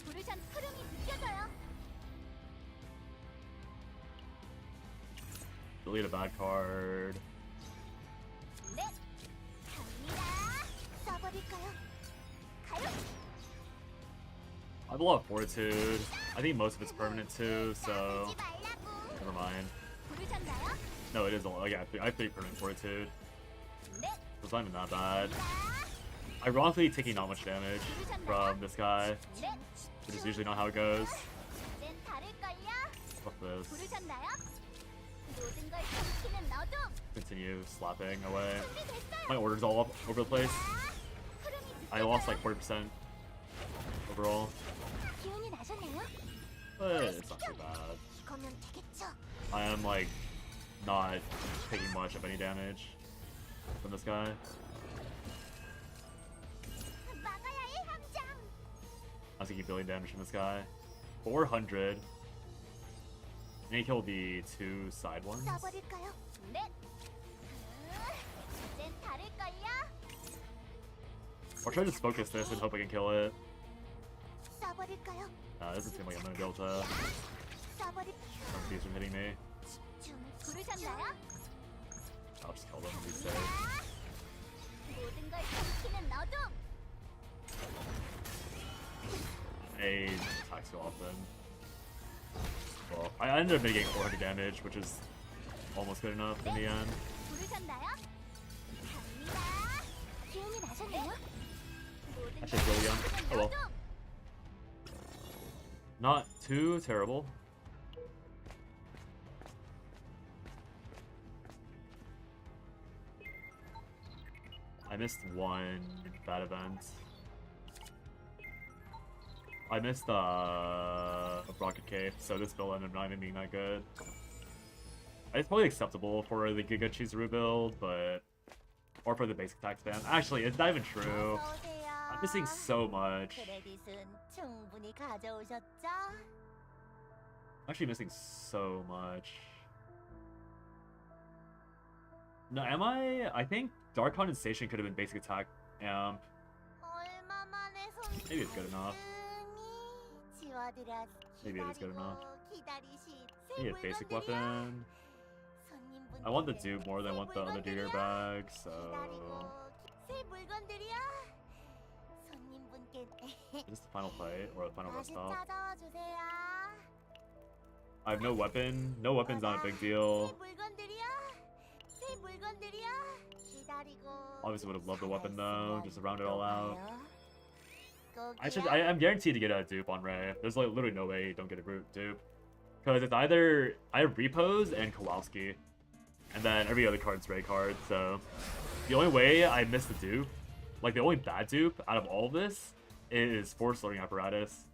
Speaker 3: 부르션 흐름이 느껴져요.
Speaker 2: Delete a bad card.
Speaker 3: 네, 갑니다. 써버릴까요? 가요.
Speaker 2: I have a lot of Fortitude. I think most of it's permanent too, so
Speaker 3: 나가지 말라고.
Speaker 2: never mind.
Speaker 3: 부르셨나요?
Speaker 2: No, it is a lot. Yeah, I have 3 permanent Fortitude.
Speaker 3: 네,
Speaker 2: So it's not even that bad.
Speaker 3: 자,
Speaker 2: Ironically, taking not much damage from this guy,
Speaker 3: 네.
Speaker 2: which is usually not how it goes.
Speaker 3: 이젠 다를걸요?
Speaker 2: Fuck this.
Speaker 3: 부르셨나요? 모든 걸 삼키는 어둠.
Speaker 2: Continue slapping away.
Speaker 3: 준비됐어요.
Speaker 2: My order's all up over the place.
Speaker 3: 흐름이
Speaker 2: I lost like 40% overall,
Speaker 1: 기운이 나셨나요?
Speaker 2: but it's not too bad.
Speaker 3: 이거면 되겠죠?
Speaker 2: I am like not taking much of any damage from this guy.
Speaker 3: 막아야 해, 함장.
Speaker 2: I'm taking billion damage from this guy. 400. And he killed the 2 side ones.
Speaker 3: 써버릴까요? 네. 이젠 다를걸요?
Speaker 2: I'll try to just focus this and hope I can kill it.
Speaker 3: 써버릴까요?
Speaker 2: Doesn't seem like I'm gonna be able to
Speaker 3: 써버릴.
Speaker 2: prevent these from hitting me.
Speaker 3: 부르셨나요?
Speaker 2: I'll just kill them and be safe.
Speaker 3: 모든 걸 삼키는 어둠.
Speaker 2: A attack so often. Well, I ended up making 400 damage, which is almost good enough in the end.
Speaker 3: 부르셨나요? 갑니다.
Speaker 1: 기운이 나셨나요?
Speaker 3: 모든
Speaker 2: I should go young. Oh well. Not too terrible. I missed one bad event. I missed Rocket Cape, so this build ended up not even being that good. It's probably acceptable for the Giga Chizuru build, but... Or for the basic attack spam. Actually, it's not even true.
Speaker 3: 어서 오세요.
Speaker 2: I'm missing so much.
Speaker 3: 크레딧은 충분히 가져오셨죠?
Speaker 2: I'm actually missing so much. No, am I? I think Dark Condensation could have been basic attack amp.
Speaker 3: 얼마만에
Speaker 2: Maybe it's good enough.
Speaker 3: 손님이 지워드렸.
Speaker 2: Maybe it is good enough.
Speaker 3: 기다리시.
Speaker 2: Maybe a basic weapon. I want the dupe more than I want the other digger bag, so...
Speaker 3: 새 물건들이야. 손님분께
Speaker 2: Is this the final fight or the final rest
Speaker 3: 다시
Speaker 2: stop?
Speaker 3: 찾아와 주세요.
Speaker 2: I have no weapon. No weapon's not a big
Speaker 3: 새
Speaker 2: deal.
Speaker 3: 물건들이야. 새 물건들이야. 기다리고.
Speaker 2: Obviously would have loved the weapon though, just to round it all out.
Speaker 3: 꼭이야.
Speaker 2: I'm guaranteed to get a dupe on Ray. There's like literally no way you don't get a brute dupe. Because it's either I have Repose and Kowalski. And then every other card's Ray card, so the only way I miss the dupe, like the only bad dupe out of all of this, is Force Loading Apparatus.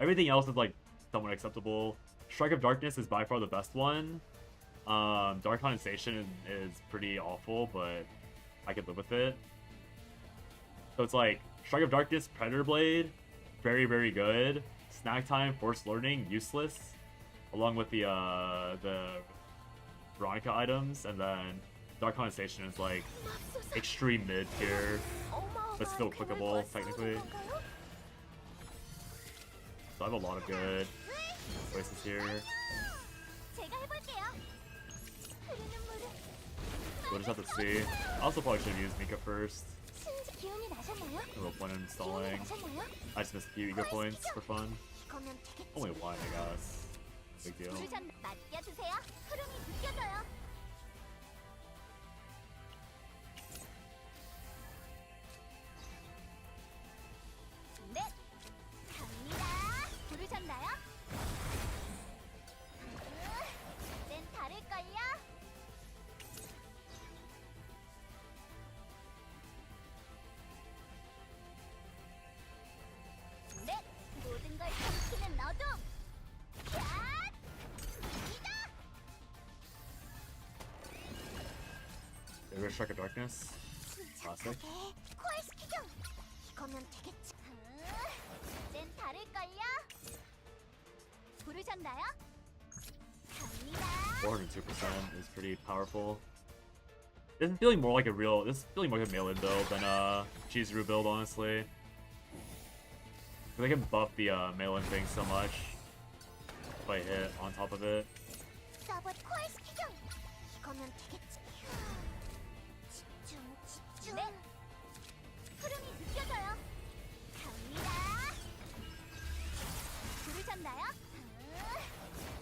Speaker 2: Everything else is like somewhat acceptable. Strike of Darkness is by far the best one. Dark Condensation is pretty awful, but I could live with it. So it's like Strike of Darkness, Predator Blade, very very good. Snack Time, Force Learning, useless, along with the Veronica items, and then Dark Condensation is like extreme mid tier, but still clickable technically. So I have a lot of good choices here.
Speaker 3: 제가 해볼게요. 흐르는 물을
Speaker 2: We'll just have to see. I also probably should have used Mika first.
Speaker 1: 기운이 나셨나요?
Speaker 2: No real point in
Speaker 1: 기운이
Speaker 2: installing.
Speaker 1: 나셨나요?
Speaker 2: I just missed a few ego points for fun.
Speaker 3: 이거면 되겠지.
Speaker 2: Only one, I guess. Big deal.
Speaker 3: 부르셨 맡겨주세요. 흐름이 느껴져요. 네, 갑니다. 부르셨나요? 땐 다를걸요? 네, 모든 걸 삼키는 어둠. 야!
Speaker 2: There goes Strike of Darkness. Classic.
Speaker 3: 코알시키죠. 이거면 되겠지. 땐 다를걸요? 부르셨나요? 갑니다.
Speaker 2: 402% is pretty powerful. This is feeling more like a real. This is feeling more like a mail-in build than Chizuru build, honestly. Because I can buff the mail-in thing so much if I hit on top of it.
Speaker 3: 서버 코알시키죠. 이거면 되겠지. 집중. 네. 흐름이 느껴져요. 갑니다. 부르셨나요?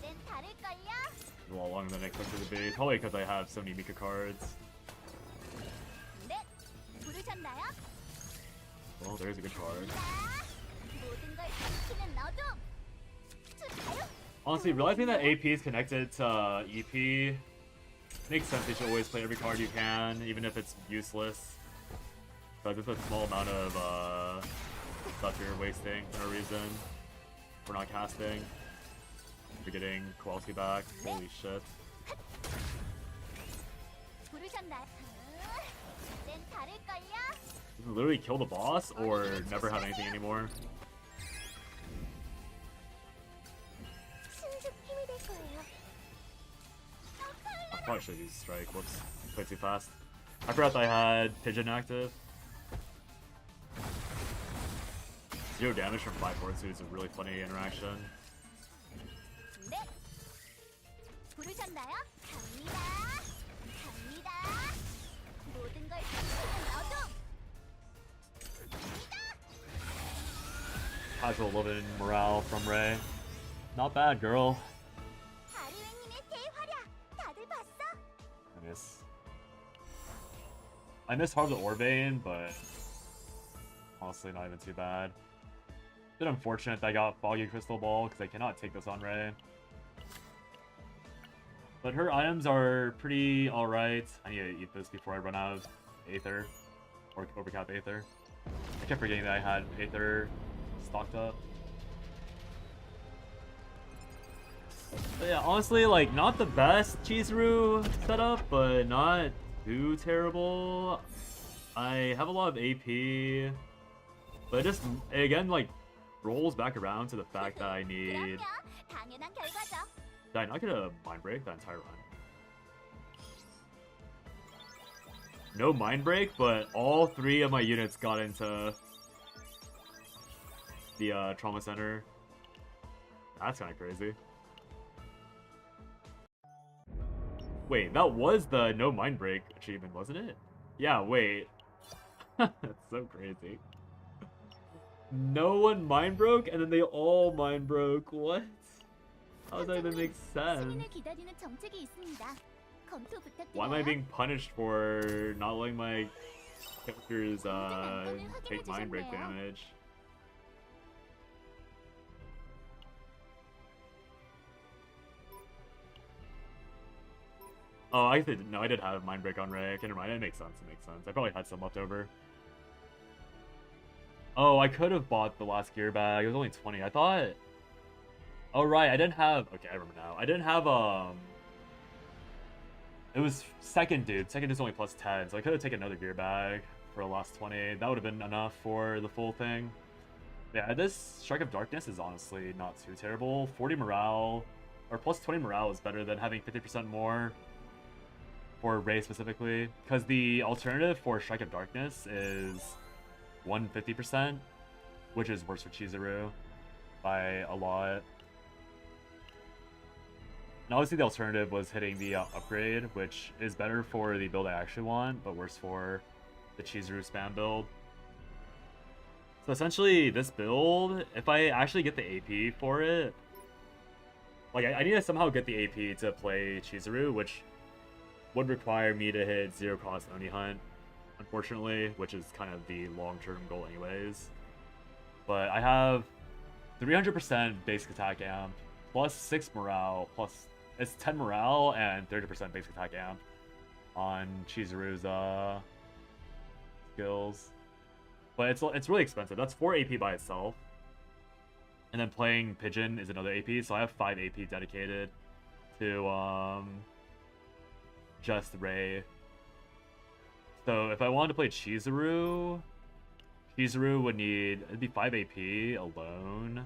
Speaker 3: 땐 다를걸요?
Speaker 2: A lot longer than I expected it to be. Probably because I have so many Mika cards.
Speaker 3: 네. 부르셨나요?
Speaker 2: Well, there's a good card.
Speaker 3: 모든 걸 삼키는 어둠. 가요.
Speaker 2: Honestly, realizing that AP is connected to EP makes sense. You should always play every card you can, even if it's useless. But it's a small amount of stuff you're wasting for no reason. We're not casting. We're getting Kowalski back. Holy shit.
Speaker 3: 부르셨나요? 땐 다를걸요?
Speaker 2: Literally kill the boss or never have anything anymore.
Speaker 1: 신속 힘이 될 거예요.
Speaker 2: I probably should have used Strike. Whoops. Played too fast. I forgot that I had Pigeon active. 0 damage from 5 forward suit is a really funny interaction.
Speaker 3: 네. 부르셨나요? 갑니다. 갑니다. 모든 걸 삼키는 어둠. 갑니다.
Speaker 2: casual living morale from Ray. Not bad, girl.
Speaker 3: 아르웨님의 대활약 다들 봤어?
Speaker 2: I miss Heart of the Orvane, but honestly not even too bad. Bit unfortunate that I got Foggy Crystal Ball because I cannot take this on Ray. But her items are pretty alright. I need to eat this before I run out of Aether. Or Overcap Aether. I kept forgetting that I had Aether stocked up. But yeah, honestly, like, not the best Chizuru setup, but not too terrible. I have a lot of AP, but it just, again, like, rolls back around to the fact that I need...
Speaker 3: 그럼요. 당연한 결과죠.
Speaker 2: Did I not get a Mind Break that entire run? No Mind Break, but all 3 of my units got into the Trauma Center. That's kind of crazy. Wait, that was the no Mind Break achievement, wasn't it? Yeah, wait. That's so crazy. No one Mind Broke, and then they all Mind Broke. What? How does that even make sense?
Speaker 1: 승인을 기다리는 정책이 있습니다. 검토
Speaker 2: Why am I
Speaker 1: 부탁드려요.
Speaker 2: being punished for not letting my characters take Mind Break damage? Oh, I did. No, I did have Mind Break on Ray. Okay, never mind. It makes sense. It makes sense. I probably had some left over. Oh, I could have bought the last gear bag. It was only 20. I thought. Oh right, I didn't have. Okay, I remember now. I didn't have It was second dude. Second is only plus 10, so I could have taken another gear bag for the last 20. That would have been enough for the full thing. Yeah, this Strike of Darkness is honestly not too terrible. 40 morale, or plus 20 morale is better than having 50% more for Ray specifically. Because the alternative for Strike of Darkness is 150%, which is worse for Chizuru by a lot. And obviously the alternative was hitting the upgrade, which is better for the build I actually want, but worse for the Chizuru spam build. So essentially, this build, if I actually get the AP for it, like I need to somehow get the AP to play Chizuru, which would require me to hit 0-cost Oni Hunt, unfortunately, which is kind of the long-term goal anyways. But I have 300% basic attack amp, plus 6 morale, plus it's 10 morale and 30% basic attack amp on Chizuru's skills. But it's really expensive. That's 4 AP by itself. And then playing Pigeon is another AP, so I have 5 AP dedicated to just Ray. So if I wanted to play Chizuru, Chizuru would need, it'd be 5 AP alone.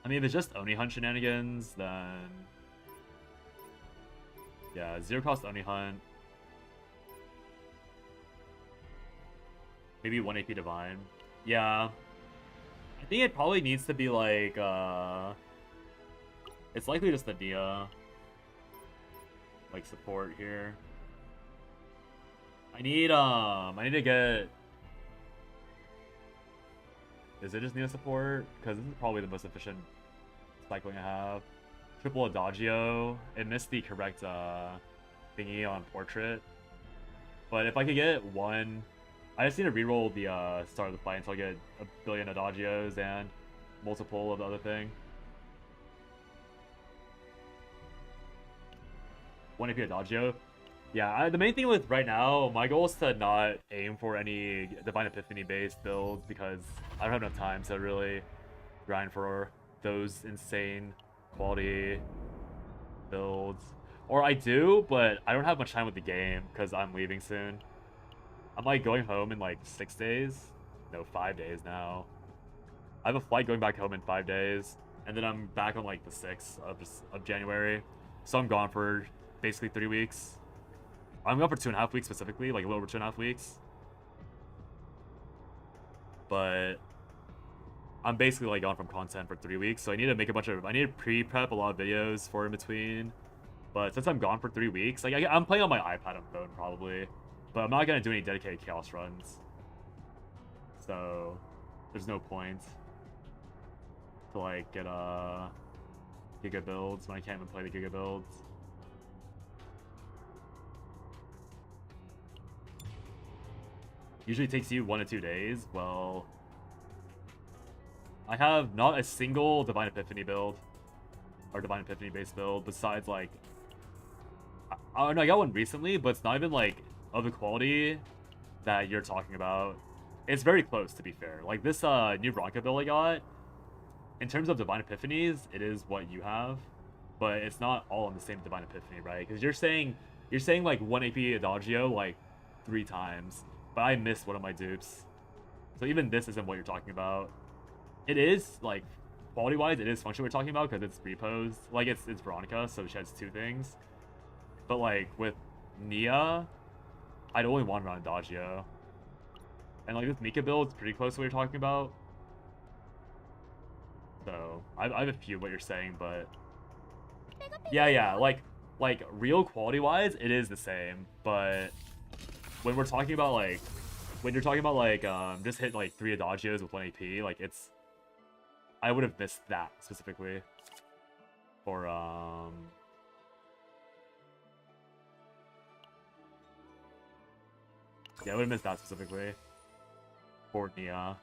Speaker 2: I mean, if it's just Oni Hunt shenanigans, then yeah, 0-cost Oni Hunt. Maybe 1 AP Divine. Yeah. I think it probably needs to be like, it's likely just the Nia, like, support here. I need to get, is it just Nia support? Because this is probably the most efficient cycling I have. Triple Adagio. It missed the correct thingy on Portrait. But if I could get one, I just need to reroll the start of the fight until I get a billion Adagios and multiple of the other thing. 1 AP Adagio. Yeah, the main thing with right now, my goal is to not aim for any Divine Epiphany based builds because I don't have enough time to really grind for those insane quality builds. Or I do, but I don't have much time with the game because I'm leaving soon. I'm like going home in like 6 days. No, 5 days now. I have a flight going back home in 5 days, and then I'm back on like the 6th of January. So I'm gone for basically 3 weeks. I'm gone for 2.5 weeks specifically, like a little over 2.5 weeks. But I'm basically like gone from content for 3 weeks, so I need to make I need to pre-prep a lot of videos for in between. But since I'm gone for 3 weeks, like I'm playing on my iPad and phone probably. But I'm not gonna do any dedicated chaos runs. So there's no point to like get Giga builds when I can't even play the Giga builds. Usually takes you 1 to 2 days. Well, I have not a single Divine Epiphany build or Divine Epiphany based build besides like I got one recently, but it's not even like of the quality that you're talking about. It's very close, to be fair. Like this new Bronca build I got, in terms of Divine Epiphanies, it is what you have, but it's not all on the same Divine Epiphany, right? Because you're saying like 1 AP Adagio like 3 times, but I missed one of my dupes. So even this isn't what you're talking about. It is like quality-wise, it is function we're talking about because it's reposed. Like it's Veronica, so she has 2 things. But like with Nia, I'd only want her on Adagio. And like this Mika build is pretty close to what you're talking about. So I have a few what you're saying, but yeah, like real quality-wise, it is the same. But when we're talking about like, when you're talking about like just hit like 3 Adagios with 1 AP, like it's, I would have missed that specifically. For yeah, I would have missed that specifically for Nia,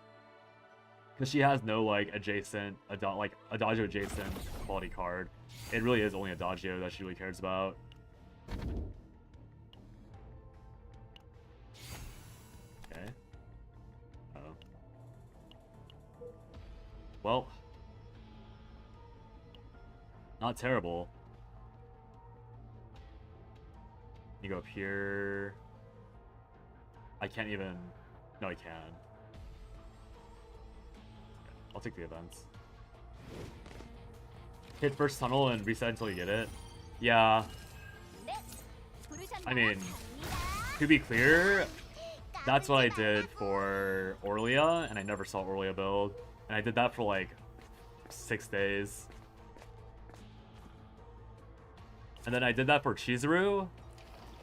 Speaker 2: because she has no like adjacent like Adagio adjacent quality card. It really is only Adagio that she really cares about. Okay. Oh. Well, not terrible. You go up here. I can't even. No, I can. I'll take the events. Hit first tunnel and reset until you get it. Yeah. I mean, to be clear, that's what I did for Orlia, and I never saw Orlia build. And I did that for like 6 days. And then I did that for Chizuru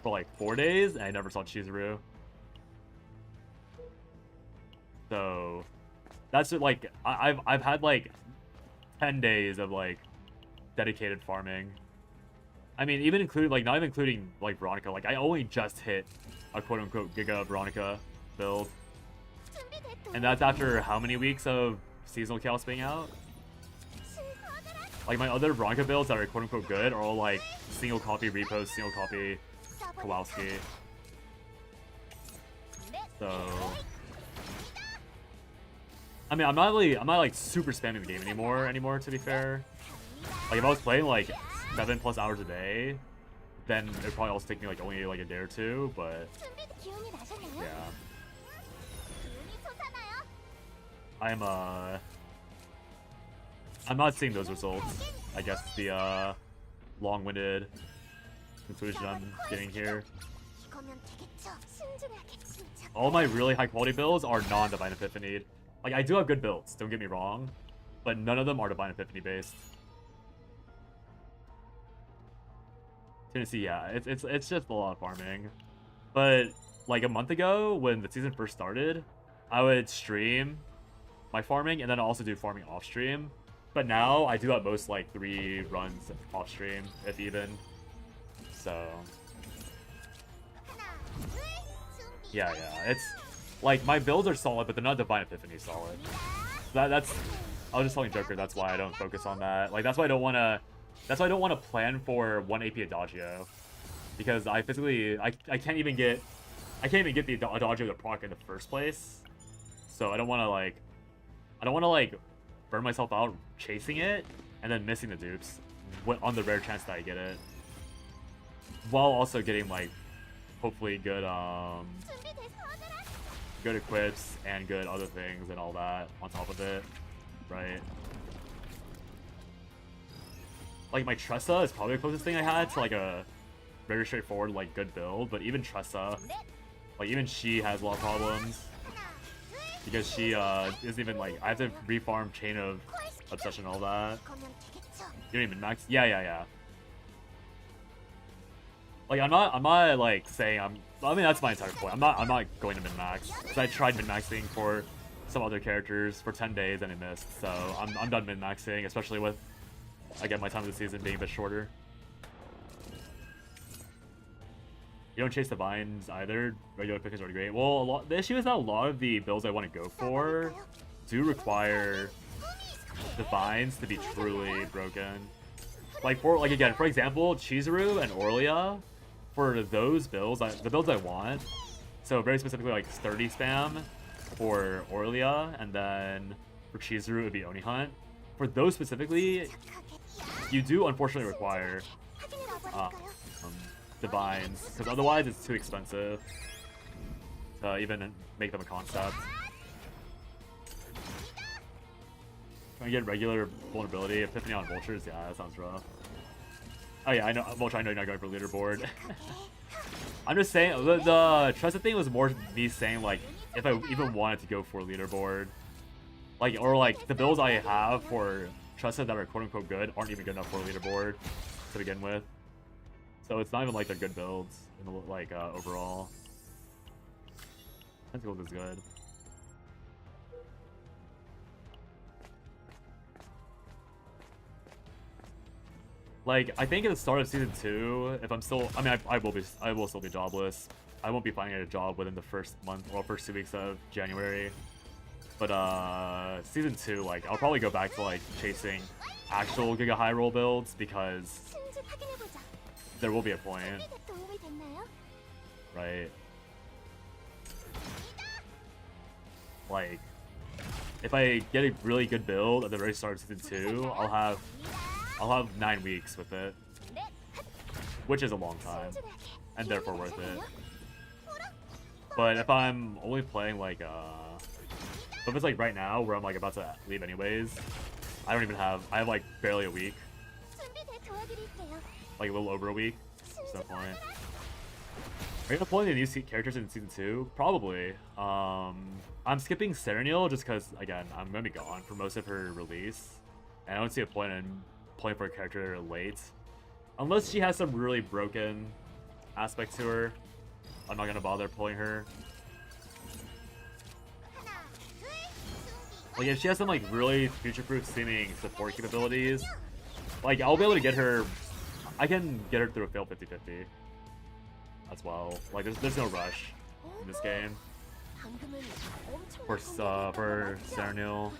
Speaker 2: for like 4 days, and I never saw Chizuru. So that's like I've had like 10 days of like dedicated farming. I mean, even including like not even including like Veronica. Like I only just hit a quote unquote Giga Veronica build, and that's after how many weeks of seasonal chaos being out? Like my other Veronica builds that are quote unquote good are all like single copy repost, single copy Kowalski. So I mean, I'm not like super spamming the game anymore, to be fair. Like if I was playing like 7+ hours a day, then it'd probably also take me like only like a day or 2, but yeah. I'm not seeing those results. I guess the long-winded conclusion I'm getting here. All my really high quality builds are non-Divine Epiphany. Like I do have good builds, don't get me wrong, but none of them are Divine Epiphany based. Tennessee, yeah, it's just a lot of farming. But like a month ago, when the season first started, I would stream my farming and then also do farming off stream. But now I do at most like 3 runs off stream, if even. So yeah, it's like my builds are solid, but they're not Divine Epiphany solid. That's I was just telling Joker that's why I don't focus on that. Like that's why I don't wanna plan for 1 AP Adagio, because I physically I can't even get the Adagio to proc in the first place. So I don't wanna like burn myself out chasing it and then missing the dupes on the rare chance that I get it, while also getting like hopefully good equips and good other things and all that on top of it, right? Like my Tressa is probably the closest thing I had to like a very straightforward like good build, but even Tressa, like even she has a lot of problems because she isn't even like, I have to refarm Chain of Obsession and all that. You don't even max? Yeah. Like I'm not like saying I mean that's my entire point. I'm not going to min-max. Because I tried min-maxing for some other characters for 10 days and it missed. So I'm done min-maxing, especially with again my time of the season being a bit shorter. You don't chase the vines either. Regular pick is already great. Well, the issue is that a lot of the builds I want to go for do require the vines to be truly broken. Like again, for example, Chizuru and Orlia, for those builds, the builds I want, so very specifically like 30 spam for Orlia, and then for Chizuru it would be Oni Hunt. For those specifically, you do unfortunately require the vines, because otherwise it's too expensive to even make them a concept. Trying to get regular vulnerability, Epiphany on vultures, yeah, that sounds rough. Oh yeah, I know, Vulture, I know you're not going for leaderboard. I'm just saying, the Trusted thing was more me saying, like, if I even wanted to go for leaderboard, like, or like, the builds I have for Trusted that are quote-unquote good aren't even good enough for leaderboard to begin with. So it's not even like they're good builds, in the, like, overall. Tentacles is good. Like, I think at the start of season 2, if I'm still, I mean, I will still be jobless. I won't be finding a job within the first month or first 2 weeks of January. But season 2, like, I'll probably go back to like chasing actual Giga High Roll builds because there will be a point, right? Like, if I get a really good build at the very start of season 2, I'll have 9 weeks with it, which is a long time, and therefore worth it. But if I'm only playing like, if it's like right now where I'm like about to leave anyways, I have like barely a week, like a little over a week. There's no point. Are you gonna play the new characters in season 2? Probably. I'm skipping Serenial just because again I'm gonna be gone for most of her release, and I don't see a point in playing for a character late, unless she has some really broken aspect to her. I'm not gonna bother pulling her. Like if she has some like really future-proof seeming support capabilities, like I'll be able to get her. I can get her through a fail 50/50 as well. Like there's no rush in this game for Serenial.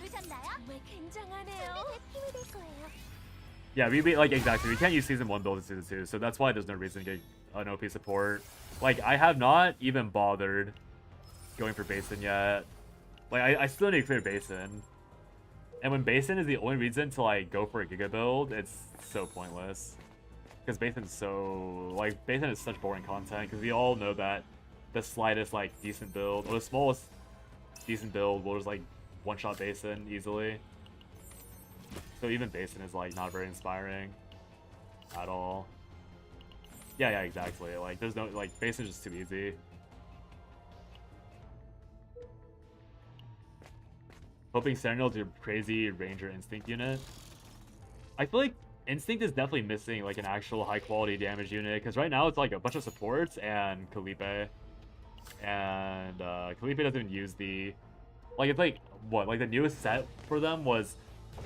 Speaker 2: Yeah, we like exactly. We can't use season 1 build in season 2, so that's why there's no reason to get an OP support. Like I have not even bothered going for Basin yet. Like I still need to clear Basin, and when Basin is the only reason to like go for a Giga build, it's so pointless. Because Basin is such boring content. Because we all know that the slightest like decent build or the smallest decent build will just like one-shot Basin easily. So even Basin is like not very inspiring at all. Yeah, exactly. Like there's no like Basin is just too easy. Hoping Serenial to crazy Ranger Instinct unit. I feel like Instinct is definitely missing like an actual high quality damage unit because right now it's like a bunch of supports and Kalipe. And Kalipe doesn't even use the like it's like what like the newest set for them was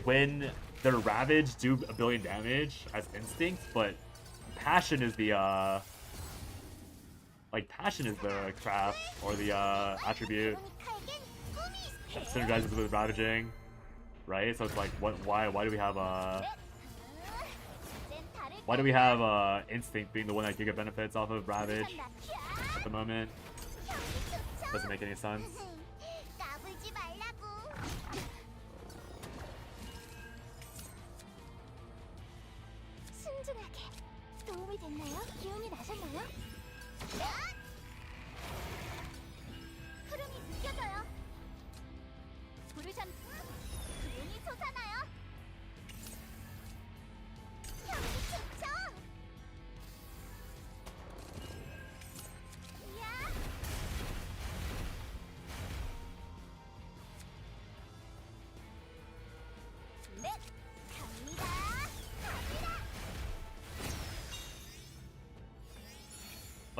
Speaker 2: when their Ravage do 1 billion damage as Instinct, but Passion is the Passion is the craft or the attribute that synergizes with Ravaging, right? So it's like why do we have Instinct being the one that Giga benefits off of Ravage at the moment? Doesn't make any sense.
Speaker 1: 도움이 됐나요? 기운이 나셨나요?
Speaker 3: 흐름이 느껴져요. 부르션 기운이 솟아나요. 향기 좋죠. 야. 넷 갑니다. 갑니다.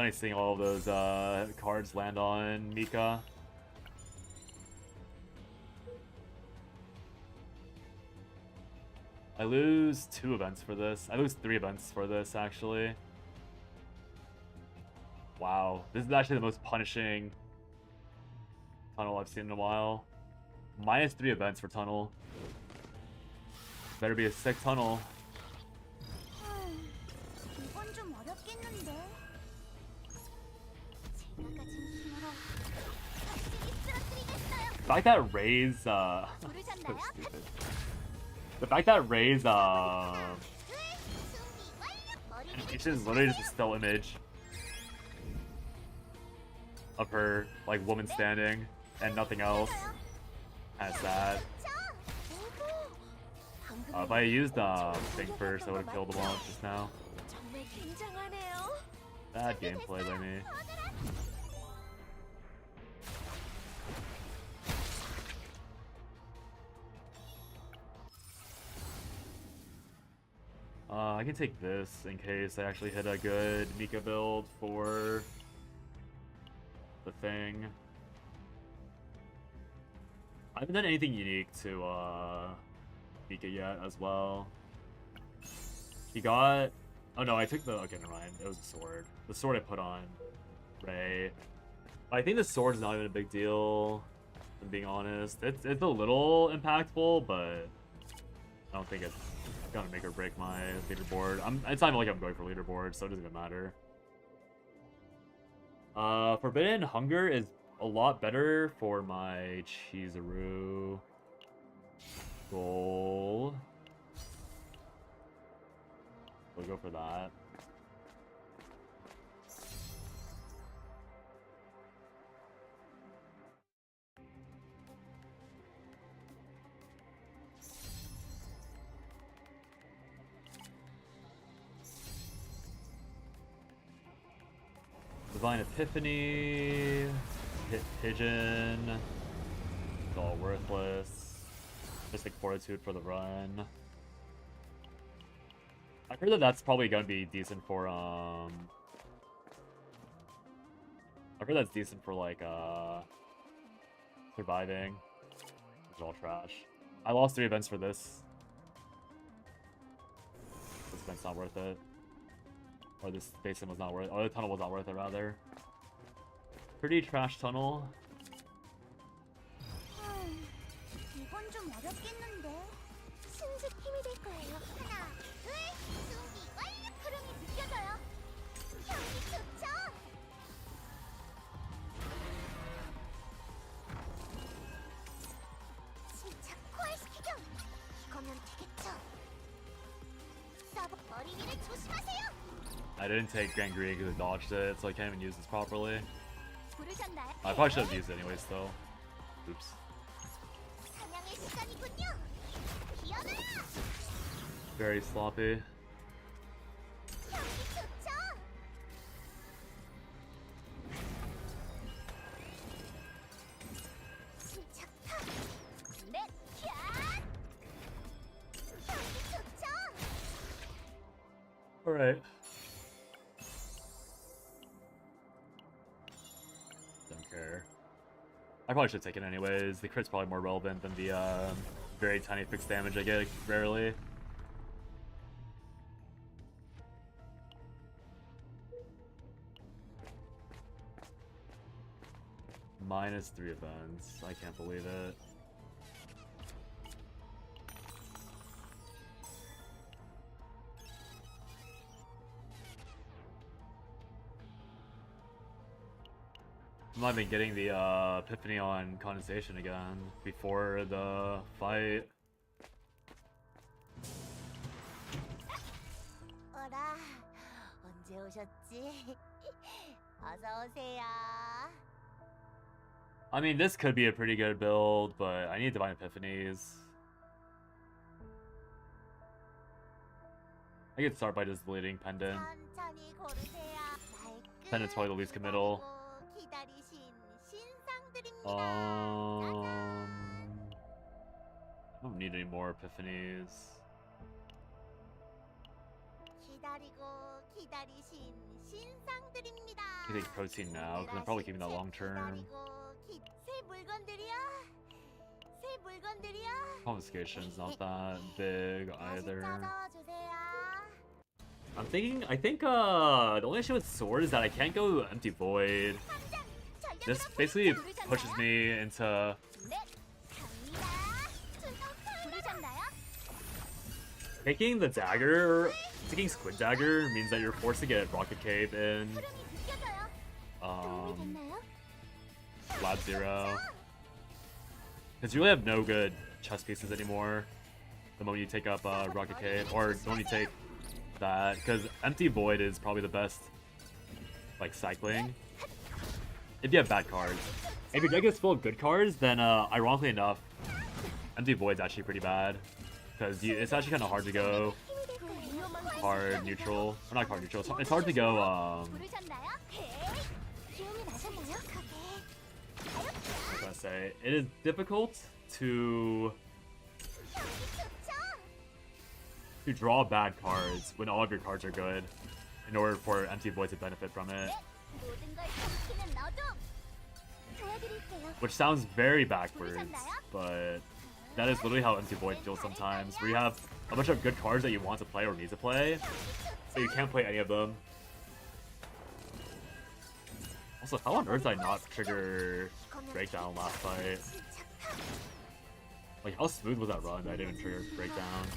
Speaker 2: funny seeing all of those cards land on Mika. I lose 2 events for this. I lose 3 events for this, actually. Wow, this is actually the most punishing tunnel I've seen in a while. Minus 3 events for tunnel. Better be a sick tunnel.
Speaker 3: 이건 좀 어렵겠는데. 제가 가진 힘으로 확실히 쓰러뜨리겠어요.
Speaker 2: The fact that Ray's so
Speaker 3: 부르셨나요?
Speaker 2: stupid. The fact that Ray's
Speaker 3: 준비 완료. 머리
Speaker 2: animation is literally just a still image of her like woman standing and nothing else. Kinda sad. If I used thing first, I would have killed the launch just now.
Speaker 4: 정말 굉장하네요.
Speaker 2: Bad gameplay by me. I can take this in case I actually hit a good Mika build for the thing. I haven't done anything unique to Mika yet as well. He got... Oh no, I took the... Okay, never mind. It was a sword. The sword I put on Ray. I think the sword's not even a big deal, if I'm being honest. It's a little impactful, but I don't think it's gonna make or break my leaderboard. It's not even like I'm going for leaderboard, so it doesn't even matter. Forbidden Hunger is a lot better for my Chizuru goal. We'll go for that. Divine Epiphany, hit Pigeon, it's all worthless. Mystic Fortitude for the run. I heard that that's probably gonna be decent for I heard that's decent for like surviving. It's all trash. I lost 3 events for this. This event's not worth it. Or this basin was not worth it. Or the tunnel was not worth it, rather. Pretty trash tunnel.
Speaker 3: 이건 좀 어렵겠는데. 신식 힘이 될 거예요. 하나, 둘, 준비 완료. 흐름이 느껴져요. 향이 좋죠? 침착 코알시키경. 이거면 되겠죠? 서브 머리 위를 조심하세요.
Speaker 2: I didn't take Gangrene because I dodged it, so I can't even use this properly.
Speaker 3: 부르셨나요?
Speaker 2: I probably should have used it anyways, though. Oops.
Speaker 3: 사냥의 시간이군요. 기어가라.
Speaker 2: Very sloppy.
Speaker 3: 향이 좋죠? 침착하. 넷, 캬. 향이 좋죠?
Speaker 2: Alright. Don't care. I probably should take it anyways. The crit's probably more relevant than the very tiny fixed damage I get rarely. Minus 3 events. I can't believe it. I'm not even getting the epiphany on condensation again before the fight.
Speaker 3: 어라, 언제 오셨지? 어서 오세요.
Speaker 2: I mean, this could be a pretty good build, but I need Divine Epiphanies. I could start by just deleting Pendant.
Speaker 3: 천천히 고르세요.
Speaker 2: Pendant's probably the least committal.
Speaker 3: 기다리신 신상들입니다.
Speaker 2: I don't need any more Epiphanies.
Speaker 3: 기다리고 기다리신 신상들입니다.
Speaker 2: I take protein now because I'm probably keeping that long term.
Speaker 3: 새 물건들이야. 새 물건들이야.
Speaker 2: Confiscation's not that big either.
Speaker 3: 주세요.
Speaker 2: I think the only issue with sword is that I can't go empty void. This basically pushes me into taking the dagger. Taking Squid Dagger means that you're forced to get Rocket Cave in Lab Zero. Because you really have no good chess pieces anymore the moment you take up Rocket Cave, or the moment you take that, because Empty Void is probably the best like cycling if you have bad cards. If your deck is full of good cards, then ironically enough, Empty Void's actually pretty bad, because it's actually kind of hard to go card neutral, or not card neutral. It's hard to go. What can I say? It is difficult to draw bad cards when all of your cards are good, in order for Empty Void to benefit from it. Which sounds very backwards, but that is literally how Empty Void feels sometimes, where you have a bunch of good cards that you want to play or need to play, but you can't play any of them. Also, how on earth did I not trigger Breakdown last fight? Like, how smooth was that run that I didn't trigger Breakdown?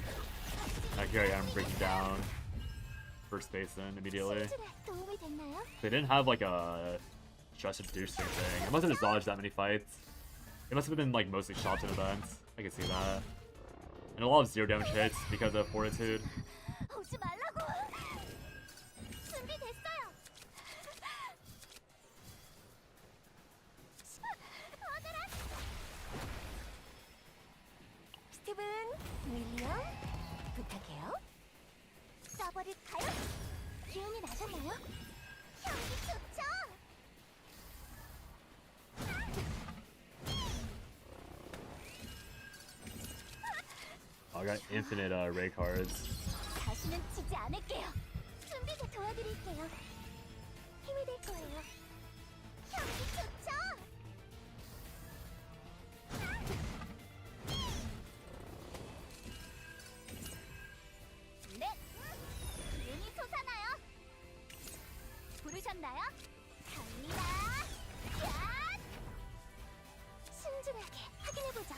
Speaker 2: Now here I am breaking down first basin immediately. They didn't have like a stress reducing thing. It must have just dodged that many fights. It must have been like mostly shots and events. I can see that. And a lot of 0 damage hits because of Fortitude.
Speaker 1: 스티븐, 윌리엄, 부탁해요.
Speaker 3: 써버릴까요?
Speaker 1: 기운이 나셨나요?
Speaker 3: 향기 좋죠?
Speaker 2: Oh, I got infinite Ray cards.
Speaker 1: 다시는 지지 않을게요. 준비돼 도와드릴게요. 힘이 될 거예요.
Speaker 3: 향기 좋죠? 네, 기운이 솟아나요.
Speaker 1: 부르셨나요?
Speaker 3: 갑니다. 야!
Speaker 1: 신중하게 확인해보죠.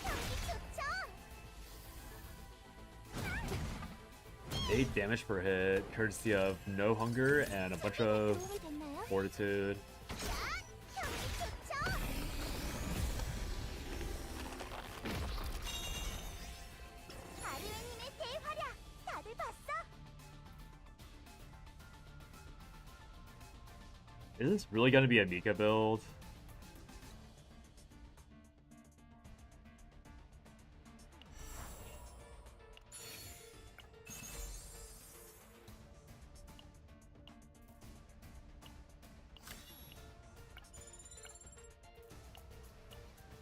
Speaker 3: 향기 좋죠?
Speaker 2: 8 damage per hit, courtesy of no hunger and a bunch of
Speaker 1: 도움이 됐나요?
Speaker 2: fortitude.
Speaker 3: 향기 좋죠? 아르웨님의 대활약 다들 봤어?
Speaker 2: Is this really gonna be a Mika build?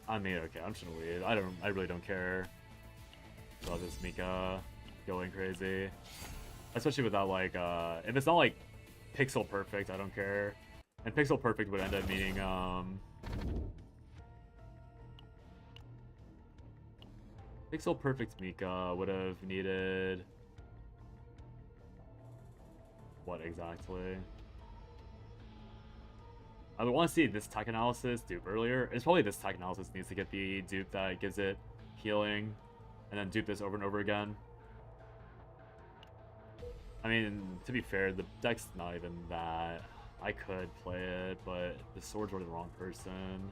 Speaker 2: I mean, okay, I'm just gonna leave. I really don't care about this Mika going crazy. Especially without like, if it's not like pixel perfect, I don't care. And pixel perfect would end up meaning, pixel perfect Mika would have needed what exactly? I would want to see this tech analysis dupe earlier. It's probably this tech analysis needs to get the dupe that gives it healing, and then dupe this over and over again. I mean, to be fair, the deck's not even that. I could play it, but the swords were the wrong person.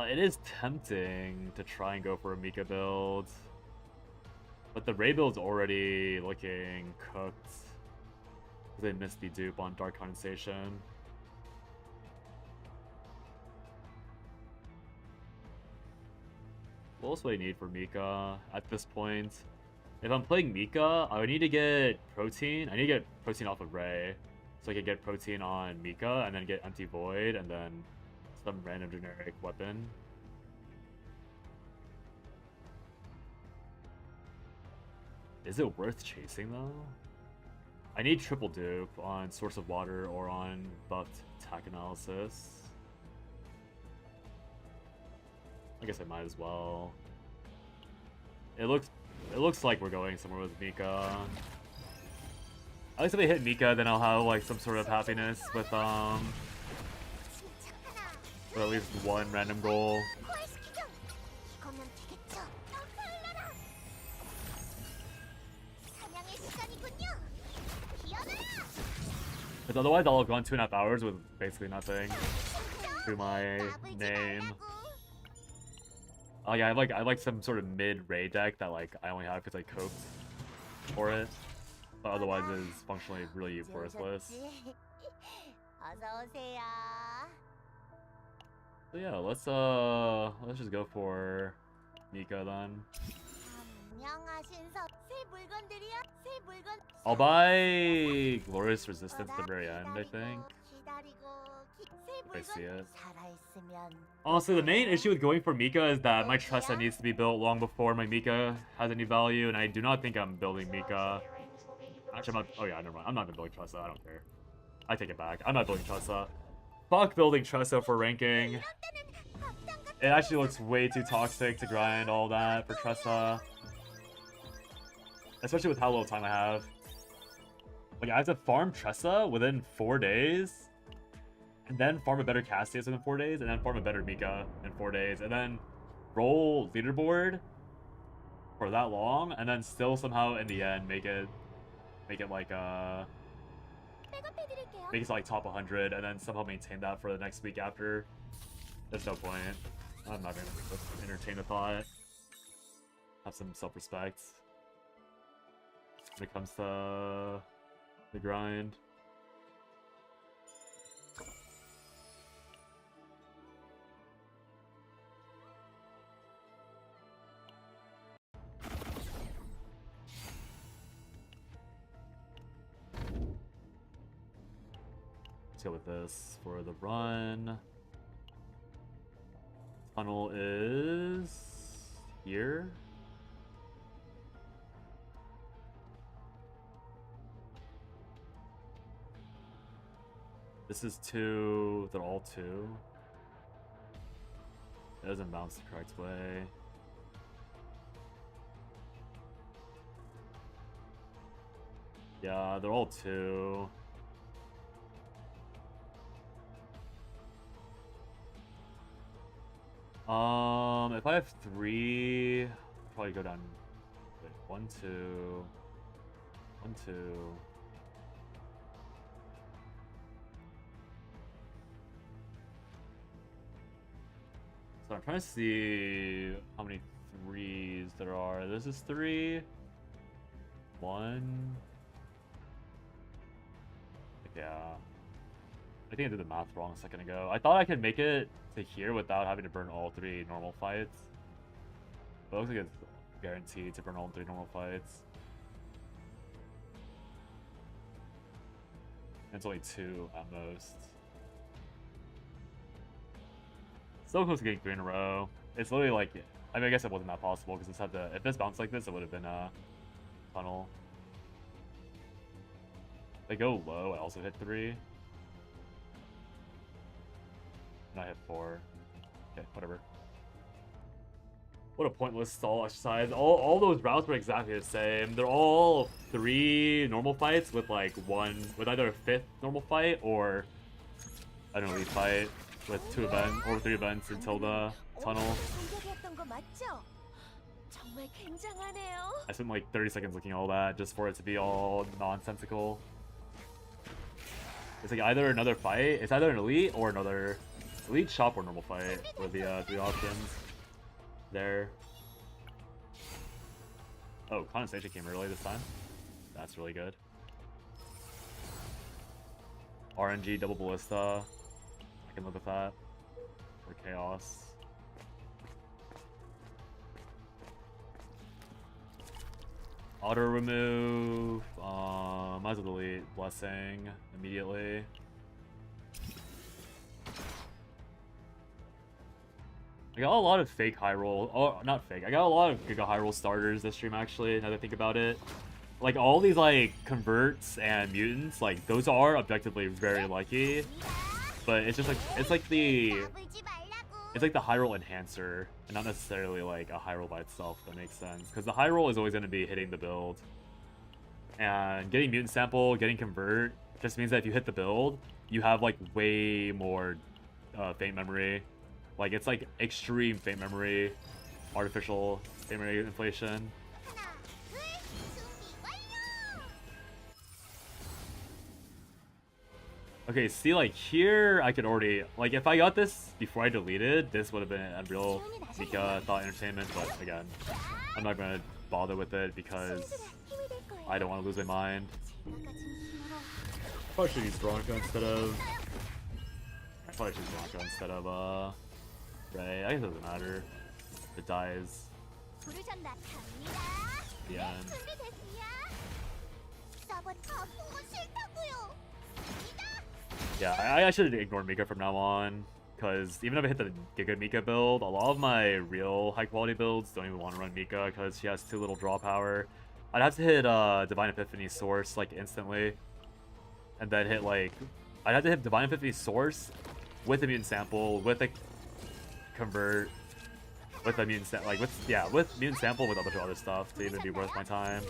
Speaker 2: It is tempting to try and go for a Mika build, but the Ray build's already looking cooked. They missed the dupe on Dark Condensation. What else would I need for Mika at this point? If I'm playing Mika, I would need to get protein. I need to get protein off of Ray, so I could get protein on Mika and then get Empty Void and then some random generic weapon. Is it worth chasing though? I need triple dupe on Source of Water or on buffed attack analysis. I guess I might as well. It looks like we're going somewhere with Mika. At least if I hit Mika, then I'll have like some sort of happiness with at least one random goal.
Speaker 3: 부활시키죠. 이거면 되겠죠. 칼라라. 사냥의 시간이군요. 기어나라.
Speaker 2: Because otherwise I'll go on 2.5 hours with basically nothing to my name. Oh yeah, I have like some sort of mid raid deck that like I only have because I coped for it, but otherwise it is functionally really worthless.
Speaker 3: 어서 오세요.
Speaker 2: So yeah, let's just go for Mika then.
Speaker 3: 안녕하신 새 물건들이야. 새 물건.
Speaker 2: I'll buy Glorious Resistance at the very end, I think. If I see it. Honestly, the main issue with going for Mika is that my Tressa needs to be built long before my Mika has any value, and I do not think I'm building Mika. Actually, I'm not. Oh yeah, never mind. I'm not even building Tressa. I don't care. I take it back. I'm not building Tressa. Fuck building Tressa for ranking. It actually looks way too toxic to grind all that for Tressa. Especially with how little time I have. Like, I have to farm Tressa within 4 days, and then farm a better Cassius within 4 days, and then farm a better Mika in 4 days, and then roll leaderboard for that long, and then still somehow in the end make it like make it like top 100, and then somehow maintain that for the next week after. There's no point. I'm not gonna entertain the thought. Have some self-respect when it comes to the grind. Let's go with this for the run. Tunnel is here. This is 2. They're all 2. It doesn't bounce the correct way. Yeah, they're all 2. If I have 3, I'll probably go down. Wait, 1, 2, 1, 2. So I'm trying to see how many 3s there are. This is 3. 1. Yeah. I think I did the math wrong a second ago. I thought I could make it to here without having to burn all 3 normal fights. But it looks like it's guaranteed to burn all 3 normal fights. And it's only 2 at most. So close to getting 3 in a row. It's literally like, I mean, I guess it wasn't that possible because this had to, if this bounced like this, it would have been a tunnel. They go low, I also hit 3. And I hit 4. Okay, whatever. What a pointless stall exercise. All those routes were exactly the same. They're all 3 normal fights with like with either a 5th normal fight or an elite fight with 2 events or 3 events until the tunnel. I spent like 30 seconds looking at all that just for it to be all nonsensical. It's like either another fight, it's either an elite or another elite shop or normal fight were the 3 options there. Oh, condensation came early this time. That's really good. RNG double ballista. I can live with that. Or chaos. Auto remove. Might as well delete blessing immediately. I got a lot of fake high roll. Oh, not fake. I got a lot of Giga high roll starters this stream actually. Now that I think about it, like all these like converts and mutants, like those are objectively very lucky. But it's just like it's like the high roll enhancer, and not necessarily like a high roll by itself. If that makes sense, because the high roll is always going to be hitting the build, and getting mutant sample, getting convert just means that if you hit the build, you have like way more faint memory. Like it's like extreme faint memory, artificial faint memory inflation. Okay, see, like here I could already, like if I got this before I deleted, this would have been a real Mika Thought Entertainment, but again, I'm not gonna bother with it because I don't want to lose my mind. Probably should use Bronco instead of Ray. I guess it doesn't matter. It dies. The end. Yeah, I should ignore Mika from now on, because even if I hit the Giga Mika build, a lot of my real high quality builds don't even want to run Mika because she has too little draw power. I'd have to hit Divine Epiphany Source like instantly, and then hit like I'd have to hit Divine Epiphany Source with a mutant sample, with a convert, with a mutant with mutant sample with a bunch of other stuff to even be worth my time.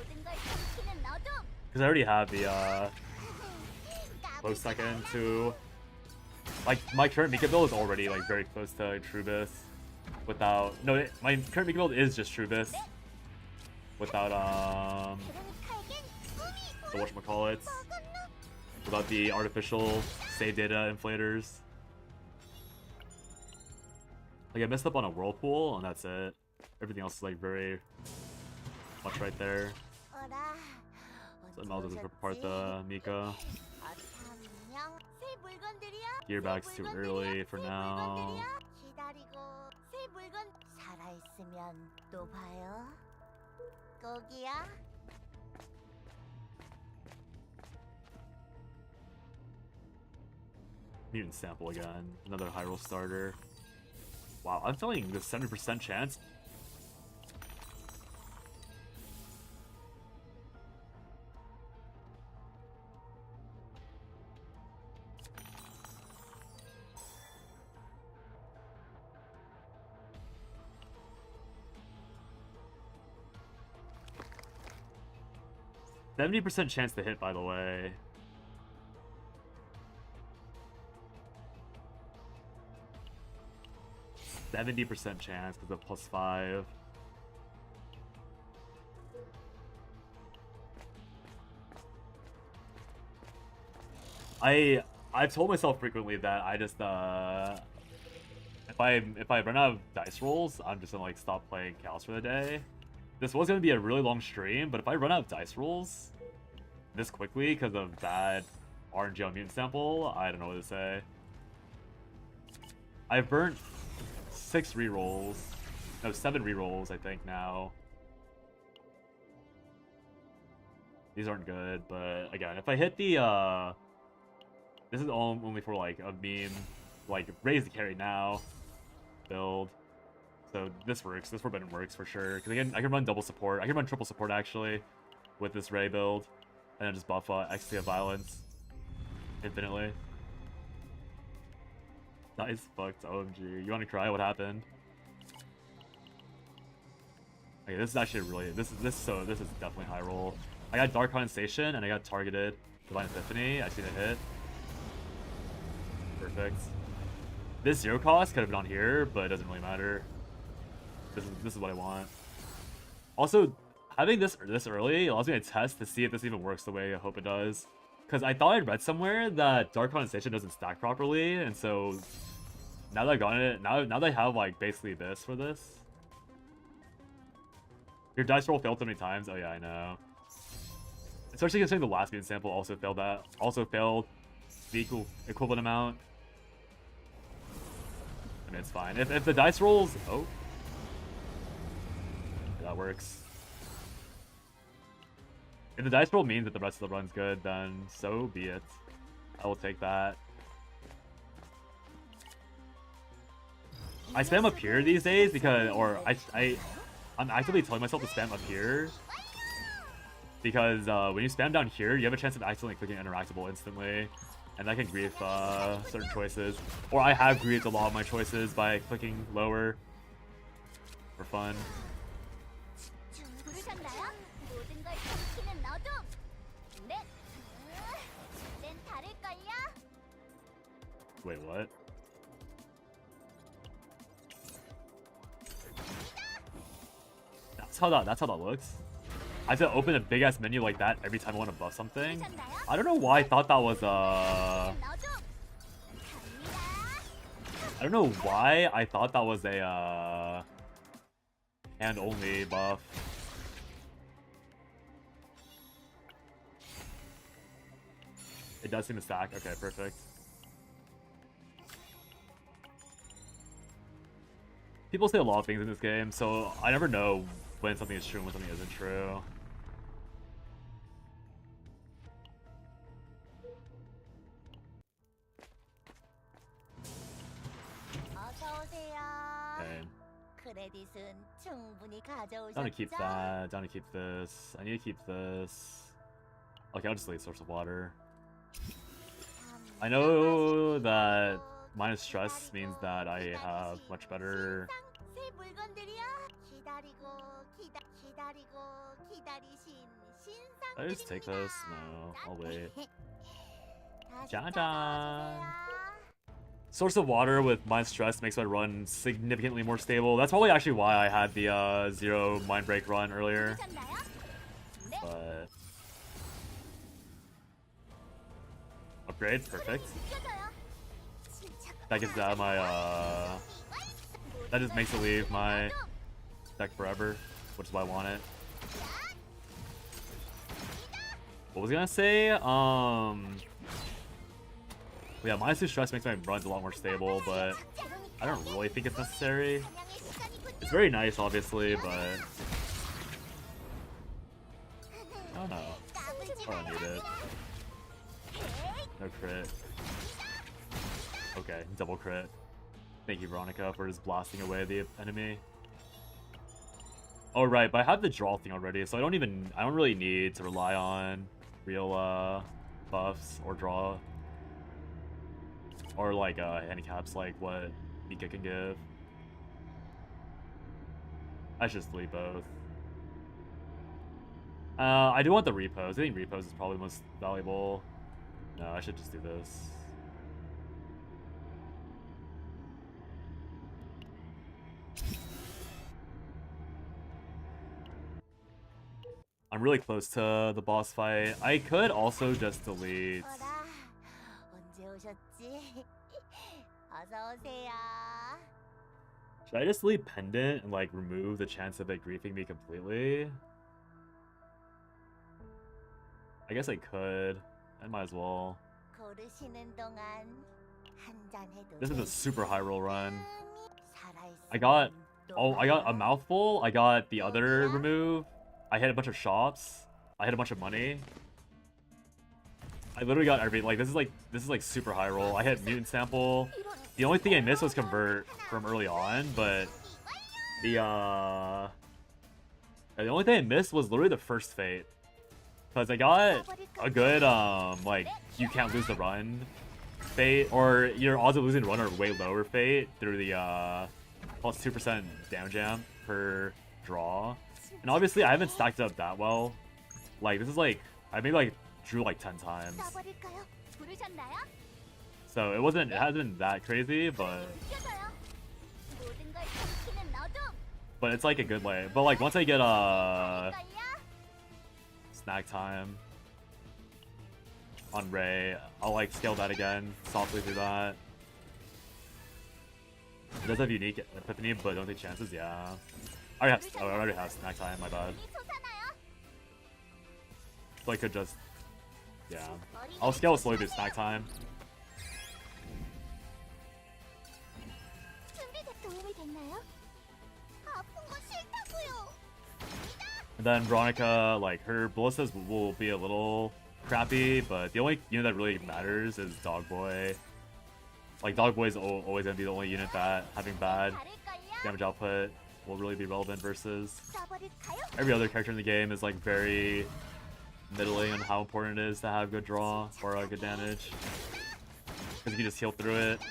Speaker 2: Because I already have the close second to, like, my current Mika build is already like very close to Trubis without my current Mika build is just Trubis without the whatchamacallits, without the artificial save data inflators. Like I messed up on a whirlpool and that's it. Everything else is like very much right there. So I might as well just rip apart the Mika. Gearback's too early for now. Mutant sample again. Another Hyrule starter. Wow, I'm telling you, the 70% chance. %70 chance to hit, by the way. %70 chance because of +5. I've told myself frequently that I just if I run out of dice rolls, I'm just gonna like stop playing Chaos for the day. This was gonna be a really long stream, but if I run out of dice rolls this quickly because of bad RNG on mutant sample, I don't know what to say. I've burnt 6 rerolls. No, 7 rerolls, I think, now. These aren't good, but again, if I hit the, this is only for, like, a meme, like, raise the carry now build. So this works. This forbidden works for sure. Because again, I can run double support. I can run triple support, actually, with this Ray build. And then just buff XP of Violence infinitely. Nice fucked, OMG. You want to cry? What happened? Okay, this is actually really this is definitely high roll. I got Dark Condensation and I got targeted Divine Epiphany. I seen a hit. Perfect. This 0 cost could have been on here, but it doesn't really matter. This is what I want. Also, having this early allows me to test to see if this even works the way I hope it does. Because I thought I read somewhere that Dark Condensation doesn't stack properly, and so now that I've gotten it, now that I have like basically this for this. Your dice roll failed so many times. Oh yeah, I know. Especially considering the last mutant sample also failed the equivalent amount. I mean, it's fine. If the dice rolls, oh, that works. If the dice roll means that the rest of the run's good, then so be it. I will take that. I spam up here these days because, or I'm actively telling myself to spam up here because when you spam down here, you have a chance of accidentally clicking interactable instantly, and that can grief certain choices. Or I have griefed a lot of my choices by clicking lower for fun.
Speaker 3: 부르셨나요? 모든 걸 삼키는 너도. 넷. 땐 다를걸요?
Speaker 2: Wait, what? That's how that looks. I have to open a big ass menu like that every time I want to buff something. I don't know why I thought that was
Speaker 3: 너도.
Speaker 2: I don't know why I thought that was a hand only buff. It does seem to stack. Okay, perfect. People say a lot of things in this game, so I never know when something is true and when something isn't true.
Speaker 3: 어서 오세요.
Speaker 2: Okay.
Speaker 3: 크레딧은 충분히
Speaker 2: I'm
Speaker 3: 가져오셨죠?
Speaker 2: gonna keep that. I'm gonna keep this. I need to keep this. Okay, I'll just leave source of water. I know that minus stress means that I have much better.
Speaker 3: 새 물건들이야. 기다리고 기다리신 신상.
Speaker 2: I just take this? No, I'll wait.
Speaker 3: 다시
Speaker 2: 짜잔.
Speaker 3: 찾아주세요.
Speaker 2: Source of water with minus stress makes my run significantly more stable. That's probably actually why I had the zero mind break run earlier.
Speaker 3: 부르셨나요? 네.
Speaker 2: But upgrade, perfect.
Speaker 3: 느껴져요.
Speaker 2: That gets out of my that just makes it leave my deck forever, which is why I want it. What was I gonna say? Yeah, minus 2 stress makes my runs a lot more stable, but I don't really think it's necessary. It's very nice, obviously, but I don't know. I don't need it. No crit. Okay, double crit. Thank you, Veronica, for just blasting away the enemy. Oh right, but I have the draw thing already, so I don't really need to rely on real buffs or draw. Or like handicaps like what Mika can give. I should just delete both. I do want the repos. I think repos is probably the most valuable. No, I should just do this. I'm really close to the boss fight. I could also just delete.
Speaker 3: 어라, 언제 오셨지? 어서 오세요.
Speaker 2: Should I just delete Pendant and like remove the chance of it griefing me completely? I guess I could. I might as well.
Speaker 3: 고르시는 동안 한잔 해도
Speaker 2: This is a super high roll run.
Speaker 3: 살아있으면
Speaker 2: I got
Speaker 3: 또
Speaker 2: I got a
Speaker 3: 봐요.
Speaker 2: mouthful. I got the other remove. I hit a bunch of shops. I hit a bunch of money. I literally got every this is like super high roll. I hit mutant sample. The only thing I missed was convert from early on, but the only thing I missed was literally the first fate. Cause I got a good like you can't lose the run fate, or your odds of losing the run are way lower fate through the plus 2% damage amp per draw. And obviously I haven't stacked it up that well. Like this is like I maybe like drew like 10 times.
Speaker 3: 쏴버릴까요? 부르셨나요?
Speaker 2: So it hasn't been that crazy, but
Speaker 3: 느껴져요. 모든 걸 삼키는 너도.
Speaker 2: it's like a good way. But like once I get
Speaker 3: 걸요?
Speaker 2: snack time on Ray, I'll like scale that again softly through that. It does have unique epiphany, but don't take chances. Yeah, I already have snack time. My bad.
Speaker 3: 힘이 솟아나요.
Speaker 2: So I could just I'll scale slowly through snack time.
Speaker 3: 준비돼 도움이 됐나요? 아픈 거 싫다고요.
Speaker 2: And then Veronica, like her ballistas will be a little crappy, but the only unit that really matters is Dog Boy. Like Dog Boy's always gonna be the only unit that having bad
Speaker 3: 다를걸요?
Speaker 2: damage output will really be relevant versus
Speaker 3: 써버릴까요?
Speaker 2: every other character in the game is like very middling on how important it is to have good draw or good damage. Because you can just heal through it.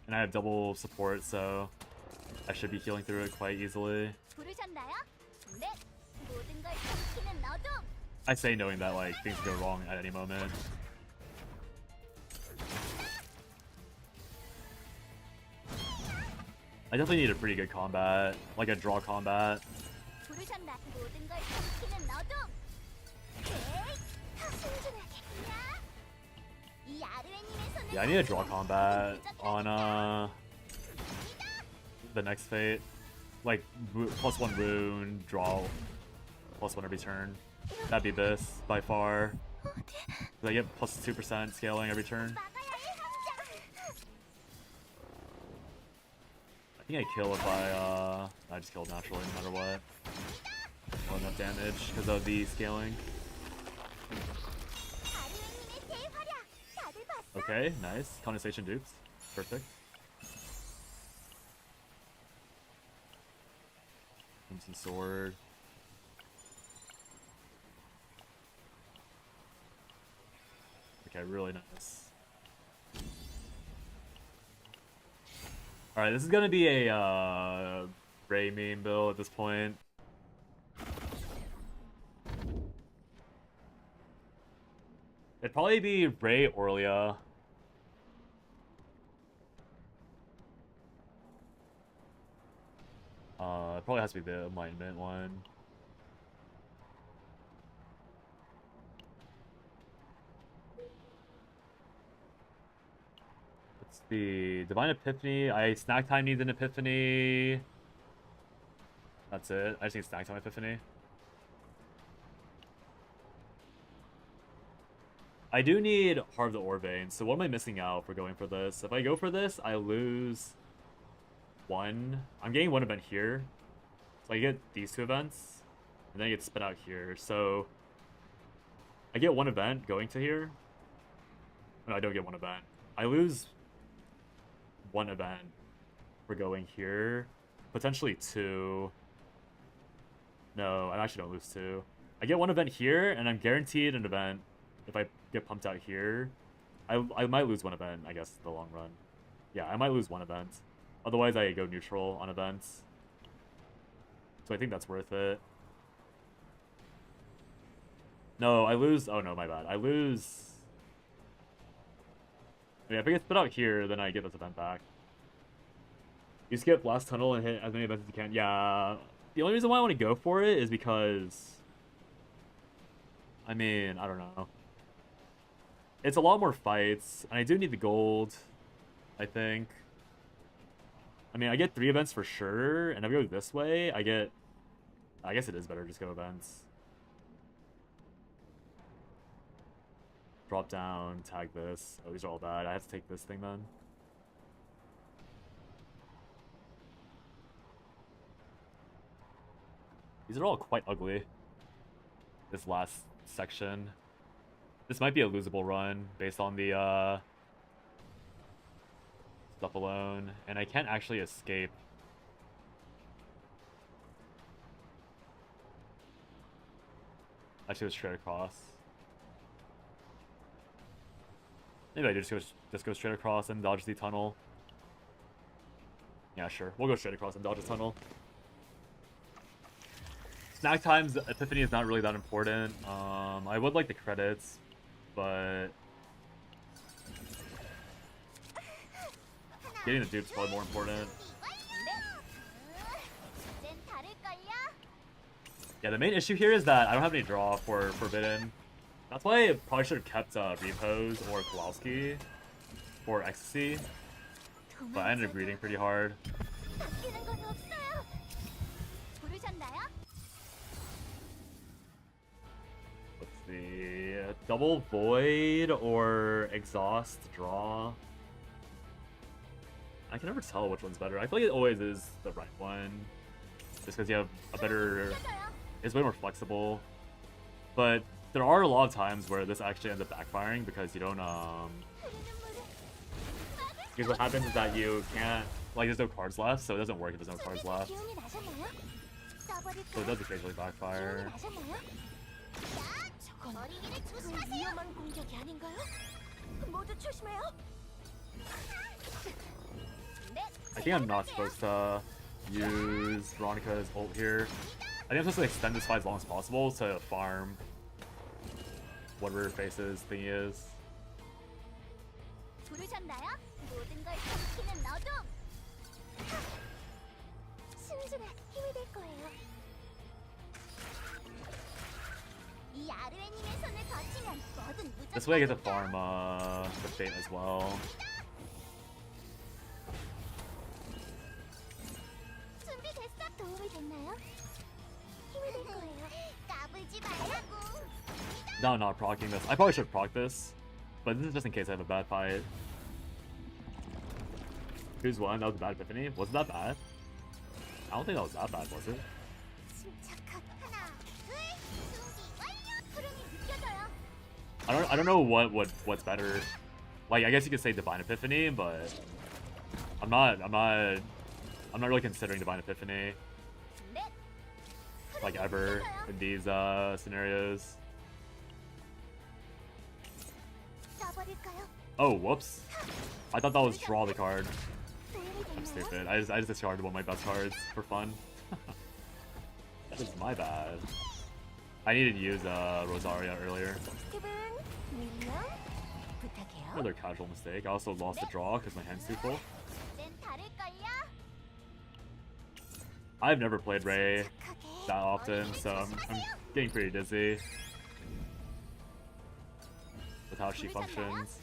Speaker 2: And I have double support, so I should be healing through it quite easily.
Speaker 3: 부르셨나요? 네. 모든 걸 삼키는 어둠.
Speaker 2: I say knowing that like things go wrong at any moment. I definitely need a pretty good combat, like a draw combat.
Speaker 3: 부르셨나? 모든 걸 삼키는 어둠. 에이, 순진하게. 야. 이 아르웨님의 손을
Speaker 2: Yeah, I need a draw combat on the next fate. Like +1 wound, draw +1 every turn. That'd be this by far. 'Cause I get +2% scaling every turn.
Speaker 3: 막아야 할 함정.
Speaker 2: I think I kill if I just kill naturally no matter what. Well, enough damage because of the scaling.
Speaker 3: 아르웨님의 대활약. 다들 봤어?
Speaker 2: Okay, nice. Condensation dupes. Perfect. Crimson sword. Okay, really nice. Alright, this is gonna be a Ray meme build at this point. It'd probably be Ray Orlia. It probably has to be the Enlightenment one. It's the Divine Epiphany. Snack Time needs an Epiphany. That's it. I just need Snack Time Epiphany. I do need Heart of the Orvane, so what am I missing out for going for this? If I go for this, I lose one. I'm getting one event here. So I get these two events, and then I get spit out here. So I get one event going to here. No, I don't get one event. I lose one event for going here. Potentially two. No, I actually don't lose two. I get one event here, and I'm guaranteed an event if I get pumped out here. I might lose one event, I guess, in the long run. Yeah, I might lose one event. Otherwise, I go neutral on events. So I think that's worth it. No, I lose... Oh, no, my bad. I lose... Yeah, if I get spit out here, then I get this event back. You skip last tunnel and hit as many events as you can. Yeah. The only reason why I want to go for it is because... I mean, I don't know. It's a lot more fights, and I do need the gold, I think. I mean, I get 3 events for sure, and if I go this way, I guess it is better to just go events. Drop down, tag this. Oh, these are all bad. I have to take this thing then. These are all quite ugly. This last section. This might be a losable run based on the stuff alone, and I can't actually escape. Actually, go straight across. Maybe I just go straight across and dodge the tunnel. Yeah, sure. We'll go straight across and dodge the tunnel. Snack Time's Epiphany is not really that important. I would like the credits, but getting the dupe's probably more important.
Speaker 3: 이젠 다를걸요?
Speaker 2: Yeah, the main issue here is that I don't have any draw for Forbidden. That's why I probably should have kept Repose or Kowalski for Ecstasy, but I ended up greeting pretty hard.
Speaker 3: 바뀌는 건 없어요. 부르셨나요?
Speaker 2: Let's see, double Void or Exhaust draw. I can never tell which one's better. I feel like it always is the right one, just because you have a better.
Speaker 3: 바뀌어져요.
Speaker 2: It's way more flexible, but there are a lot of times where this actually ends up backfiring because you don't
Speaker 3: 흐르는 물을
Speaker 2: Because what happens is that you can't, like, there's no cards left, so it doesn't work if there's no cards left.
Speaker 1: 기운이 나셨나요?
Speaker 2: So it does occasionally
Speaker 1: 기운이
Speaker 2: backfire.
Speaker 1: 나셨나요?
Speaker 4: 저건
Speaker 3: 머리기를
Speaker 4: 그
Speaker 3: 조심하세요.
Speaker 4: 위험한 공격이 아닌가요? 모두 조심해요.
Speaker 2: I think I'm not supposed to use Veronica's ult here. I think I'm supposed to extend this fight as long as possible to farm whatever her face's thingy is.
Speaker 3: 부르셨나요? 모든 걸 삼키는 너도.
Speaker 1: 순순한 힘이 될 거예요.
Speaker 3: 이 아르웨님의 손을 거치면 뭐든 무조건.
Speaker 2: This way I get to farm the Fate as well.
Speaker 3: 준비됐어?
Speaker 1: 도움이 됐나요? 힘이 될 거예요.
Speaker 3: 까불지 말라고.
Speaker 2: No, I'm not proccing this. I probably should proc this, but this is just in case I have a bad fight. Who's one? That was a bad epiphany. Was it that bad? I don't think that was that bad, was it?
Speaker 3: 침착하게. 하나, 둘, 준비 완료. 흐름이 느껴져요.
Speaker 2: I don't know what's better. Like, I guess you could say Divine Epiphany, but I'm not really considering Divine Epiphany
Speaker 3: 넷.
Speaker 2: like ever in these scenarios.
Speaker 3: 써버릴까요?
Speaker 2: Oh, whoops. I thought that was draw the card.
Speaker 1: 도움이
Speaker 2: I'm
Speaker 1: 됐나요?
Speaker 2: stupid. I just discarded one of my best cards for fun. That is my bad. I needed to use Rosaria earlier.
Speaker 4: 스티븐, 윌리엄, 부탁해요.
Speaker 2: Another casual mistake. I also lost the draw because my hand's too full.
Speaker 3: 이젠 다를걸요?
Speaker 2: I've never played Ray
Speaker 3: 착하게.
Speaker 2: that often, so I'm getting pretty dizzy with how she functions.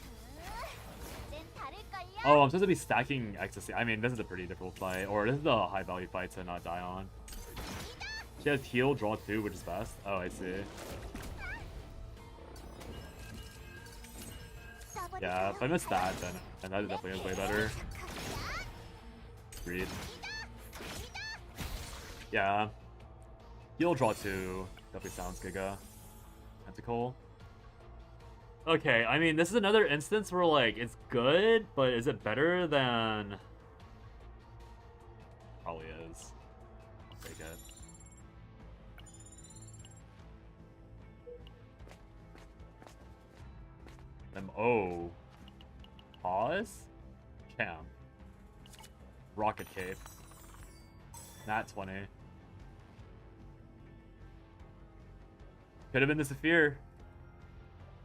Speaker 3: 이젠 다를걸요?
Speaker 2: Oh, I'm supposed to be stacking Ecstasy. I mean, this is a pretty difficult fight, or this is a high value fight to not die on. She has heal, draw 2, which is best. Oh, I see. Yeah, if I miss that, then that definitely is way better. Agreed. Yeah. Heal, draw 2. Definitely sounds Giga. Tentacle. Okay, I mean, this is another instance where, like, it's good, but is it better than... Probably is. I'll take it. Oh. Pause? Cam. Rocket Cape. Nat 20. Could have been the Saphir.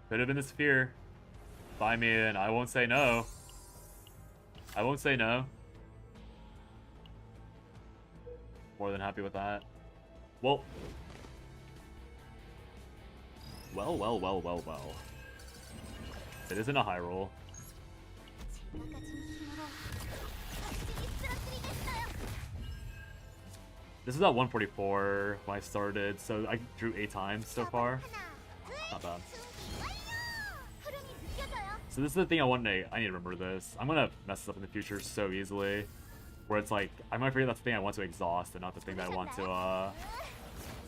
Speaker 2: Could have been the Saphir. Buy me in. I won't say no. I won't say no. More than happy with that. Well. Well. It isn't a high roll.
Speaker 3: 제가 가진 힘으로 확실히 쓰러뜨리겠어요.
Speaker 2: This is at 144 when I started, so I drew 8 times so far.
Speaker 3: 하나,
Speaker 2: Not bad.
Speaker 3: 준비 완료. 흐름이 느껴져요.
Speaker 2: So this is the thing I need to remember this. I'm gonna mess this up in the future so easily. Where it's like, I'm gonna forget that's the thing I want to exhaust and not the thing that I want to,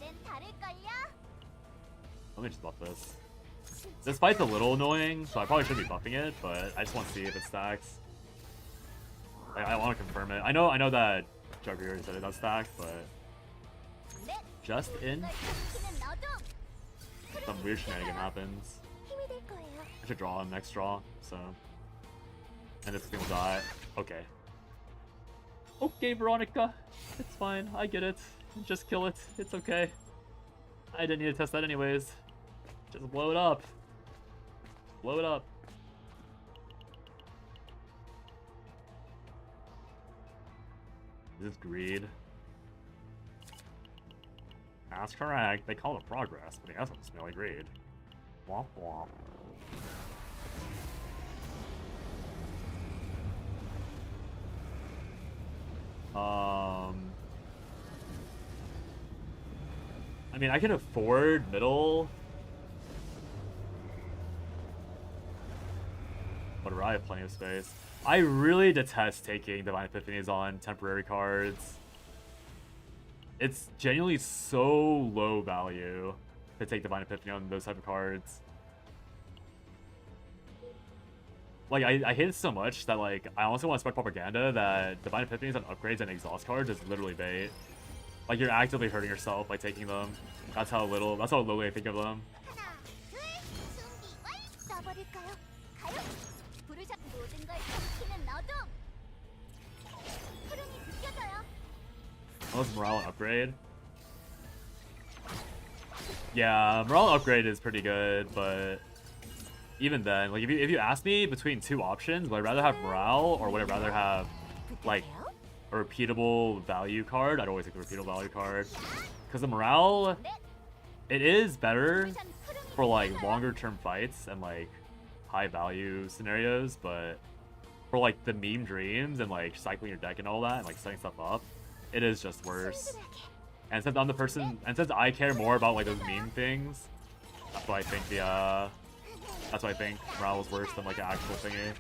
Speaker 3: 이젠 다를걸요?
Speaker 2: let me just buff this. This fight's a little annoying, so I probably shouldn't be buffing it, but I just want to see if it stacks. I want to confirm it. I know that Jugger already said it does stack, but
Speaker 3: 넷.
Speaker 2: just in
Speaker 3: 걸 삼키는 너도.
Speaker 2: some weird shenanigan happens.
Speaker 1: 힘이 될 거예요.
Speaker 2: I should draw next draw, so. And this thing will die. Okay. Okay, Veronica. It's fine. I get it. Just kill it. It's okay. I didn't need to test that anyways. Just blow it up. Blow it up. This is greed. That's correct. They call it progress, but he has a smelly greed. Womp womp. I mean, I can afford middle. Whatever, I have plenty of space. I really detest taking Divine Epiphanies on temporary cards. It's genuinely so low value to take Divine Epiphany on those type of cards. Like, I hate it so much that, like, I honestly want to spread propaganda that Divine Epiphanies and upgrades and exhaust cards is literally bait. Like, you're actively hurting yourself by taking them. That's how lowly I think of them.
Speaker 3: 하나, 둘, 준비 완료. 써버릴까요? 가요. 부르자 모든 걸 삼키는 어둠. 흐름이 느껴져요.
Speaker 2: Unless Morale and upgrade. Yeah, Morale and upgrade is pretty good, but even then, like, if you ask me between two options, would I rather have Morale or would I rather have, like,
Speaker 4: 부탁해요.
Speaker 2: a repeatable value card? I'd always take the repeatable value card. Because the Morale, it is better
Speaker 3: 부르잔 흐름이
Speaker 2: for, like,
Speaker 3: 느껴져요.
Speaker 2: longer term fights and, like, high value scenarios, but for, like, the meme dreams and, like, cycling your deck and all that and, like, setting stuff up, it is just worse. And since I'm the person, and since I care more about, like, those meme things, that's why I think Morale is worse than, like, an actual thingy.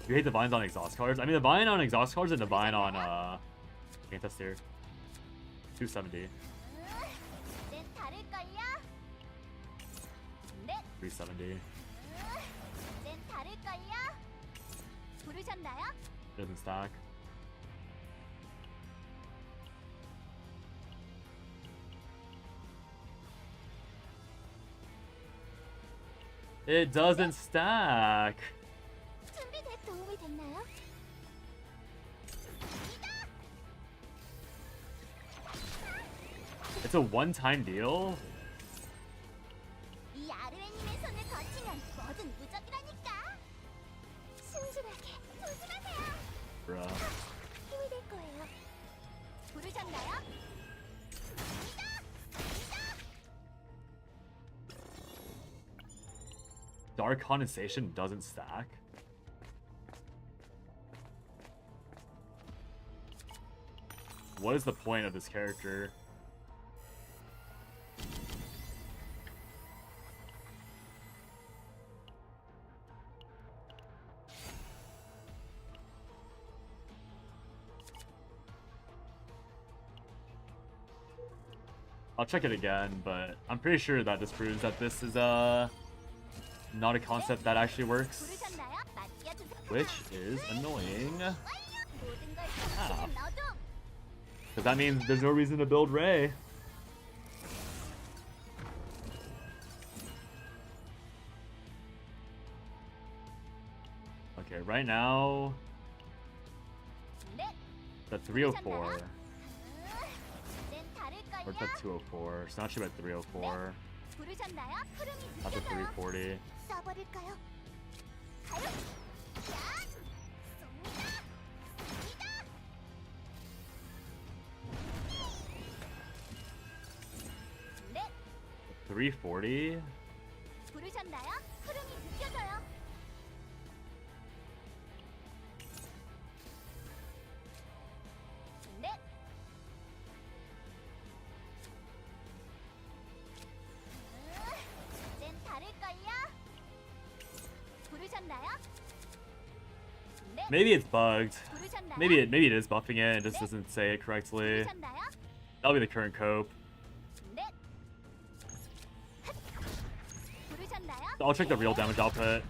Speaker 2: You hate Divines on exhaust cards? I mean, Divine on exhaust cards and Divine on, can't test here. 270,
Speaker 3: 이젠 다를걸요? 넷,
Speaker 2: 370.
Speaker 3: 이젠 다를걸요? 부르셨나요?
Speaker 2: Doesn't stack. It doesn't stack.
Speaker 3: 준비돼 도움이 됐나요?
Speaker 2: It's a one-time deal?
Speaker 3: 이 아르웨님의 손을 거치면 뭐든 무적이라니까. 순진하게 조심하세요.
Speaker 2: Bruh.
Speaker 3: 힘이 될 거예요. 부르셨나요?
Speaker 2: Dark Condensation doesn't stack? What is the point of this character? I'll check it again, but I'm pretty sure that just proves that this is not a concept that actually works,
Speaker 3: 부르셨나요? 맡겨주세요.
Speaker 2: which is annoying.
Speaker 3: 완료. 모든 걸 삼키는 어둠.
Speaker 2: Because that means there's no reason to build Ray. Okay, right now,
Speaker 3: 넷,
Speaker 2: the 304,
Speaker 3: 이젠
Speaker 2: or the
Speaker 3: 다를걸요?
Speaker 2: 204, it's not actually about 304,
Speaker 3: 부르셨나요? 흐름이
Speaker 2: not the
Speaker 3: 느껴져요.
Speaker 2: 340.
Speaker 3: 써버릴까요? 가요. 자, 쏩니다. 쏩니다.
Speaker 2: 340?
Speaker 3: 부르셨나요? 흐름이 느껴져요. 넷, 이젠 다를걸요? 부르셨나요? 넷,
Speaker 2: Maybe it's bugged.
Speaker 3: 부르셨나요?
Speaker 2: Maybe it is buffing it and just doesn't say it correctly.
Speaker 3: 부르셨나요?
Speaker 2: That'll be the current cope.
Speaker 3: 넷, 부르셨나요?
Speaker 2: I'll check the real damage output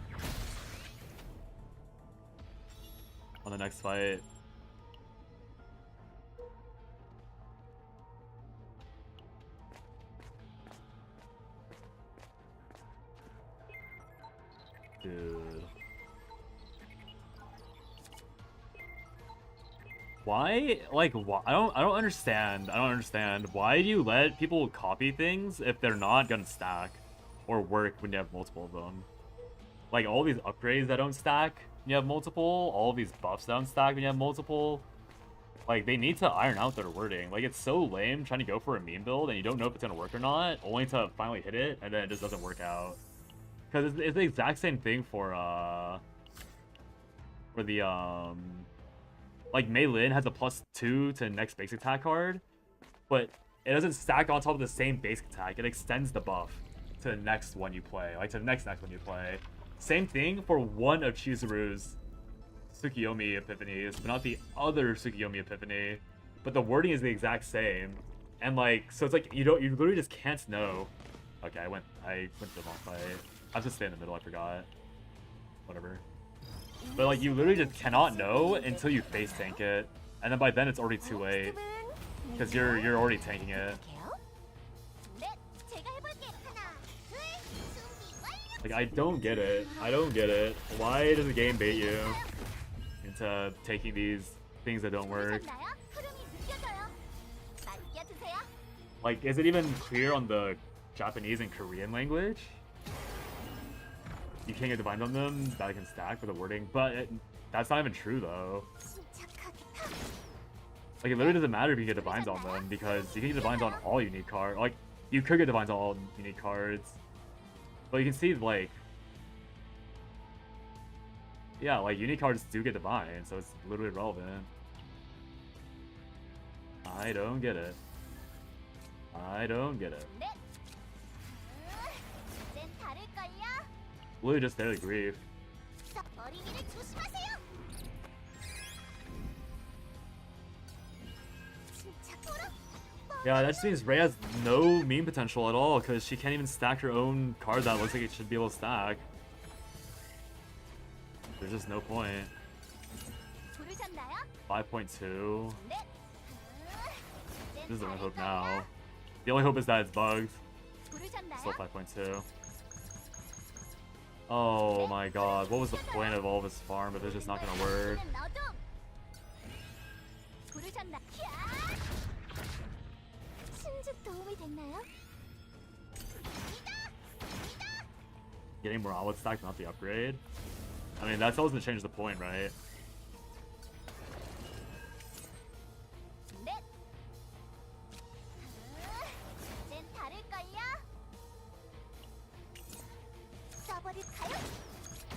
Speaker 2: on the next fight. Dude. Why? Like, why? I don't understand. I don't understand. Why do you let people copy things if they're not gonna stack or work when you have multiple of them? Like, all these upgrades that don't stack when you have multiple, all these buffs that don't stack when you have multiple. Like, they need to iron out their wording. Like, it's so lame trying to go for a meme build and you don't know if it's gonna work or not, only to finally hit it and then it just doesn't work out. Because it's the exact same thing for the like Mei Lin has a +2 to next basic attack card, but it doesn't stack on top of the same basic attack. It extends the buff to the next one you play, like to the next one you play. Same thing for one of Chizuru's Tsukiyomi Epiphanies, but not the other Tsukiyomi Epiphany. But the wording is the exact same, and like so it's like you literally just can't know. Okay, I went to the wrong fight. I have to stay in the middle, I forgot. Whatever. But like, you literally just cannot know until you face tank it. And then by then it's already too late. Because you're already tanking it.
Speaker 3: 넷, 제가 해볼게요. 하나, 둘, 준비 완료.
Speaker 2: Like, I don't get it. I don't get it. Why does the game bait you into taking these things that don't work?
Speaker 3: 부르셨나요? 흐름이 느껴져요. 맡겨주세요.
Speaker 2: Like, is it even clear on the Japanese and Korean language? You can't get divines on them that I can stack for the wording, but that's not even true though.
Speaker 3: 침착하게 타.
Speaker 2: Like, it literally doesn't matter if you get divines on them because you can get divines on all unique cards. Like, you could get divines on all unique cards, but you can see like, yeah, like unique cards do get divine, so it's literally relevant. I don't get it. I don't get it.
Speaker 3: 넷. 이젠 다를걸요?
Speaker 2: Literally just daily grief.
Speaker 3: 어린이를 조심하세요. 침착하라.
Speaker 2: Yeah, that just means Rey has no meme potential at all because she can't even stack her own card that looks like it should be able to stack. There's just no point.
Speaker 3: 부르셨나요?
Speaker 2: 5.2.
Speaker 3: 넷.
Speaker 2: This is the only hope now. The only hope is that it's bugged.
Speaker 3: 부르셨나요?
Speaker 2: Still 5.2. Oh my god, what was the point of all of this farm if it's just not gonna work?
Speaker 3: 부르셨나? 신주 도움이 됐나요?
Speaker 2: Getting more outlet stack, not the upgrade? I mean, that's always gonna change the point, right?
Speaker 3: 넷. 이젠 다를걸요? 써버릴까요?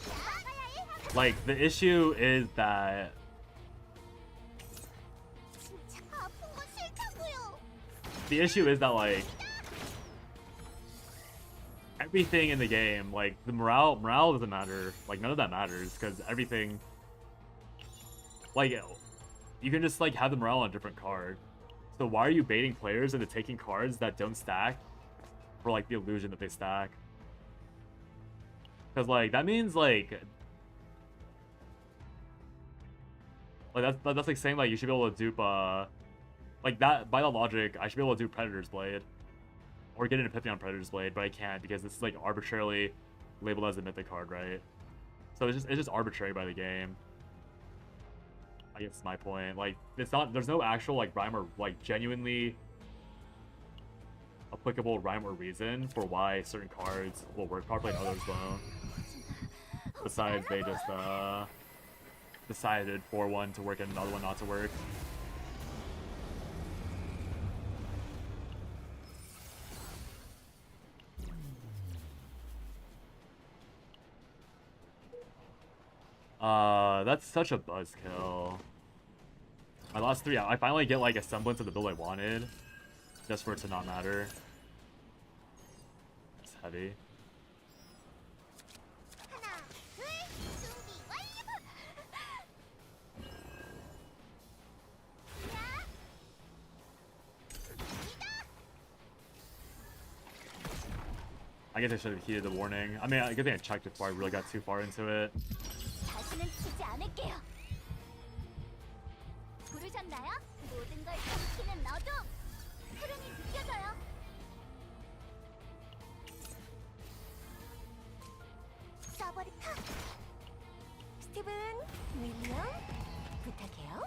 Speaker 3: 나가야 해.
Speaker 2: Like, the issue is that
Speaker 3: 진짜 아픈 건 싫다고요.
Speaker 2: the issue is that like everything in the game, like the morale doesn't matter. Like none of that matters because everything, like, you can just like have the morale on a different card. So why are you baiting players into taking cards that don't stack for like the illusion that they stack? Because like that means like that's like saying like you should be able to dupe like that. By the logic, I should be able to do Predator's Blade or get an Epiphany on Predator's Blade, but I can't because this is like arbitrarily labeled as a mythic card, right? So it's just arbitrary by the game. I guess that's my point. Like, it's not, there's no actual like rhyme or like genuinely applicable rhyme or reason for why certain cards will work properly and others won't. Besides, they just decided for one to work and another one not to work. That's such a buzzkill. My last three, I finally get like a semblance of the build I wanted, just for it to not matter. It's heavy.
Speaker 3: 하나, 둘, 준비 완료. 야.
Speaker 2: I guess I should have heeded the warning. I mean, I guess I checked before I really got too far into it.
Speaker 3: 다시는 치지 않을게요. 부르셨나요? 모든 걸 삼키는 어둠. 흐름이 느껴져요. 써버릴까?
Speaker 4: 스티븐, 윌리엄, 부탁해요.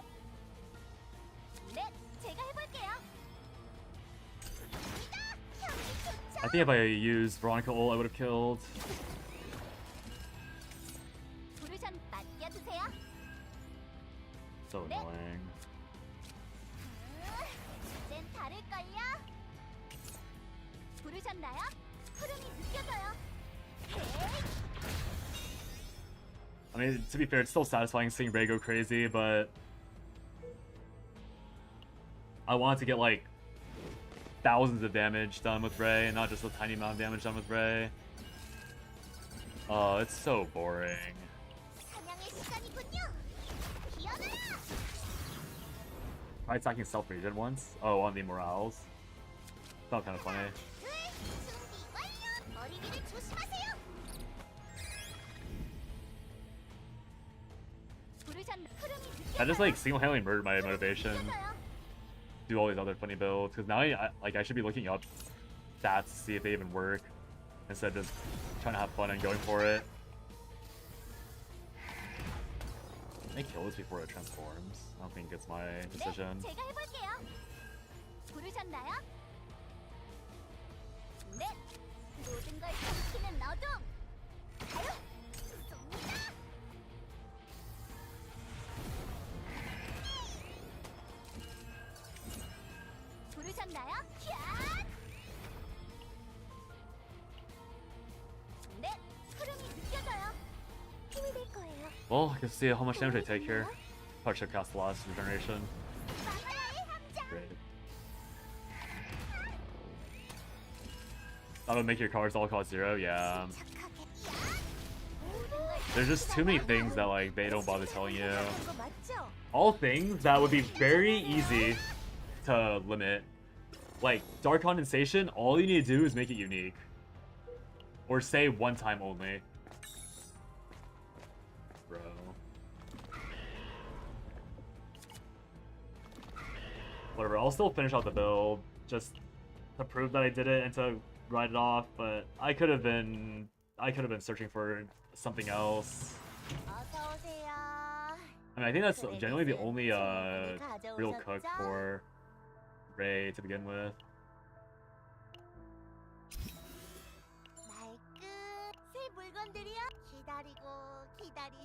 Speaker 3: 넷, 제가 해볼게요. 형이 좋죠?
Speaker 2: I think if I used Veronica ult, I would have killed.
Speaker 3: 맡겨주세요.
Speaker 2: So annoying.
Speaker 3: 이젠 다를걸요? 부르셨나요? 흐름이 느껴져요.
Speaker 2: I mean, to be fair, it's still satisfying seeing Rey go crazy, but I wanted to get like thousands of damage done with Rey and not just a tiny amount of damage done with Rey. Oh, it's so boring.
Speaker 3: 사냥의 시간이군요. 기어나라!
Speaker 2: Tried attacking self-regen once. Oh, on the morales. That was kind of funny.
Speaker 3: 둘, 준비 완료. 어린이를 조심하세요.
Speaker 2: That just like single-handedly murdered my motivation to do all these other funny builds. Because now I should be looking up stats to see if they even work instead of just trying to have fun and going for it. Can I kill this before it transforms? I don't think it's my decision.
Speaker 3: 제가 해볼게요. 부르셨나요? 네, 모든 걸 삼키는 어둠. 가요. 쏩니다. 부르셨나요? 캬! 네, 흐름이 느껴져요.
Speaker 1: 힘이 될 거예요.
Speaker 2: Well, I can see how much damage I take here. Probably should cast the last regeneration.
Speaker 3: 마가야의 함정.
Speaker 2: Great. That would make your cards all cost 0, yeah.
Speaker 3: 착하게. 야! 모든 걸
Speaker 2: There's just too many things that like they don't bother telling you.
Speaker 4: 그거 맞죠?
Speaker 2: All things that would be very easy to limit. Like Dark Condensation, all you need to do is make it unique. Or say one time only. Bro. Whatever, I'll still finish out the build just to prove that I did it and to write it off, but I could have been searching for something else.
Speaker 3: 어서 오세요.
Speaker 2: I mean, I think that's generally the only real cook for Ray to begin with.
Speaker 3: 말끝 새 물건들이야. 기다리고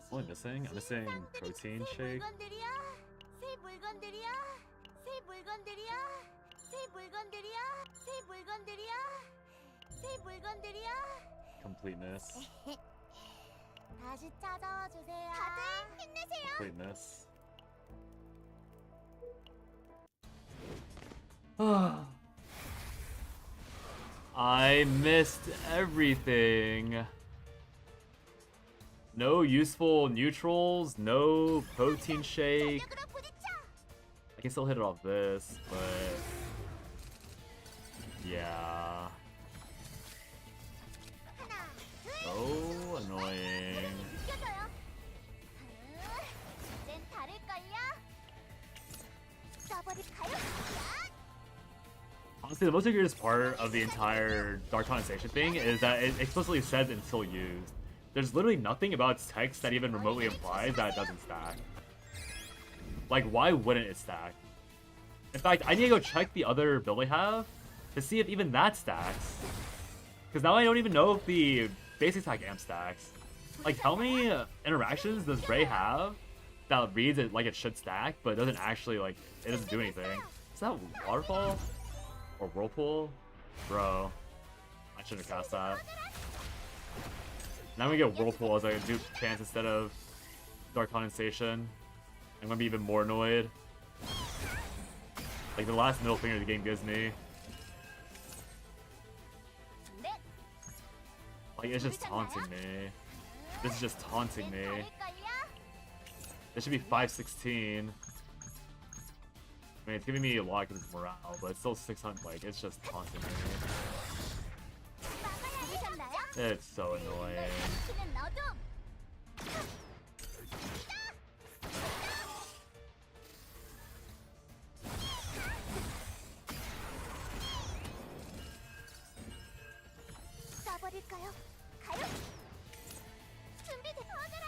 Speaker 2: What am I missing? I'm missing protein
Speaker 3: 새
Speaker 2: shake.
Speaker 3: 물건들이야. 새 물건들이야. 새 물건들이야. 새 물건들이야. 새 물건들이야. 새 물건들이야.
Speaker 2: Completeness.
Speaker 3: 다시 찾아와 주세요. 다들 힘내세요.
Speaker 2: Completeness. I missed everything. No useful neutrals, no protein shake.
Speaker 3: 전력으로 부딪혀.
Speaker 2: I can still hit it off this, but yeah.
Speaker 3: 하나, 둘.
Speaker 2: So annoying.
Speaker 3: 느껴져요. 이젠 다를걸요? 써버릴까요? 야!
Speaker 2: Honestly, the most egregious part of the entire Dark Condensation thing is that it explicitly says until used. There's literally nothing about its text that even remotely implies that it doesn't stack. Like, why wouldn't it stack? In fact, I need to go check the other build I have to see if even that stacks. Because now I don't even know if the basic attack amp stacks. Like, how many interactions does Ray have that reads it like it should stack, but doesn't actually, like, it doesn't do anything? Is that Waterfall? Or Whirlpool? Bro. I shouldn't have cast that. Now I'm gonna get Whirlpool as a dupe chance instead of Dark Condensation. I'm gonna be even more annoyed. Like the last middle finger the game gives me.
Speaker 3: 넷.
Speaker 2: Like it's just taunting me. This is just taunting me.
Speaker 3: 다를걸요?
Speaker 2: It should be 516. I mean, it's giving me a lot of morale, but it's still 600. Like, it's just taunting me.
Speaker 3: 부르셨나요?
Speaker 2: It's so annoying.
Speaker 3: 삼키는 어둠. 써버릴까요? 가요. 준비돼. 오너라.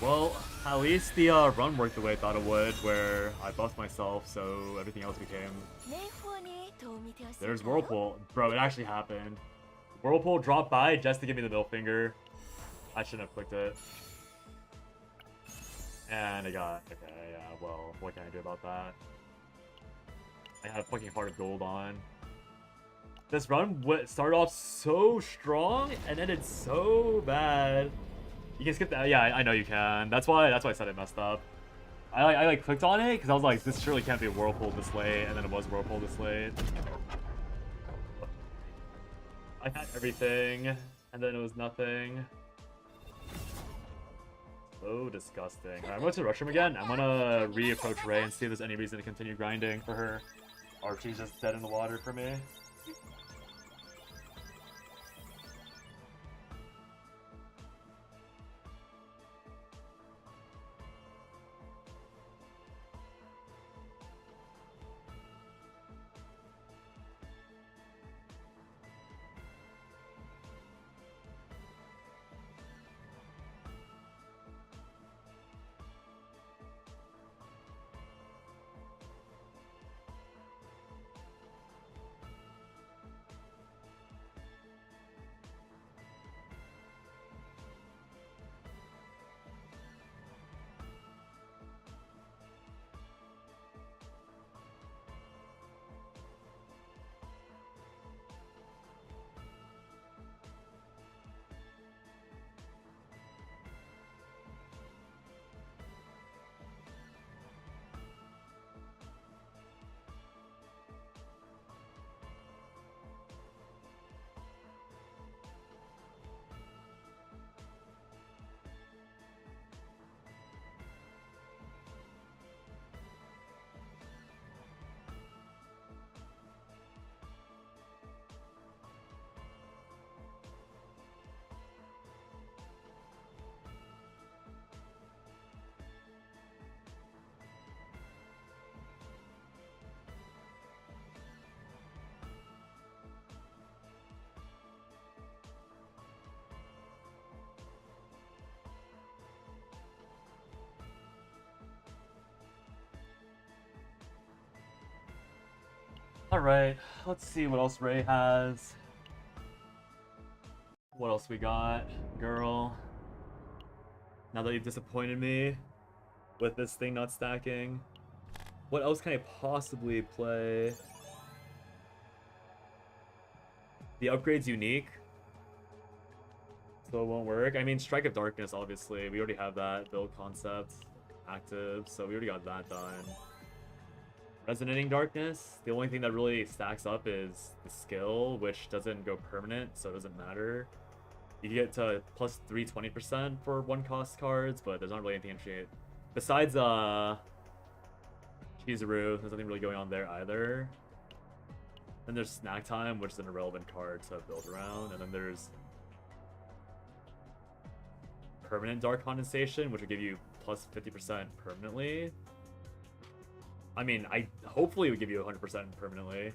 Speaker 2: Well, at least the run worked the way I thought it would, where I buffed myself, so everything else became...
Speaker 4: 내 후원이 도움이 되었을까요?
Speaker 2: There's Whirlpool. Bro, it actually happened. Whirlpool dropped by just to give me the middle finger. I shouldn't have clicked it. And I got... Okay, yeah, well, what can I do about that? I had a fucking Heart of Gold on. This run started off so strong and ended so bad. You can skip that. Yeah, I know you can. That's why I said it messed up. I like clicked on it because I was like, this surely can't be a Whirlpool this late, and then it was Whirlpool this late. I had everything, and then it was nothing. So disgusting. Alright, I'm going to rush him again. I'm gonna re-approach Ray and see if there's any reason to continue grinding for her. Or if she's just dead in the water for me. Alright, let's see what else Ray has. What else we got, girl? Now that you've disappointed me with this thing not stacking, what else can I possibly play? The upgrade's unique, so it won't work. I mean, Strike of Darkness, obviously. We already have that build concept active, so we already got that done. Resonating Darkness, the only thing that really stacks up is the skill, which doesn't go permanent, so it doesn't matter. You get to plus 320% for one cost cards, but there's not really anything interesting. Besides Chizuru, there's nothing really going on there either. Then there's Snack Time, which is an irrelevant card to build around, and then there's Permanent Dark Condensation, which will give you plus 50% permanently. I mean, hopefully it would give you 100% permanently. You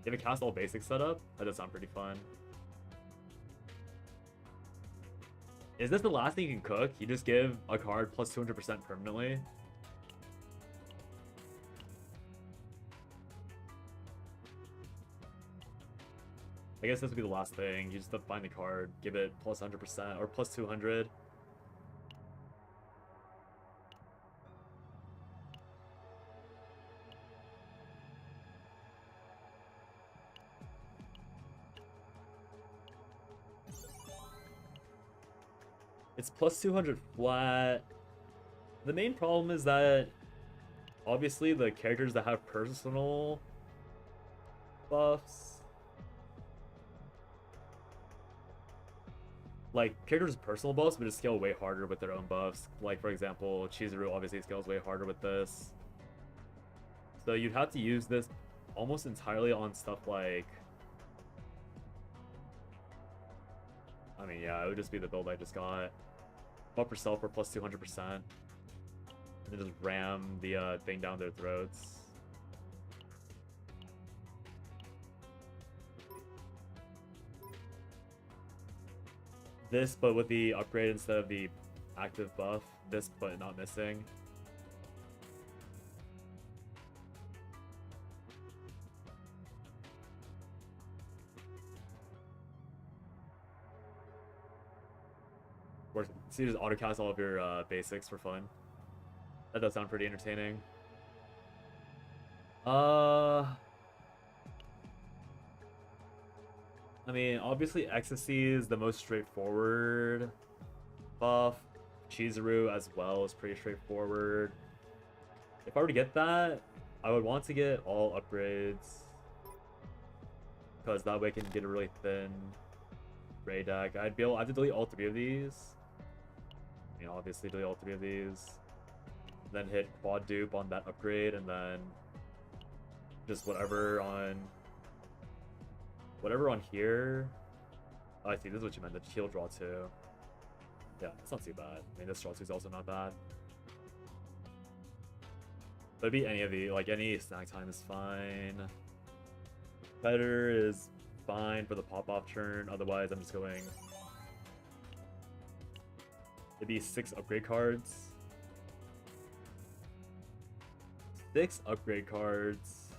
Speaker 2: have a cast all basic setup? That does sound pretty fun. Is this the last thing you can cook? You just give a card plus 200% permanently? I guess this would be the last thing. You just find the card, give it plus 100% or plus 200. It's plus 200 flat. The main problem is that obviously the characters that have personal buffs, like characters with personal buffs but just scale way harder with their own buffs. Like for example, Chizuru obviously scales way harder with this. So you'd have to use this almost entirely on stuff like, I mean, yeah, it would just be the build I just got. Buff yourself for plus 200%. And then just ram the thing down their throats. This, but with the upgrade instead of the active buff. This, but not missing. Or so you just autocast all of your basics for fun. That does sound pretty entertaining. I mean, obviously Ecstasy is the most straightforward buff. Chizuru as well is pretty straightforward. If I were to get that, I would want to get all upgrades, because that way I can get a really thin Ray deck. I have to delete all three of these. You know, obviously delete all three of these. Then hit quad dupe on that upgrade, and then just whatever on here. Oh, I see, this is what you meant, the heal draw 2. Yeah, it's not too bad. I mean, this draw 2 is also not bad. But it'd be any of the, like, any snack time is fine. Better is fine for the pop-off turn, otherwise I'm just going... It'd be 6 upgrade cards. 6 upgrade cards.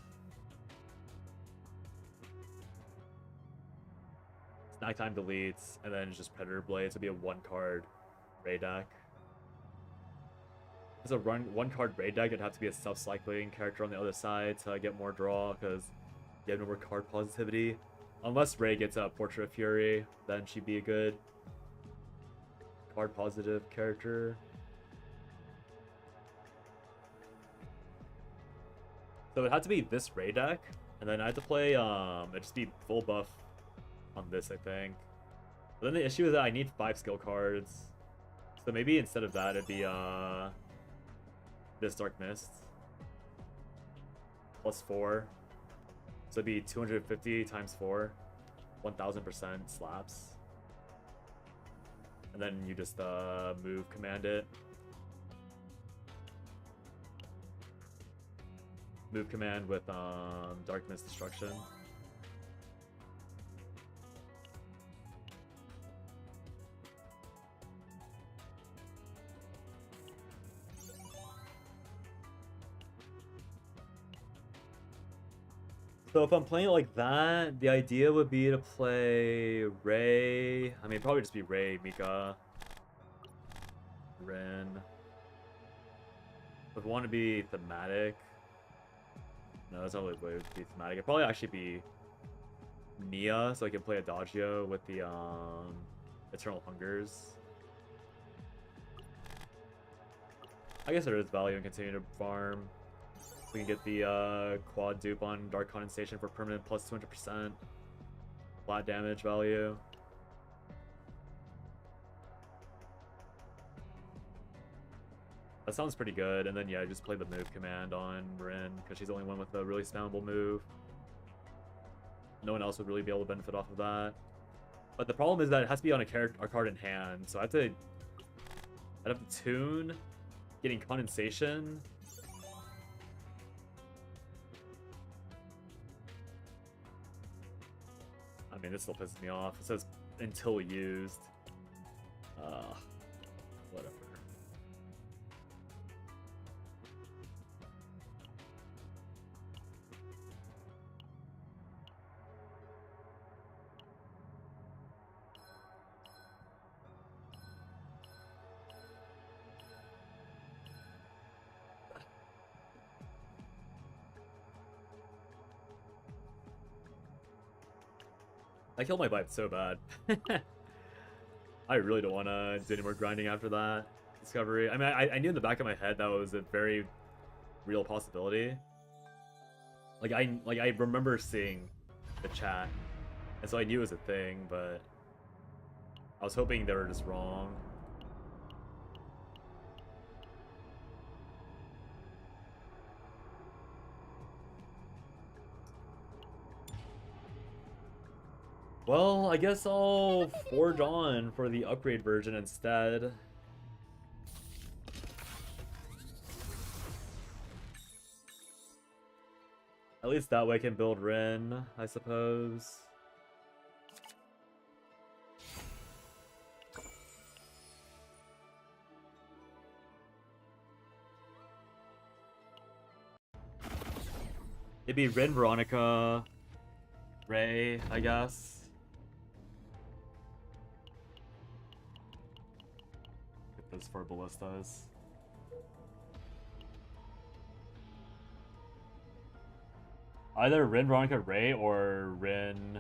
Speaker 2: Snack time deletes, and then it's just Predator Blades. It'd be a 1-card Ray deck. As a 1-card Ray deck, it'd have to be a self-cycling character on the other side to get more draw, because you have no more card positivity. Unless Ray gets a Portrait of Fury, then she'd be a good card positive character. So it'd have to be this Ray deck, and then I have to play, it'd just be full buff on this, I think. But then the issue is that I need 5 skill cards. So maybe instead of that, it'd be, this Dark Mist. Plus 4. So it'd be 250 times 4. 1000% slaps. And then you just, move command it. Move command with, Dark Mist Destruction. So if I'm playing it like that, the idea would be to play Ray. I mean, probably just be Ray, Mika, Rin. If I want to be thematic, no, that's not really the way to be thematic. It'd probably actually be Nia, so I can play Adagio with the Eternal Hungers. I guess there is value in continuing to farm. We can get the quad dupe on Dark Condensation for permanent plus 200% flat damage value. That sounds pretty good. And then yeah, just play the move command on Rin because she's the only one with a really spammable move. No one else would really be able to benefit off of that. But the problem is that it has to be on a card in hand, so I'd have to tune getting condensation. I mean, this still pisses me off. It says until used. Whatever. I killed my vibe so bad. I really don't want to do any more grinding after that discovery. I mean, I knew in the back of my head that was a very real possibility. Like I remember seeing the chat, and so I knew it was a thing, but I was hoping they were just wrong. Well, I guess I'll forge on for the upgrade version instead. At least that way I can build Rin, I suppose. It'd be Rin, Veronica, Ray, I guess. Get those 4 ballistas. Either Rin, Veronica, Ray, or Rin.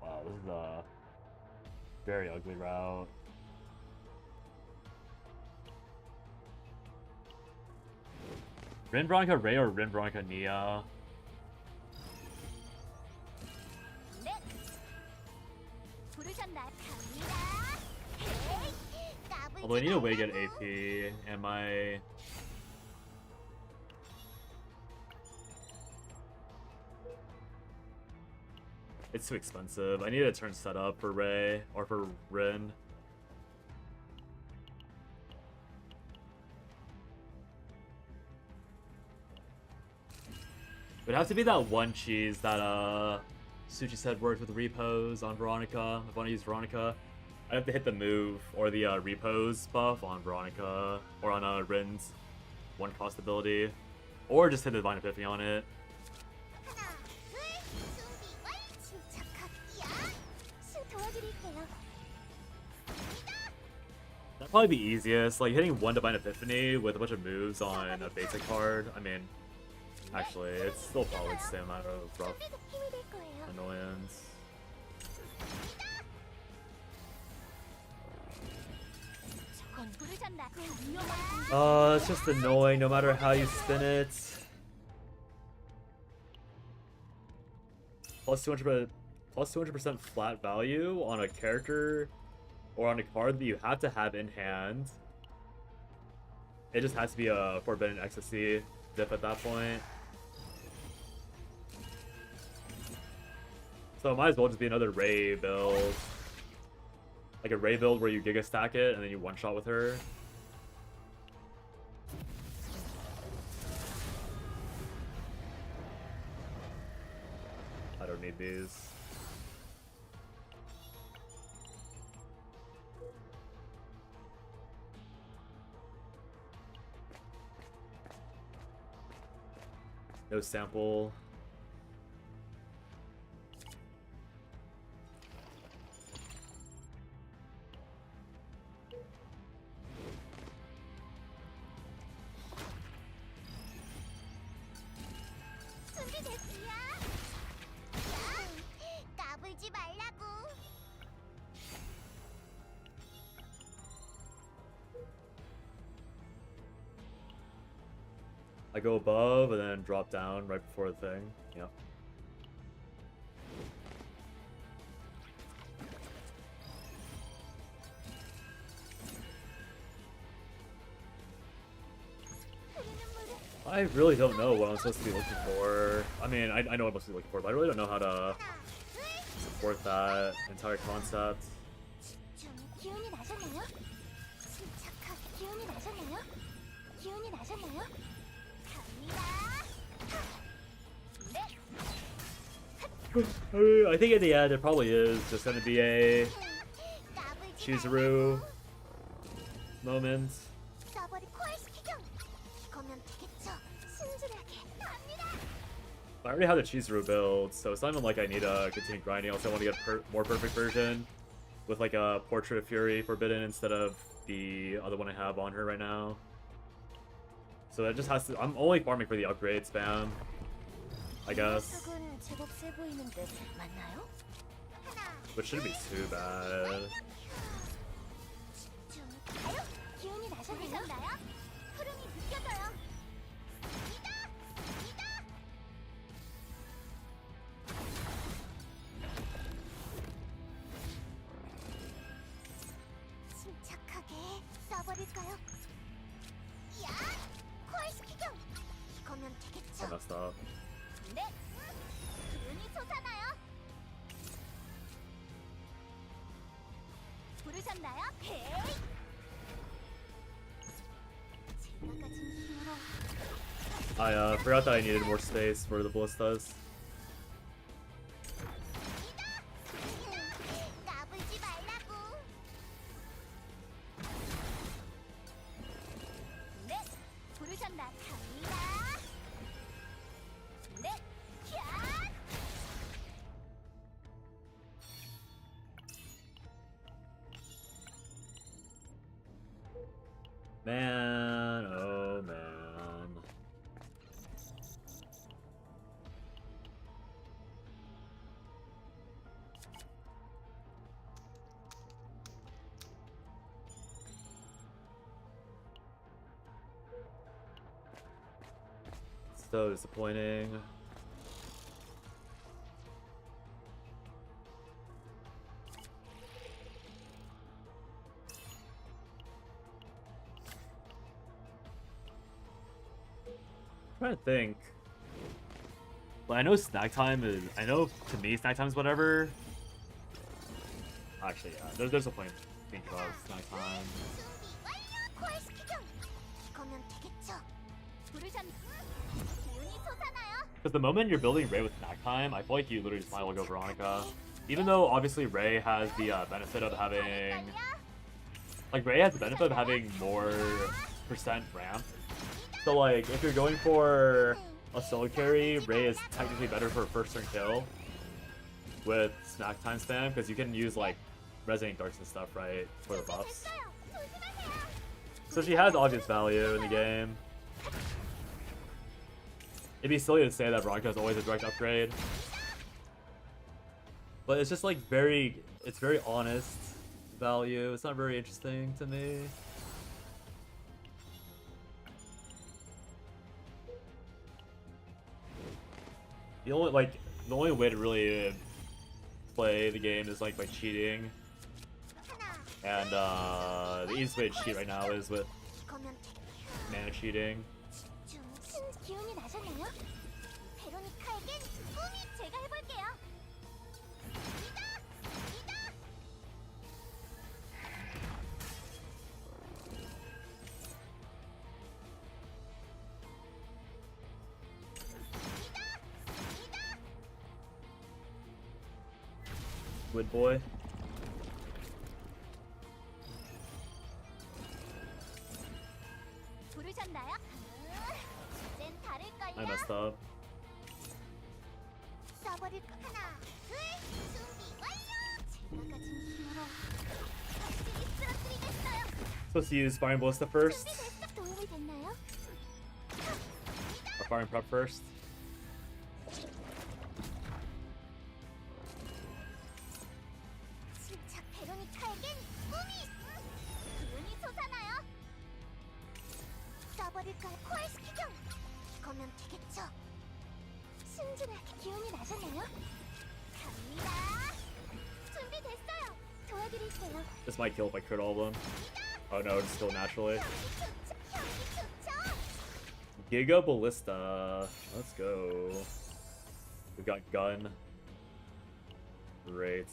Speaker 2: Wow, this is a very ugly route. Rin, Veronica, Ray, or Rin, Veronica, Nia. Although I need a way to get AP, and my... It's too expensive. I need a turn set up for Ray, or for Rin. It would have to be that one cheese that Suchi said worked with repos on Veronica. If I want to use Veronica, I'd have to hit the move or the repos buff on Veronica, or on Rin's one cost ability, or just hit the Divine Epiphany on it. That'd probably be easiest. Like hitting one Divine Epiphany with a bunch of moves on a basic card. I mean, actually, it's still probably the same amount of rough annoyance. It's just annoying no matter how you spin it. Plus 200% flat value on a character or on a card that you have to have in hand. It just has to be a Forbidden Ecstasy dip at that point. So it might as well just be another Ray build. Like a Ray build where you Giga Stack it and then you one-shot with her. I don't need these. No sample.
Speaker 3: 준비됐지야? 야, 까불지 말라고.
Speaker 2: I go above and then drop down right before the thing. Yep. I really don't know what I'm supposed to be looking for. I mean, I know what I'm supposed to be looking for, but I really don't know how to support that entire concept.
Speaker 1: 기운이 나셨나요?
Speaker 3: 침착하게
Speaker 1: 기운이 나셨나요? 기운이 나셨나요?
Speaker 3: 갑니다.
Speaker 2: I think in the end, it probably is just going to be a
Speaker 3: 까불지
Speaker 2: Chizuru moment.
Speaker 3: 써버리 코알스키경. 이거면 되겠죠? 순진하게 갑니다.
Speaker 2: I already have the Chizuru build, so it's not even like I need to continue grinding. Also, I want to get a more perfect version with like a Portrait of Fury Forbidden instead of the other one I have on her right now. So that just has to. I'm only farming for the upgrade spam, I guess,
Speaker 4: 녀석은 제법 세 보이는데 맞나요?
Speaker 3: 하나,
Speaker 2: which shouldn't be too bad.
Speaker 3: 좀 가요.
Speaker 1: 기운이 나셨나요?
Speaker 3: 부르셨나요? 흐름이 느껴져요. 이다, 이다. 침착하게 써버릴까요? 야, 코알스키경. 이거면
Speaker 2: I
Speaker 3: 되겠죠?
Speaker 2: messed up.
Speaker 3: 네, 기운이 솟아나요. 부르셨나요? 헤이. 제가 가진 힘으로
Speaker 2: I forgot that I needed more space for the ballistas.
Speaker 3: 까불지 말라고. 네, 부르셨나? 갑니다. 네, 캬.
Speaker 2: Man, oh man. So disappointing. Trying to think. But I know snack time is. I know to me snack time is whatever. Actually, yeah. There's a point to think about snack time.
Speaker 3: 준비 완료. 코알스키경. 이거면 되겠죠? 부르셨. 기운이 솟아나요.
Speaker 2: Because the moment you're building Ray with snack time, I feel like you literally just might as well go Veronica. Even though obviously Ray has the benefit of having, like Ray has the benefit of having more percent ramp. So like if you're going for a solo carry, Ray is technically better for a first turn kill with snack time spam because you can use like Resonating Darks and stuff, right, for the buffs.
Speaker 3: 됐어요. 조심하세요.
Speaker 2: So she has obvious value in the game. It'd be silly to say that Veronica is always a direct upgrade. But it's just like it's very honest value. It's not very interesting to me. The only way to really play the game is like by cheating.
Speaker 3: 하나,
Speaker 2: And the easiest way to cheat right now is with
Speaker 3: 이거면 되겠죠?
Speaker 2: mana cheating.
Speaker 3: 좀
Speaker 1: 기운이 나셨나요?
Speaker 3: 베로니카에겐 꿈이 제가 해볼게요. 이다, 이다.
Speaker 2: Good boy.
Speaker 3: 부르셨나요? 이젠 다를걸요?
Speaker 2: I messed up.
Speaker 3: 쏴버릴까? 하나, 둘, 준비 완료. 제가 가진 힘으로 확실히 쓰러뜨리겠어요.
Speaker 2: Supposed to use Fire and Ballista first,
Speaker 3: 준비됐어? 도움이 됐나요?
Speaker 2: or Fire and Prep first.
Speaker 3: 침착 베로니카에겐 꿈이 기운이 솟아나요. 쏴버릴까요? 코알스키경 이거면 되겠죠?
Speaker 1: 순진하게 기운이 나셨나요?
Speaker 3: 갑니다. 준비됐어요.
Speaker 1: 도와드릴게요.
Speaker 2: This might kill if I crit all of them. Oh no, it's still naturally.
Speaker 3: 경기 좋죠?
Speaker 2: Giga Ballista. Let's go. We've got gun. Great.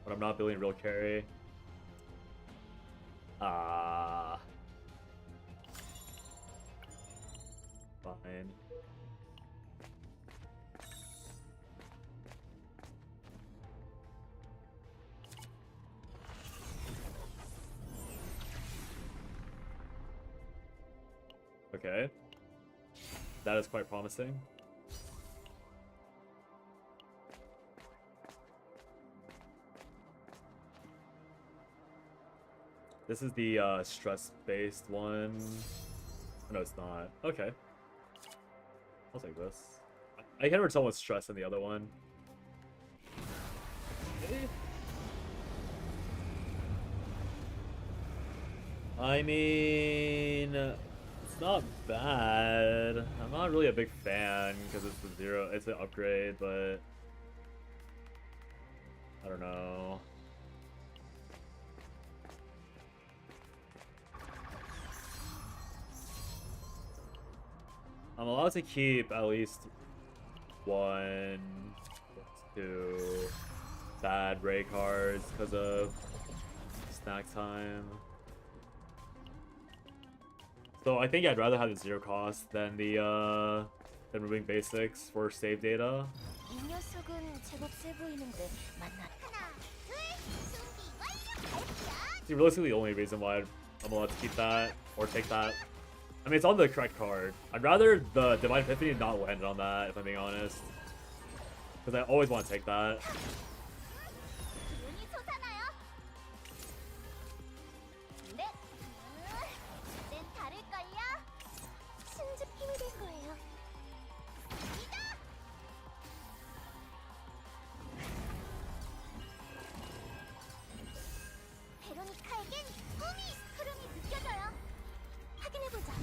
Speaker 2: But I'm not building real carry. Ah. Fine. Okay. That is quite promising. This is the stress-based one. Oh, no, it's not. Okay. I'll take this. I can never tell what's stress in the other one. I mean, it's not bad. I'm not really a big fan because it's the zero. It's an upgrade, but I don't know. I'm allowed to keep at least 1, 2 bad Ray cards because of snack time. So I think I'd rather have the zero cost than the than removing basics for save data.
Speaker 4: 이 녀석은 제법 세 보이는데 맞나요?
Speaker 3: 하나, 둘, 준비 완료. 발사.
Speaker 2: See, realistically, the only reason why I'm allowed to keep that or take that. I mean, it's on the correct card. I'd rather the Divine Epiphany not land on that, if I'm being honest. Because I always want to take that.
Speaker 3: 기운이 솟아나요. 네. 이젠 다를걸요.
Speaker 1: 순진 힘이 될 거예요.
Speaker 3: 베로니카에겐 꿈이 흐름이 느껴져요.
Speaker 1: 확인해보자.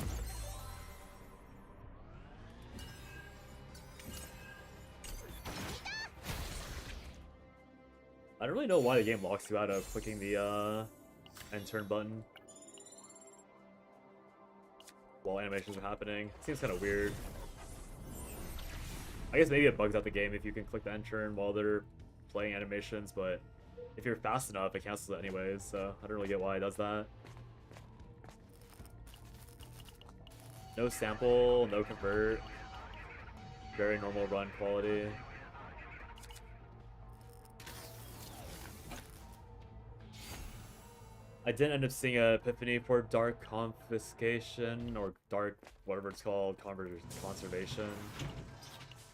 Speaker 2: I don't really know why the game locks you out of clicking the end turn button while animations are happening. Seems kind of weird. I guess maybe it bugs out the game if you can click the end turn while they're playing animations, but if you're fast enough, it cancels it anyways, so I don't really get why it does that. No sample, no convert. Very normal run quality. I didn't end up seeing a epiphany for Dark Confiscation or Dark whatever it's called, Conservation.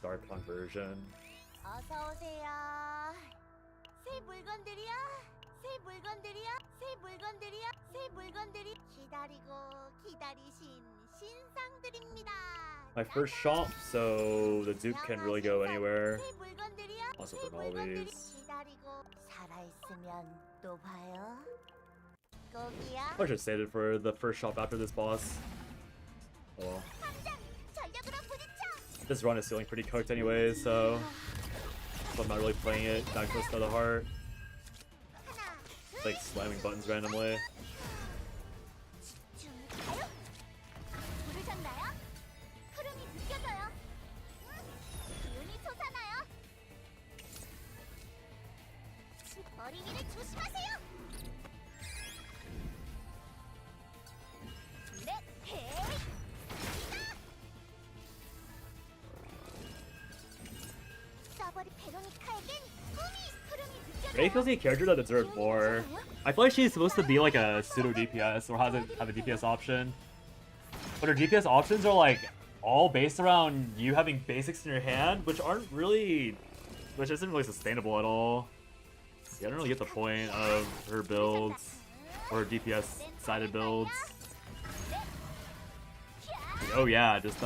Speaker 2: Dark Conversion.
Speaker 3: 어서 오세요. 새 물건들이야. 새 물건들이야. 새 물건들이야. 새 물건들이 기다리고 기다리신 신상들입니다.
Speaker 2: My first shop, so the Duke can really go anywhere.
Speaker 3: 새 물건들이야.
Speaker 2: Also
Speaker 3: 새
Speaker 2: burn all
Speaker 3: 물건들이
Speaker 2: these.
Speaker 3: 기다리고 살아 있으면 또 봐요. 거기야.
Speaker 2: I should have saved it for the first shop after this boss. Oh well.
Speaker 3: 함장 전력으로 부딪혀.
Speaker 2: This run is feeling pretty cooked anyways, so I'm not really playing it that close to the heart.
Speaker 3: 하나,
Speaker 2: It's like slamming buttons randomly.
Speaker 3: 좀 가요. 부르셨나요? 흐름이 느껴져요. 기운이 솟아나요. 어린이를 조심하세요. 넷, 헤이. 써버리 베로니카에겐 꿈이 흐름이 느껴져요.
Speaker 2: Ray feels like a character that deserved more. I feel like she's supposed to be like a pseudo DPS or have a DPS option. But her DPS options are like all based around you having basics in your hand, which isn't really sustainable at all. Yeah, I don't really get the point of her builds or her DPS sided builds. Oh yeah, just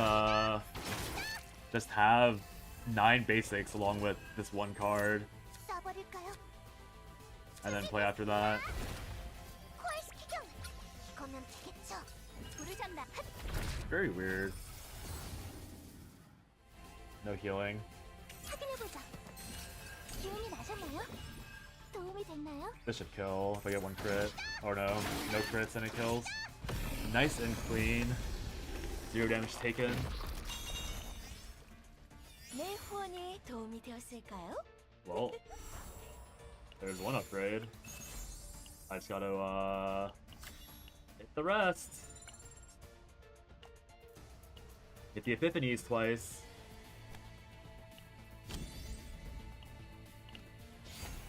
Speaker 2: have 9 basics along with this one card,
Speaker 3: 써버릴까요?
Speaker 2: and then play after that.
Speaker 3: 코알스키경 이거면 되겠죠. 부르셨나?
Speaker 2: Very weird. No healing.
Speaker 1: 확인해보자. 기운이 나셨나요? 도움이 됐나요?
Speaker 2: This should kill if I get 1 crit. Or no crits and it kills. Nice and clean. 0 damage taken.
Speaker 4: 내 후원이 도움이 되었을까요?
Speaker 2: Well, there's 1 upgrade. I just gotta hit the rest. Hit the Epiphanies twice.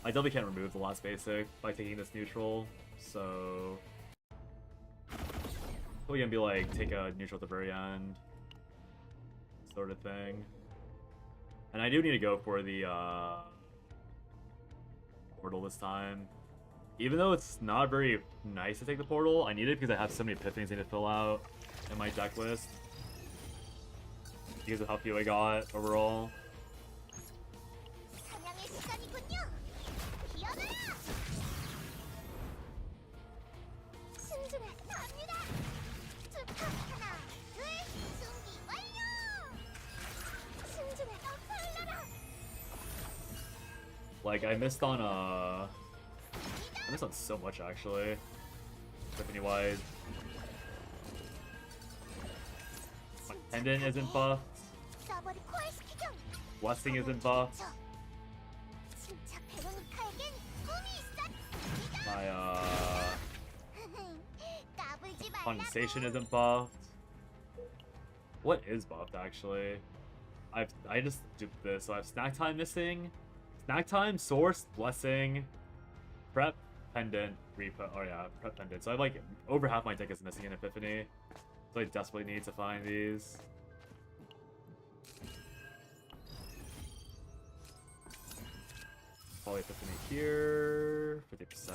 Speaker 2: I definitely can't remove the last basic by taking this neutral, so probably gonna be like take a neutral at the very end, sort of thing. And I do need to go for the portal this time. Even though it's not very nice to take the portal, I need it because I have so many epiphanies I need to fill out in my deck list. Because of how few I got overall.
Speaker 3: 사냥의 시간이군요. 기어가라.
Speaker 1: 신중해.
Speaker 3: 갑니다. 투파 하나, 둘, 준비 완료.
Speaker 1: 신중해.
Speaker 3: 더 빨라라.
Speaker 2: Like I missed on so much actually. Epiphany wise. My pendant isn't buffed.
Speaker 3: 써버리 코알스키경.
Speaker 2: Blessing isn't buffed.
Speaker 3: 진짜 베로니카에겐 꿈이 있어.
Speaker 2: My
Speaker 3: 까불지 말라고.
Speaker 2: condensation isn't buffed. What is buffed actually? I just duped this. So I have snack time missing. Snack time, source, blessing, prep, pendant, repo. Oh yeah, prep pendant. So I have like over half my deck is missing in Epiphany. So I desperately need to find these. Probably Epiphany here. 50%.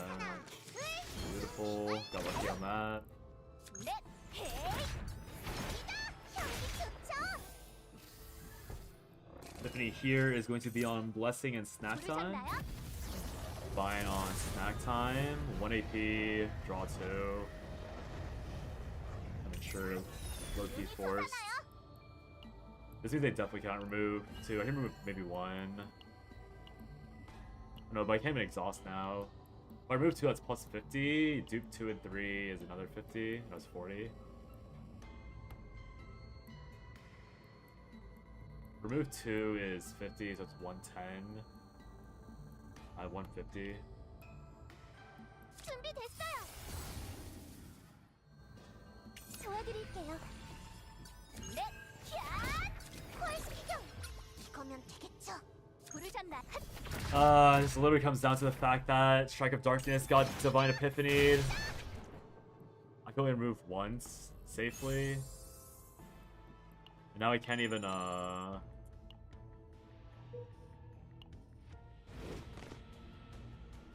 Speaker 2: Beautiful. Got lucky on that.
Speaker 3: 넷, 헤이. 향기 좋죠?
Speaker 2: Epiphany here is going to be on Blessing and Snack Time.
Speaker 3: 부르셨나요?
Speaker 2: Buying on Snack Time. 1 AP, draw 2. I'm sure low key force. This means they definitely can't remove 2. I can remove maybe 1. No, but I can't even exhaust now. If I remove 2, that's plus 50. Dupe 2 and 3 is another 50. That's 40. Remove 2 is 50, so it's 110. I have 150.
Speaker 3: 준비됐어요.
Speaker 1: 도와드릴게요.
Speaker 3: 넷, 샷. 코알스키경. 이거면 되겠죠? 부르셨나?
Speaker 2: This literally comes down to the fact that Strike of Darkness got Divine Epiphany. I can only remove once safely. And now I can't even I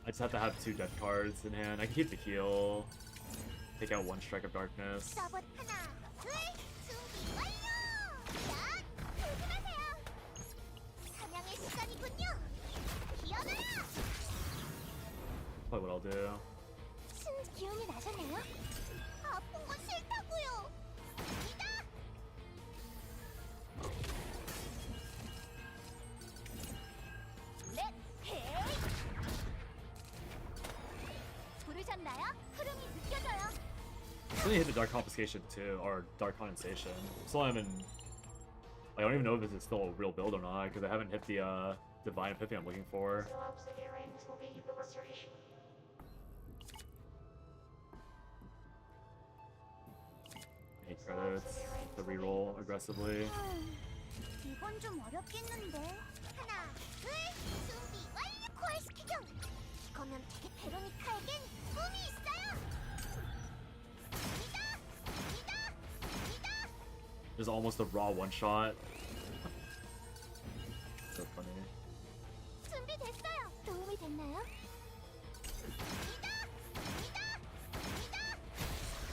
Speaker 2: just have to have 2 dead cards in hand. I can keep the heal. Take out 1 Strike of Darkness.
Speaker 3: 써버리 하나, 둘, 준비 완료. 샷. 조심하세요. 사냥의 시간이군요. 기어가라.
Speaker 2: Probably what I'll do.
Speaker 1: 기운이 나셨나요?
Speaker 3: 아픈 건 싫다고요. 이다. 넷, 헤이. 부르셨나요? 흐름이 느껴져요.
Speaker 2: I need to hit the Dark Confiscation too, or Dark Condensation. Still haven't. I don't even know if this is still a real build or not, because I haven't hit the Divine Epiphany I'm looking for. Any credits to reroll aggressively.
Speaker 3: 이건 좀 어렵겠는데. 하나, 둘, 준비 완료. 코알스키경. 이거면 되게 베로니카에겐 꿈이 있어요. 이다, 이다, 이다.
Speaker 2: Just almost a raw one shot. So funny.
Speaker 3: 준비됐어요.
Speaker 1: 도움이 됐나요?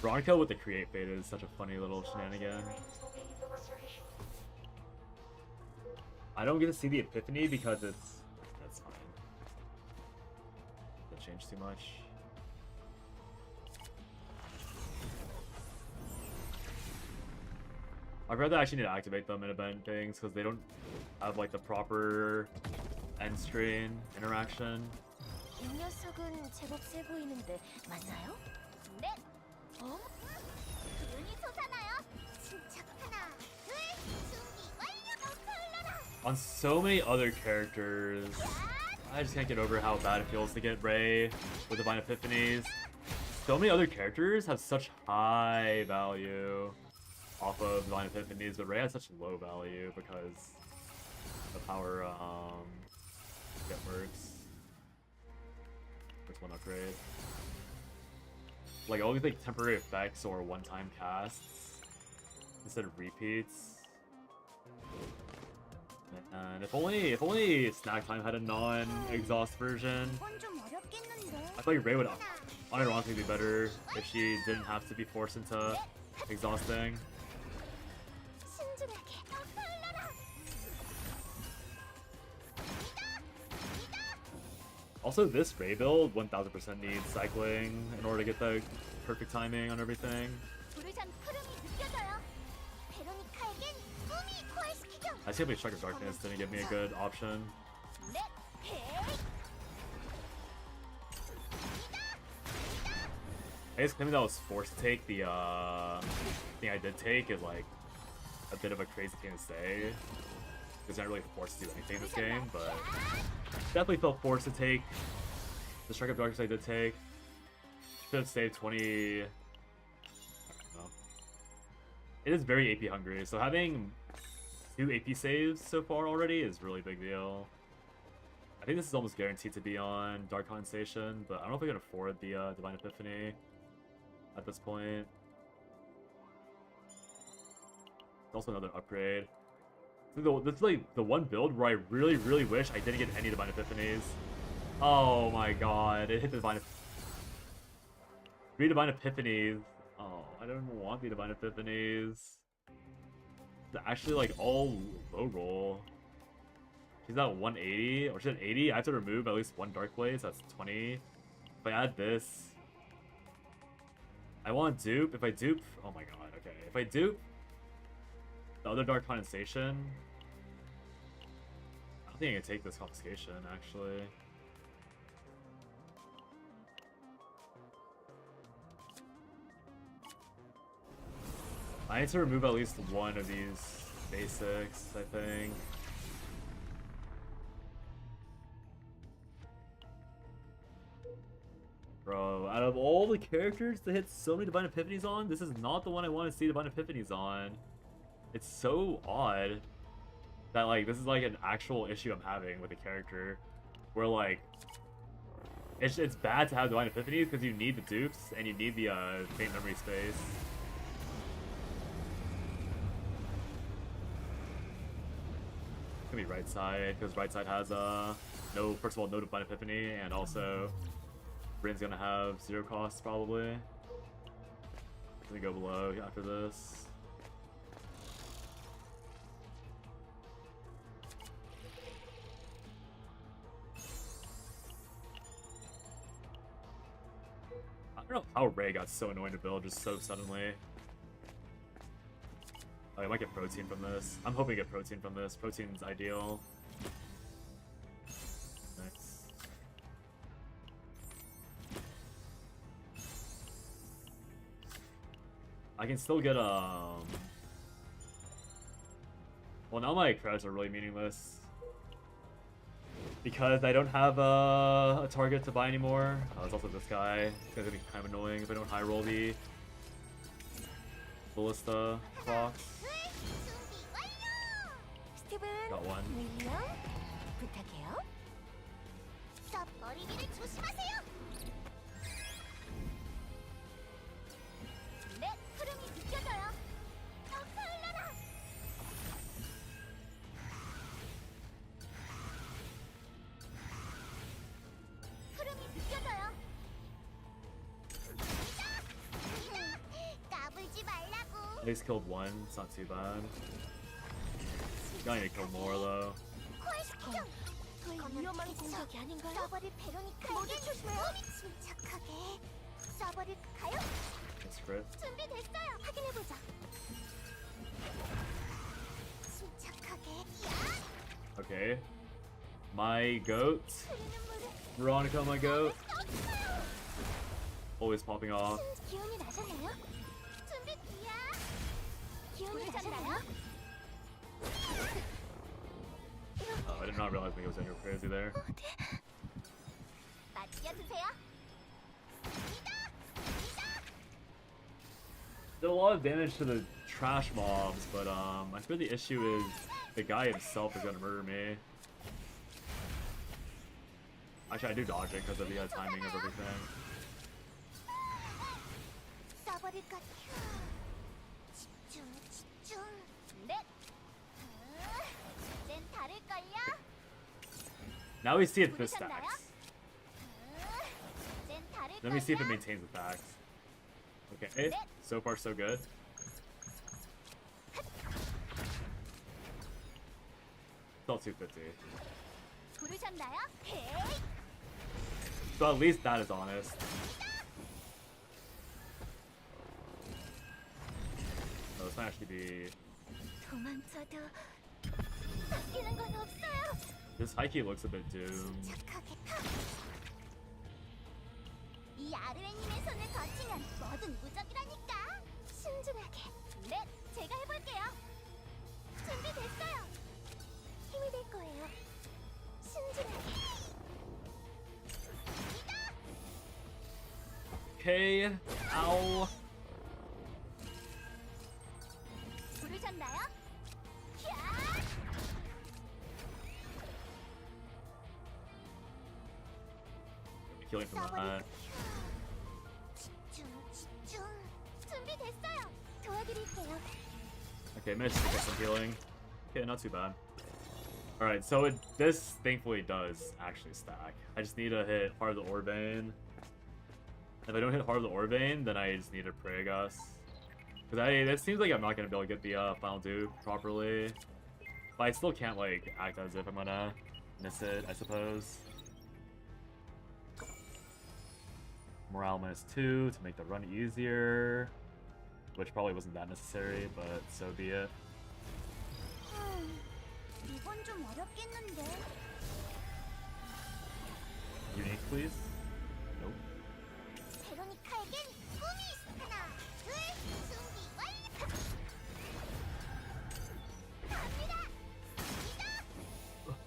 Speaker 2: Veronica with the create fade is such a funny little shenanigan. I don't get to see the epiphany because that's fine. Doesn't change too much. I'd rather actually need to activate them in event things because they don't have like the proper end strain interaction.
Speaker 4: 이 녀석은 제법 세 보이는데 맞나요?
Speaker 3: 네.
Speaker 4: 어?
Speaker 3: 기운이 솟아나요. 침착 하나, 둘, 준비 완료. 흘러라.
Speaker 2: On so many other characters, I just can't get over how bad it feels to get Ray with Divine Epiphanies. So many other characters have such high value off of Divine Epiphanies, but Ray has such low value because of how her get works. First one upgrade. Like all these like temporary effects or one-time casts instead of repeats. And if only Snack Time had a non-exhaust version,
Speaker 3: 이건 좀 어렵겠는데.
Speaker 2: I feel like Ray would unironically be better if she didn't have to be forced into exhausting.
Speaker 1: 신중하게.
Speaker 3: 흘러라.
Speaker 2: Also, this Ray build 1000% needs cycling in order to get the perfect timing on everything.
Speaker 3: 부르장 흐름이 느껴져요. 베로니카에겐 꿈이 부활시키죠.
Speaker 2: I see how Strike of Darkness didn't give me a good option.
Speaker 3: 넷, 헤이.
Speaker 2: I guess claiming that I was forced to take the thing I did take is like a bit of a crazy thing to say. Because I'm not really forced to do anything in this game, but definitely felt forced to take the Strike of Darkness I did take. Should have saved 20. I don't know. It is very AP hungry, so having 2 AP saves so far already is really big deal. I think this is almost guaranteed to be on Dark Condensation, but I don't know if I can afford the Divine Epiphany at this point. It's also another upgrade. This is like the one build where I really, really wish I didn't get any Divine Epiphanies. Oh my god, it hit the Divine 3 Divine Epiphanies. Oh, I don't even want the Divine Epiphanies. It's actually like all low roll. She's at 180, or she's at 80. I have to remove at least one Dark Blaze, that's 20. If I add this, I want dupe. If I dupe, oh my god, okay. If I dupe the other Dark Condensation, I don't think I can take this Confiscation, actually. I need to remove at least one of these basics, I think. Bro, out of all the characters to hit so many Divine Epiphanies on, this is not the one I want to see Divine Epiphanies on. It's so odd that like this is like an actual issue I'm having with a character where like it's bad to have Divine Epiphanies because you need the dupes and you need the faint memory space. It's gonna be right side because right side has no, first of all, no Divine Epiphany, and also Bryn's gonna have 0 costs probably. Gonna go below after this. I don't know how Ray got so annoying to build just so suddenly. Oh, I might get protein from this. I'm hoping to get protein from this. Protein's ideal. Nice. I can still get well, now my credits are really meaningless because I don't have a target to buy anymore. There's also this guy. This guy's gonna be kind of annoying if I don't high roll the Ballista clocks.
Speaker 4: 스티븐,
Speaker 2: Got one.
Speaker 4: 물론 부탁해요.
Speaker 3: 저 머리위를 조심하세요. 넷, 흐름이 느껴져요. 흘러라.
Speaker 2: At least killed one. It's not too bad. Gotta need to kill more though.
Speaker 3: 포화시키죠.
Speaker 4: 위험한 공격이 아닌가요?
Speaker 3: 서버를 베로니카에게 침착하게 써버릴까요?
Speaker 2: That's crit.
Speaker 3: 준비됐어요. 확인해보자. 침착하게
Speaker 2: Okay. My goat.
Speaker 3: 흐르는 물을
Speaker 2: Veronica, my goat. Always popping off.
Speaker 1: 기운이 나셨나요?
Speaker 3: 준비 야
Speaker 1: 기운이 나셨나요?
Speaker 2: I did not realize Miguel was anywhere crazy there.
Speaker 3: 맡겨주세요.
Speaker 2: Did a lot of damage to the trash mobs, but I feel the issue is the guy himself is gonna murder me. Actually, I do dodge it because of the timing of everything.
Speaker 3: 써버릴까? 집중, 집중. 넷. 이젠 다를걸요?
Speaker 2: Now we see if this stacks.
Speaker 3: 이젠 다를걸요?
Speaker 2: Let me see if it maintains the stacks. Okay, so far so good. Still 250.
Speaker 3: 부르셨나요? 헤이!
Speaker 2: So at least that is honest. No, this might actually be.
Speaker 1: 도망쳐도
Speaker 3: 바뀌는 건 없어요.
Speaker 2: This Heike looks a bit doomed.
Speaker 3: 착하게 이 아르레님의 손을 거치면 뭐든 무적이라니까.
Speaker 1: 신중하게
Speaker 3: 넷, 제가 해볼게요. 준비됐어요.
Speaker 1: 힘이 될 거예요. 신중하게
Speaker 2: Okay. Ow.
Speaker 3: 부르셨나요? 야!
Speaker 2: Healing from that.
Speaker 3: 집중, 집중. 준비됐어요.
Speaker 1: 도와드릴게요.
Speaker 2: Okay, managed to get some healing. Okay, not too bad. Alright, so this thankfully does actually stack. I just need to hit Heart of the Orbane. If I don't hit Heart of the Orbane, then I just need to pray, I guess. Because it seems like I'm not going to be able to get the final dupe properly. But I still can't like act as if I'm going to miss it, I suppose. Morale -2 to make the run easier. Which probably wasn't that necessary, but so be it.
Speaker 3: 이건 좀 어렵겠는데.
Speaker 2: Unique, please? Nope.
Speaker 3: 베로니카에겐 꿈이 있어. 하나, 둘, 준비 완료. 갑니다.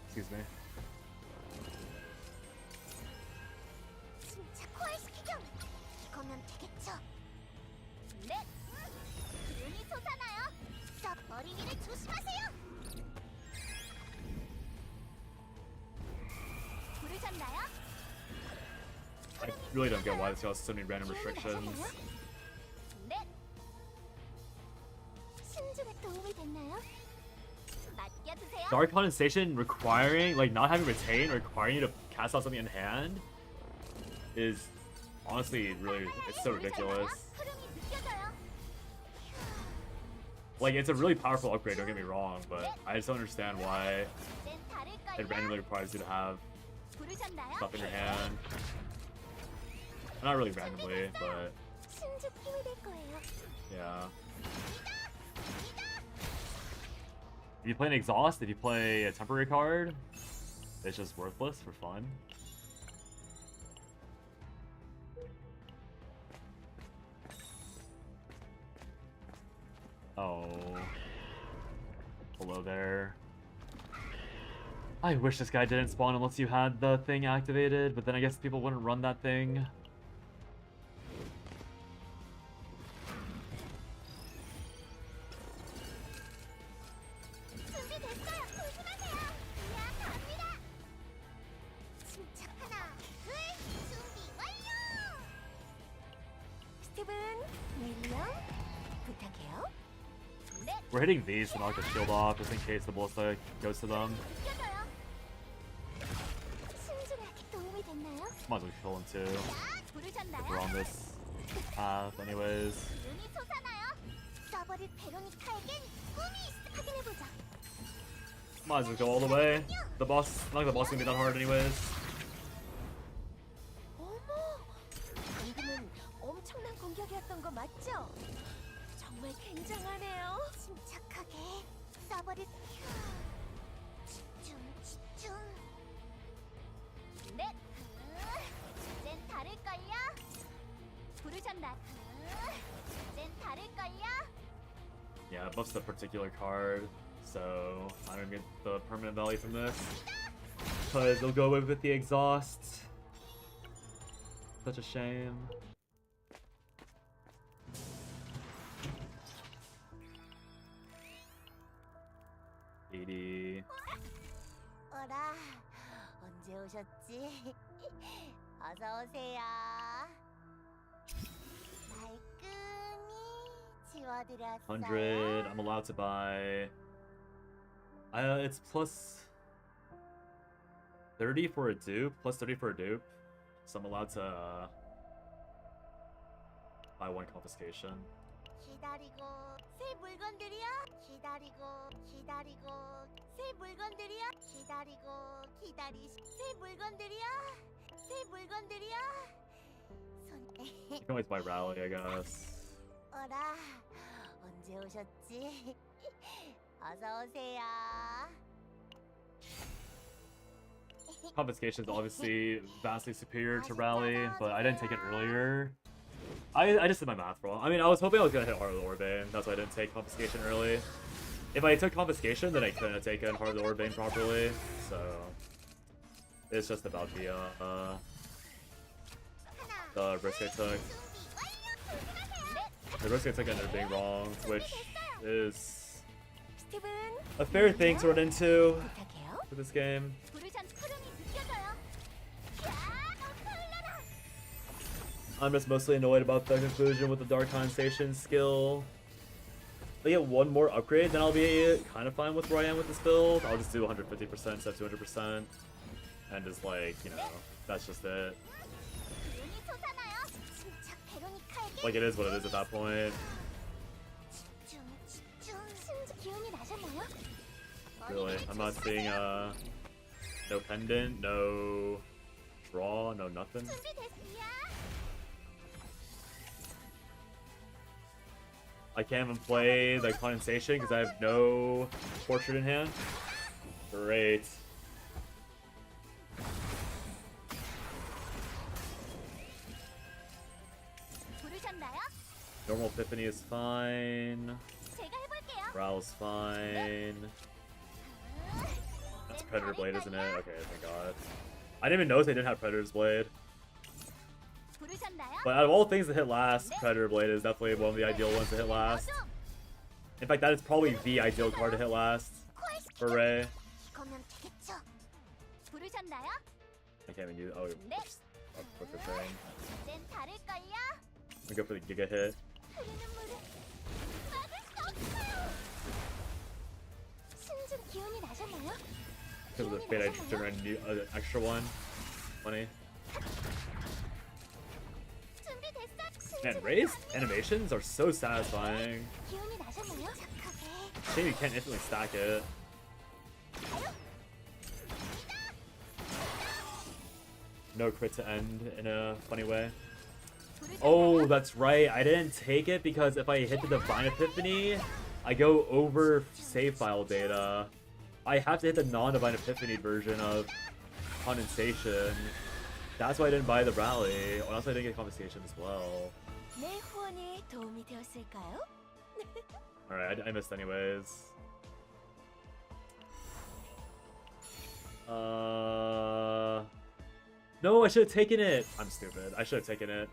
Speaker 2: Excuse me.
Speaker 3: 침착 호화시키죠. 이거면 되겠죠. 넷. 기운이 솟아나요. 썩 머리 위를 조심하세요. 부르셨나요?
Speaker 2: I really don't get why this has so many random restrictions.
Speaker 3: 넷.
Speaker 1: 신중에 도움이 됐나요?
Speaker 3: 맡겨주세요.
Speaker 2: Dark Condensation requiring, like, not having retain or requiring you to cast out something in hand is honestly really, it's so ridiculous.
Speaker 3: 흐름이 느껴져요.
Speaker 2: Like, it's a really powerful upgrade, don't get me wrong, but I just don't understand why
Speaker 3: 이젠 다를걸요?
Speaker 2: it randomly requires you to have
Speaker 3: 부르셨나요?
Speaker 2: stuff in your hand. Not really randomly, but
Speaker 1: 신중 힘이 될 거예요.
Speaker 2: yeah. If you play an Exhaust, if you play a temporary card, it's just worthless for fun. Oh. Hello there. I wish this guy didn't spawn unless you had the thing activated, but then I guess people wouldn't run that thing.
Speaker 3: 준비됐어요. 조심하세요. 야, 갑니다. 침착 하나, 둘, 준비 완료.
Speaker 1: 스티븐, 윌리엄, 부탁해요.
Speaker 3: 넷.
Speaker 2: We're hitting these to knock the shield off, just in case the ballista goes to them.
Speaker 3: 느껴져요.
Speaker 1: 신중하게 도움이 됐나요?
Speaker 2: Might as well kill him too.
Speaker 3: 부르셨나요?
Speaker 2: If we're on this path anyways.
Speaker 3: 기운이 솟아나요. 써버릴 베로니카에겐 꿈이 있어. 확인해보자.
Speaker 2: Might as well go all the way. The boss, not the boss gonna be that hard anyways.
Speaker 4: 어머, 방금은 엄청난 공격이었던 거 맞죠? 정말 굉장하네요.
Speaker 3: 침착하게 써버릴. 집중. 넷. 이젠 다를걸요. 부르셨나? 이젠 다를걸요.
Speaker 2: Yeah, it buffs the particular card, so I don't get the permanent value from this. Because they'll go away with the exhaust. Such a shame.
Speaker 3: 어라, 언제 오셨지? 어서 오세요. 말끔히 지워드렸어요.
Speaker 2: 100. I'm allowed to buy. It's plus 30 for a dupe, plus 30 for a dupe. So I'm allowed to buy one confiscation.
Speaker 3: 기다리고 새 물건들이야. 기다리고 새 물건들이야. 새 물건들이야.
Speaker 2: You can always buy rally, I guess.
Speaker 3: 어라, 언제 오셨지? 어서 오세요.
Speaker 2: Confiscation is obviously vastly superior to rally, but I didn't take it earlier. I just did my math wrong. I mean, I was hoping I was gonna hit Heart of the Orbane. That's why I didn't take confiscation early. If I took confiscation, then I couldn't have taken Heart of the Orbane properly. So it's just about the risk I took. The risk I took ended up being wrong, which is
Speaker 4: 스티븐,
Speaker 2: a fair thing to run into
Speaker 4: 부탁해요.
Speaker 2: for this game.
Speaker 3: 부르션 푸름이 느껴져요. 야, 흘러라.
Speaker 2: I'm just mostly annoyed about the conclusion with the Dark Condensation skill. If I get one more upgrade, then I'll be kind of fine with where I am with this build. I'll just do 150% instead of 200%. And just like, you know, that's just it.
Speaker 3: 기운이 솟아나요. 침착 베로니카에게
Speaker 2: Like, it is what it is at that point.
Speaker 3: 집중.
Speaker 1: 기운이 나셨나요?
Speaker 2: Really. I'm not seeing, no pendant, no draw, no nothing.
Speaker 3: 준비됐어요.
Speaker 2: I can't even play the condensation because I have no portrait in hand. Great.
Speaker 3: 부르셨나요?
Speaker 2: Normal Epiphany is fine.
Speaker 3: 제가 해볼게요.
Speaker 2: Rowell's fine. That's Predator Blade, isn't it? Okay, thank God. I didn't even notice they didn't have Predator's Blade.
Speaker 3: 부르셨나요?
Speaker 2: But out of all things to hit last, Predator Blade is definitely one of the ideal ones to hit last. In fact, that is probably the ideal card to hit last for Ray.
Speaker 3: 이거면 되겠죠. 부르셨나요?
Speaker 2: I can't even use. Oh, just a quicker thing.
Speaker 3: 이젠 다를걸요.
Speaker 2: I go for the Giga hit.
Speaker 3: 흐르는 물을 막을 수 없어요.
Speaker 1: 신좀 기운이 나셨나요?
Speaker 2: Because of the fate, I generated an extra one. Funny.
Speaker 3: 준비됐어.
Speaker 2: Man, Ray's animations are so satisfying.
Speaker 1: 기운이 나셨나요?
Speaker 2: Shame you can't instantly stack it. No crit to end in a funny way. Oh, that's right. I didn't take it because if I hit the Divine Epiphany, I go over save file data. I have to hit the non-Divine Epiphany version of Condensation. That's why I didn't buy the Rally. Or else I didn't get Confiscation as well.
Speaker 4: 내 후원이 도움이 되었을까요?
Speaker 2: Alright, I missed anyways. No, I should have taken it. I'm stupid. I should have taken it.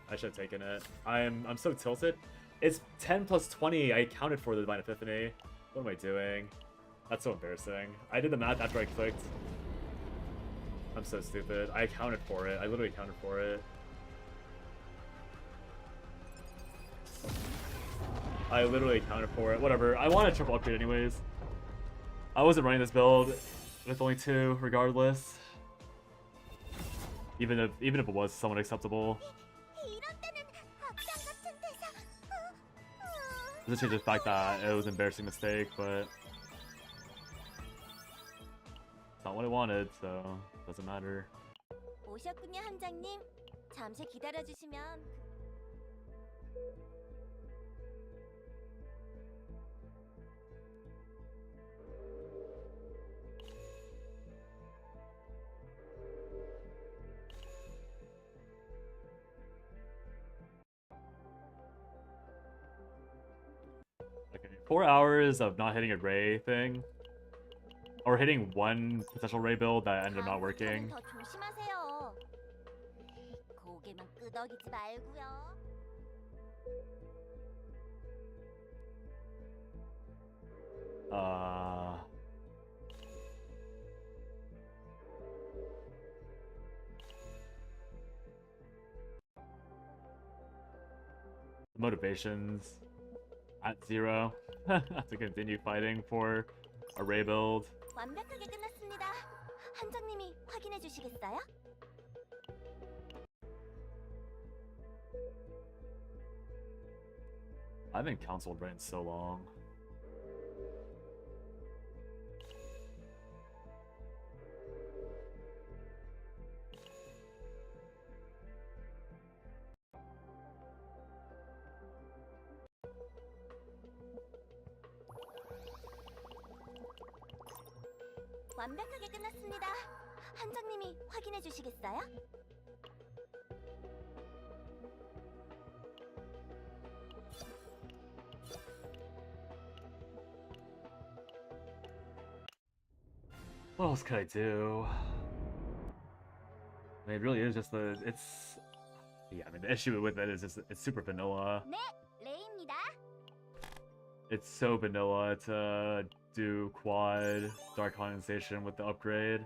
Speaker 2: I'm so tilted. It's 10 plus 20. I counted for the Divine Epiphany. What am I doing? That's so embarrassing. I did the math after I clicked. I'm so stupid. I accounted for it. I literally accounted for it. I literally accounted for it. Whatever. I want a triple upgrade anyways. I wasn't running this build with only 2 regardless. Even if it was somewhat acceptable.
Speaker 3: 이런 때는 악당 같은 대사.
Speaker 2: Doesn't change the fact that it was an embarrassing mistake, but it's not what I wanted, so it doesn't matter.
Speaker 4: 오셨군요, 함장님. 잠시 기다려 주시면
Speaker 2: Okay, 4 hours of not hitting a Ray thing. Or hitting one potential Ray build that ended up not working.
Speaker 4: 더 조심하세요. 고개만 끄덕이지 말고요.
Speaker 2: Motivations at 0 to continue fighting for a Ray build.
Speaker 4: 완벽하게 끝났습니다. 함장님이 확인해 주시겠어요?
Speaker 2: I haven't counseled Ray in so long.
Speaker 4: 완벽하게 끝났습니다. 함장님이 확인해 주시겠어요?
Speaker 2: What else could I do? I mean, it really is just it's... Yeah, I mean, the issue with it is just, it's super vanilla.
Speaker 3: 네, 레이입니다.
Speaker 2: It's so vanilla to do quad Dark Condensation with the upgrade.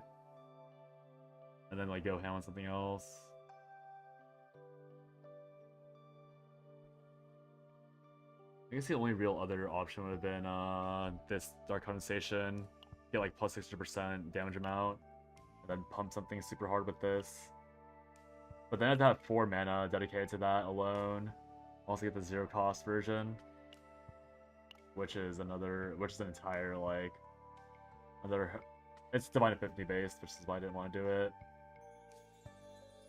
Speaker 2: And then, like, go ham on something else. I guess the only real other option would have been this Dark Condensation. Get like plus 60% damage amount. And then pump something super hard with this. But then I'd have 4 mana dedicated to that alone. Also get the 0 cost version. Which is an entire, like, it's Divine Epiphany based, which is why I didn't want to do it.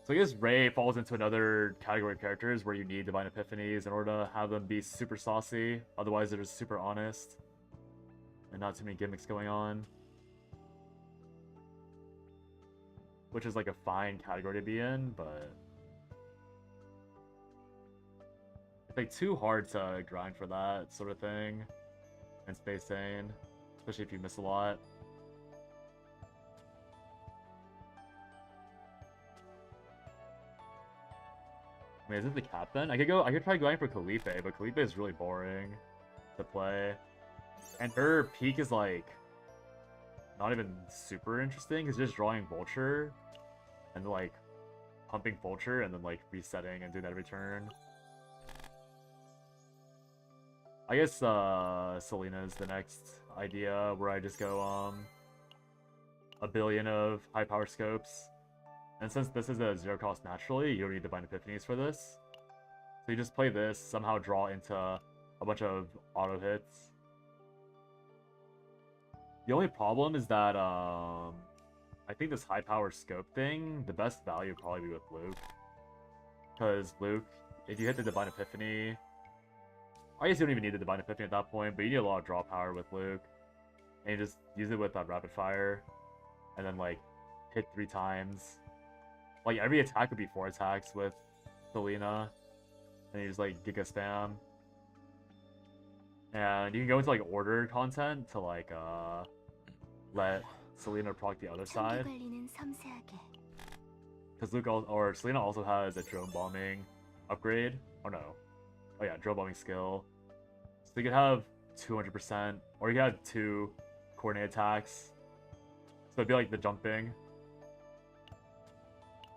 Speaker 2: So I guess Ray falls into another category of characters where you need Divine Epiphanies in order to have them be super saucy. Otherwise, they're just super honest. And not too many gimmicks going on. Which is like a fine category to be in, but it's like too hard to grind for that sort of thing. And stay sane. Especially if you miss a lot. I mean, is it the captain? I could try going for Khalife, but Khalife is really boring to play. And her peak is like not even super interesting, because just drawing Vulture and like pumping Vulture and then like resetting and doing that every turn. I guess Selena is the next idea where I just go a billion of high power scopes. And since this is a 0 cost naturally, you don't need Divine Epiphanies for this. So you just play this, somehow draw into a bunch of auto hits. The only problem is that I think this high power scope thing, the best value would probably be with Luke. Because Luke, if you hit the Divine Epiphany, I guess you don't even need the Divine Epiphany at that point, but you need a lot of draw power with Luke. And you just use it with Rapid Fire, and then like hit 3 times. Like every attack would be 4 attacks with Selena, and you just like Giga Spam. And you can go into like ordered content to like let Selena proc the other side.
Speaker 1: 관리는 섬세하게.
Speaker 2: Because Selena also has a drone bombing upgrade. Oh no. Oh yeah, drone bombing skill. So you could have 200%, or you could have 2 coordinate attacks. So it'd be like the jumping.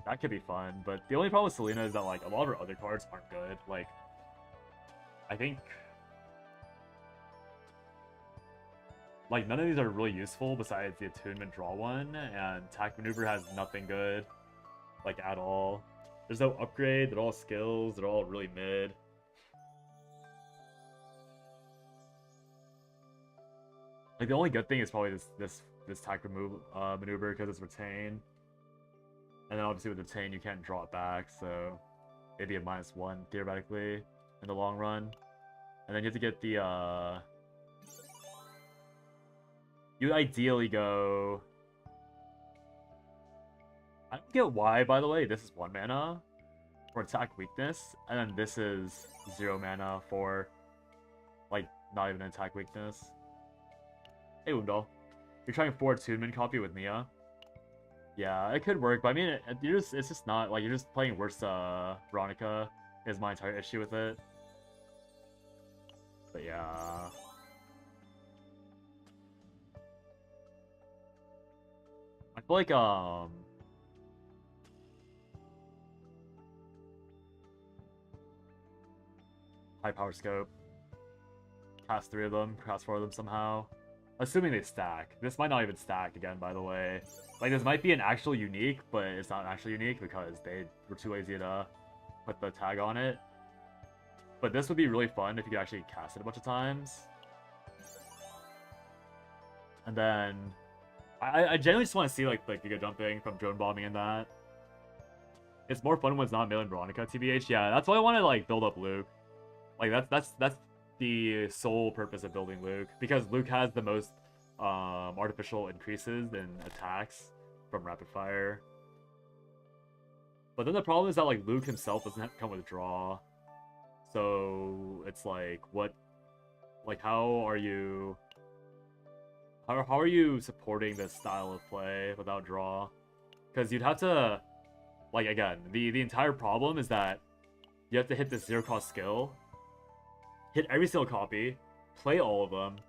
Speaker 2: That could be fun, but the only problem with Selena is that like a lot of her other cards aren't good. Like, I think like none of these are really useful besides the attunement draw one, and attack maneuver has nothing good, like at all. There's no upgrade. They're all skills. They're all really mid. Like the only good thing is probably this attack remove maneuver because it's retain. And then obviously with retain you can't draw it back, so it'd be a -1 theoretically in the long run. And then you have to get the you ideally go. I don't get why, by the way, this is 1 mana for attack weakness, and then this is 0 mana for, like, not even an attack weakness. Hey, Woomdall. You're trying 4 Attunement copy with Mia? Yeah, it could work, but I mean, it's just not, like, you're just playing worse Veronica, is my entire issue with it. But yeah. I feel like, high power scope. Cast 3 of them, cast 4 of them somehow. Assuming they stack. This might not even stack again, by the way. Like, this might be an actual unique, but it's not actually unique because they were too lazy to put the tag on it. But this would be really fun if you could actually cast it a bunch of times. And then I genuinely just want to see like Giga jumping from drone bombing and that. It's more fun when it's not Melee and Veronica, TBH. Yeah, that's why I want to like build up Luke. Like that's the sole purpose of building Luke, because Luke has the most artificial increases in attacks from rapid fire. But then the problem is that like Luke himself doesn't come with draw, so it's like how are you supporting this style of play without draw? Because you'd have to, like, again, the entire problem is that you have to hit this 0-cost skill, hit every single copy, play all of them,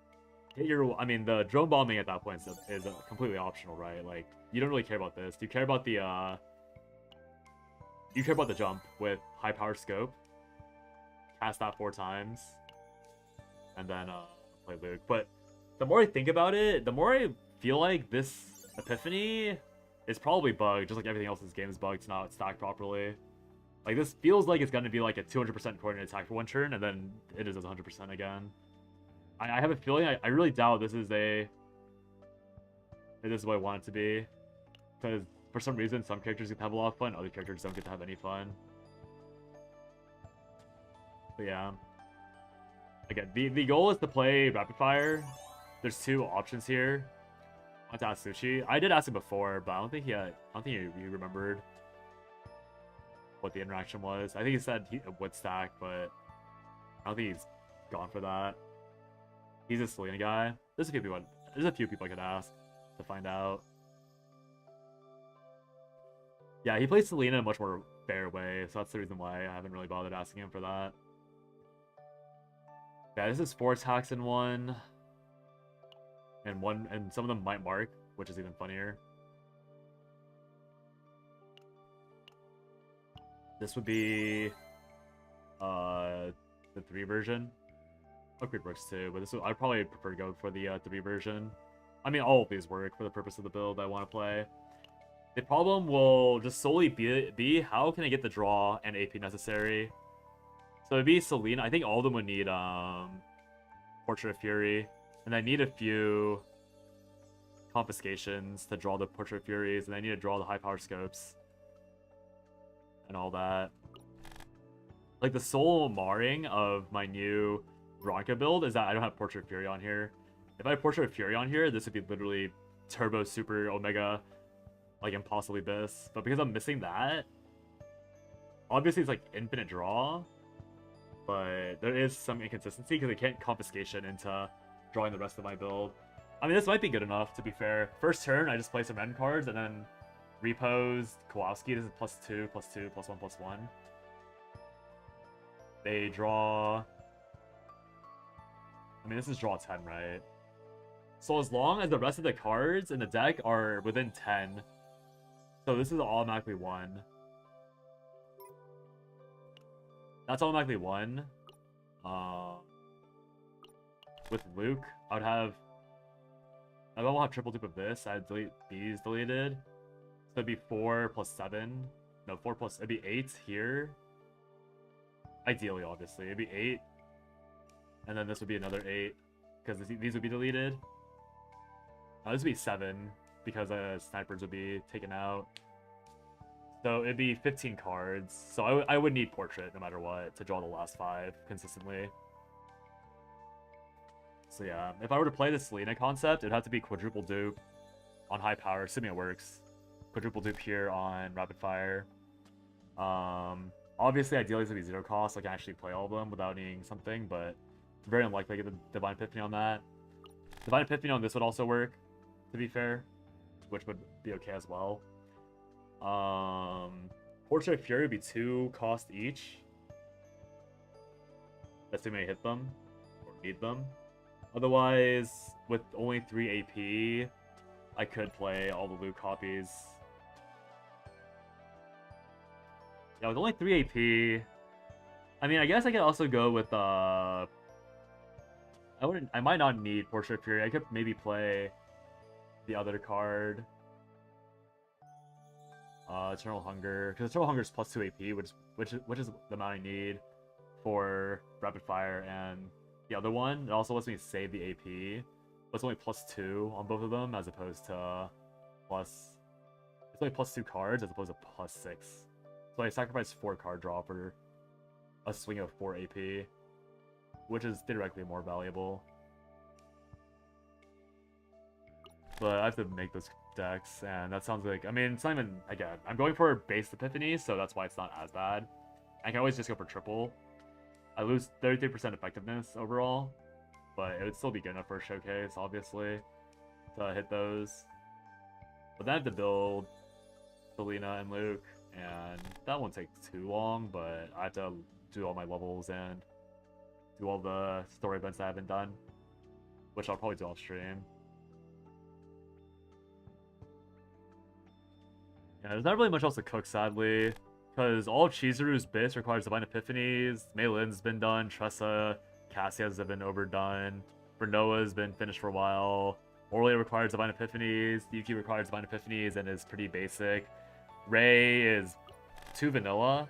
Speaker 2: hit your, I mean, the drone bombing at that point is completely optional, right? Like, you don't really care about this. You care about the jump with high power scope, cast that 4 times, and then play Luke. But the more I think about it, the more I feel like this Epiphany is probably bugged, just like everything else in this game is bugged to not stack properly. Like, this feels like it's going to be like a 200% coordinated attack for 1 turn, and then it is 100% again. I have a feeling, I really doubt this is what I want it to be. Because for some reason, some characters get to have a lot of fun, other characters don't get to have any fun. But yeah. Again, the goal is to play rapid fire. There's 2 options here. I want to ask Sushi. I did ask him before, but I don't think he remembered what the interaction was. I think he said he would stack, but I don't think he's gone for that. He's a Selena guy. There's a few people I could ask to find out. Yeah, he plays Selena in a much more fair way, so that's the reason why I haven't really bothered asking him for that. Yeah, this is 4 attacks in 1. And some of them might mark, which is even funnier. This would be the 3 version. Upgrade works too, but I'd probably prefer to go for the 3 version. I mean, all of these work for the purpose of the build I want to play. The problem will just solely be how can I get the draw and AP necessary. So it'd be Selena. I think all of them would need Portrait of Fury, and I need a few confiscations to draw the Portrait of Furies, and I need to draw the high power scopes and all that. Like, the sole marring of my new Veronica build is that I don't have Portrait of Fury on here. If I had Portrait of Fury on here, this would be literally turbo super omega, like impossibly abyss. But because I'm missing that, obviously it's like infinite draw, but there is some inconsistency because I can't confiscation into drawing the rest of my build. I mean, this might be good enough, to be fair. First turn, I just play some random cards, and then reposed Kowalski. This is +2, +2, +1, +1. They draw... I mean, this is draw 10, right? So as long as the rest of the cards in the deck are within 10, so this is automatically 1. That's automatically 1. With Luke, I don't have triple dupe of this. I'd delete these deleted. So it'd be 4 + 7. No, 4 plus, it'd be 8 here. Ideally, obviously. It'd be 8. And then this would be another 8. Because these would be deleted. This would be 7 because snipers would be taken out. So it'd be 15 cards. So I would need Portrait no matter what to draw the last 5 consistently. So yeah, if I were to play the Selena concept, it'd have to be quadruple dupe on high power, assuming it works. Quadruple dupe here on rapid fire. Obviously, ideally, it's gonna be 0 cost, so I can actually play all of them without needing something, but very unlikely to get the Divine Epiphany on that. Divine Epiphany on this would also work, to be fair, which would be okay as well. Portrait of Fury would be 2 cost each, assuming I hit them or need them. Otherwise, with only 3 AP, I could play all the loot copies. Yeah, with only 3 AP, I mean, I guess I could also go with I might not need Portrait of Fury. I could maybe play the other card, Eternal Hunger, because Eternal Hunger is plus 2 AP, which is the amount I need for rapid fire, and the other one, it also lets me save the AP, but it's only plus 2 on both of them as opposed to plus. It's only plus 2 cards as opposed to plus 6. So I sacrifice 4 card draw for a swing of 4 AP, which is theoretically more valuable. But I have to make those decks, and that sounds like, I mean, it's not even, again, I'm going for base Epiphany, so that's why it's not as bad. I can always just go for triple. I lose 33% effectiveness overall, but it would still be good enough for a showcase, obviously, to hit those. But then I have to build Selena and Luke, and that won't take too long, but I have to do all my levels and do all the story events that I haven't done, which I'll probably do off stream. Yeah, there's not really much else to cook, sadly, because all of Chizuru's bits requires Divine Epiphanies. Mei Lin's been done, Tressa, Cassia's have been overdone, Bernoa's been finished for a while, Orlea requires Divine Epiphanies, Yuki requires Divine Epiphanies and is pretty basic. Ray is too vanilla.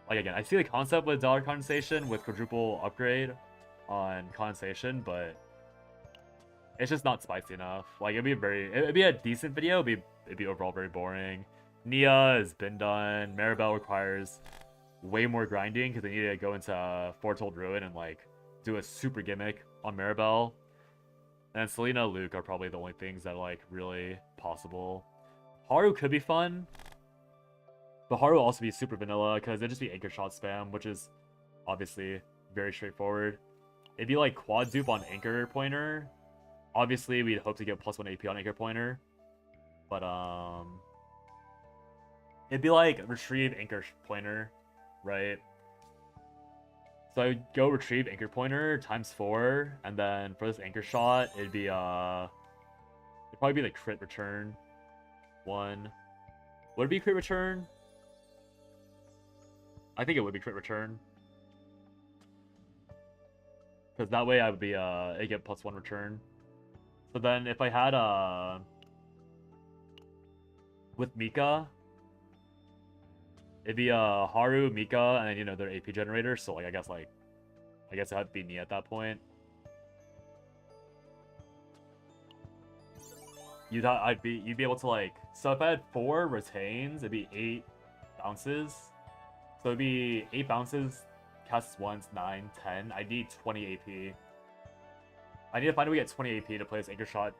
Speaker 2: Like, again, I see the concept with Dollar Condensation with quadruple upgrade on Condensation, but it's just not spicy enough. Like, it'd be a decent video, it'd be overall very boring. Nia has been done. Maribel requires way more grinding because they need to go into Foretold Ruin and like do a super gimmick on Maribel. And Selena and Luke are probably the only things that are like really possible. Haru could be fun, but Haru will also be super vanilla because it'd just be anchor shot spam, which is obviously very straightforward. It'd be like quad dupe on anchor pointer. Obviously, we'd hope to get plus 1 AP on anchor pointer, but it'd be like retrieve anchor pointer, right? So I would go retrieve anchor pointer times 4, and then for this anchor shot, it'd probably be the crit return 1. Would it be crit return? I think it would be crit return, because that way I would be I get plus 1 return. So then if I had with Mika, it'd be Haru, Mika, and then, you know, their AP generator. So like I guess it would be Nia at that point. You'd be able to like, so if I had 4 retains, it'd be 8 bounces. So it'd be 8 bounces, casts once, 9, 10. I need 20 AP. I need to find a way to get 20 AP to play this anchor shot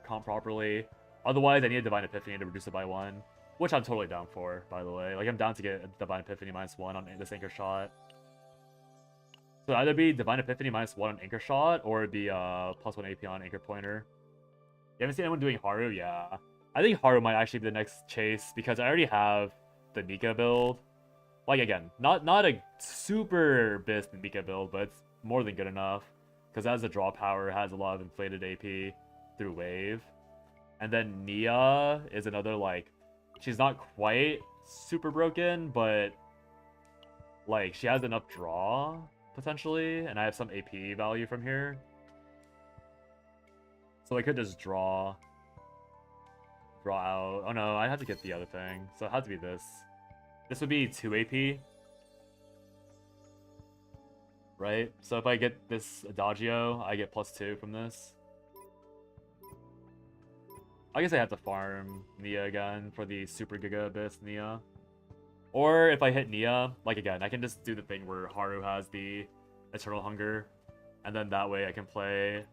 Speaker 2: comp properly. Otherwise, I need a Divine Epiphany to reduce it by 1. Which I'm totally down for, by the way. Like, I'm down to get a Divine Epiphany -1 on this anchor shot. So it'd either be Divine Epiphany -1 on anchor shot, or it'd be plus 1 AP on anchor pointer. You haven't seen anyone doing Haru? Yeah. I think Haru might actually be the next chase, because I already have the Mika build. Like, again, not a super best Mika build, but it's more than good enough. Because as a draw power, it has a lot of inflated AP through wave. And then Nia is another, like, she's not quite super broken, but like she has enough draw potentially, and I have some AP value from here, so I could just draw out. Oh no, I have to get the other thing, so it had to be this. This would be 2 AP, right? So if I get this Adagio, I get plus 2 from this. I guess I have to farm Nia again for the Super Giga Abyss Nia. Or if I hit Nia, like again, I can just do the thing where Haru has the Eternal Hunger. And then that way I can play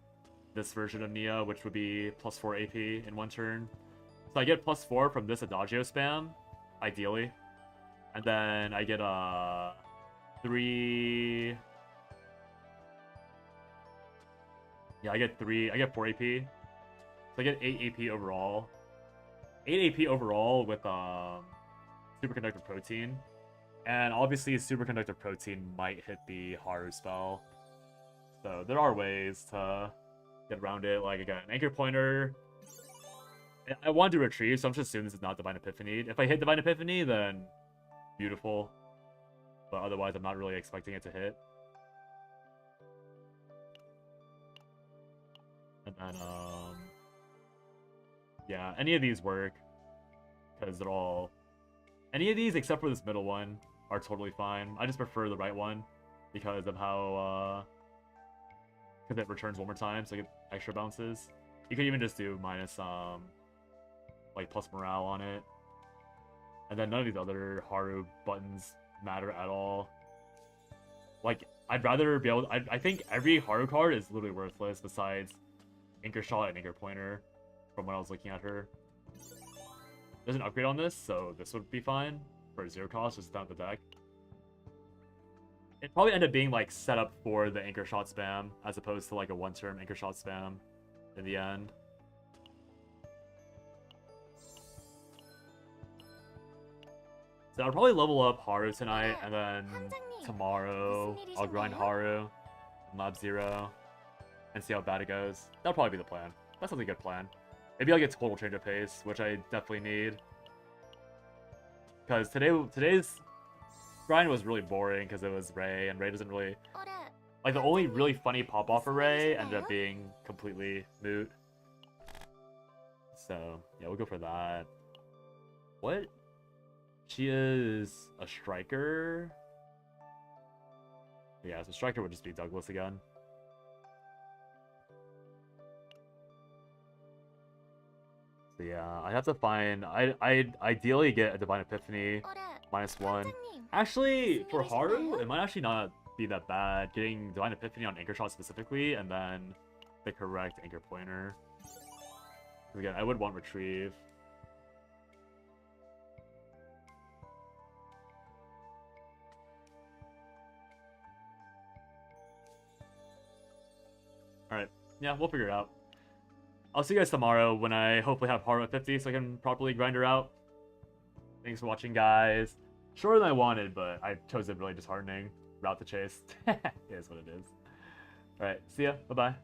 Speaker 2: this version of Nia, which would be +4 AP in one turn. So I get +4 from this Adagio spam, ideally. And then I get 3... Yeah, I get 4 AP. So I get 8 AP overall. 8 AP overall with Superconductor Protein. And obviously Superconductor Protein might hit the Haru spell. So there are ways to get around it. Like again, Anchor Pointer. I want to retrieve, so I'm just assuming this is not Divine Epiphany. If I hit Divine Epiphany, then beautiful. But otherwise, I'm not really expecting it to hit. And then, yeah, any of these work. Because they're all... Any of these, except for this middle one, are totally fine. I just prefer the right one. Because of how, because it returns one more time, so I get extra bounces. You could even just do minus, like, plus morale on it. And then none of these other Haru buttons matter at all. Like, I'd rather be able to, I think every Haru card is literally worthless besides Anchor Shot and Anchor Pointer from when I was looking at her. There's an upgrade on this, so this would be fine for 0 cost, just down the deck. It'd probably end up being like set up for the Anchor Shot spam as opposed to like a one-turn Anchor Shot spam in the end. So I'll probably level up Haru tonight, and then tomorrow I'll grind Haru and Lab 0 and see how bad it goes. That'll probably be the plan. That sounds like a good plan. Maybe I'll get total change of pace, which I definitely need. Because today's grind was really boring because it was Ray, and Ray doesn't really... Like, the only really funny pop-off for Ray ended up being completely moot. So, yeah, we'll go for that. What? She is a striker? Yeah, so striker would just be Douglas again. So yeah, I have to find... I'd ideally get a Divine Epiphany -1. Actually, for Haru, it might actually not be that bad. Getting Divine Epiphany on Anchor Shot specifically, and then the correct Anchor Pointer. Again, I would want Retrieve. Alright, yeah, we'll figure it out. I'll see you guys tomorrow when I hopefully have Haru at 50 so I can properly grind her out. Thanks for watching, guys. Shorter than I wanted, but I chose a really disheartening route to chase. It is what it is. Alright, see ya. Bye-bye.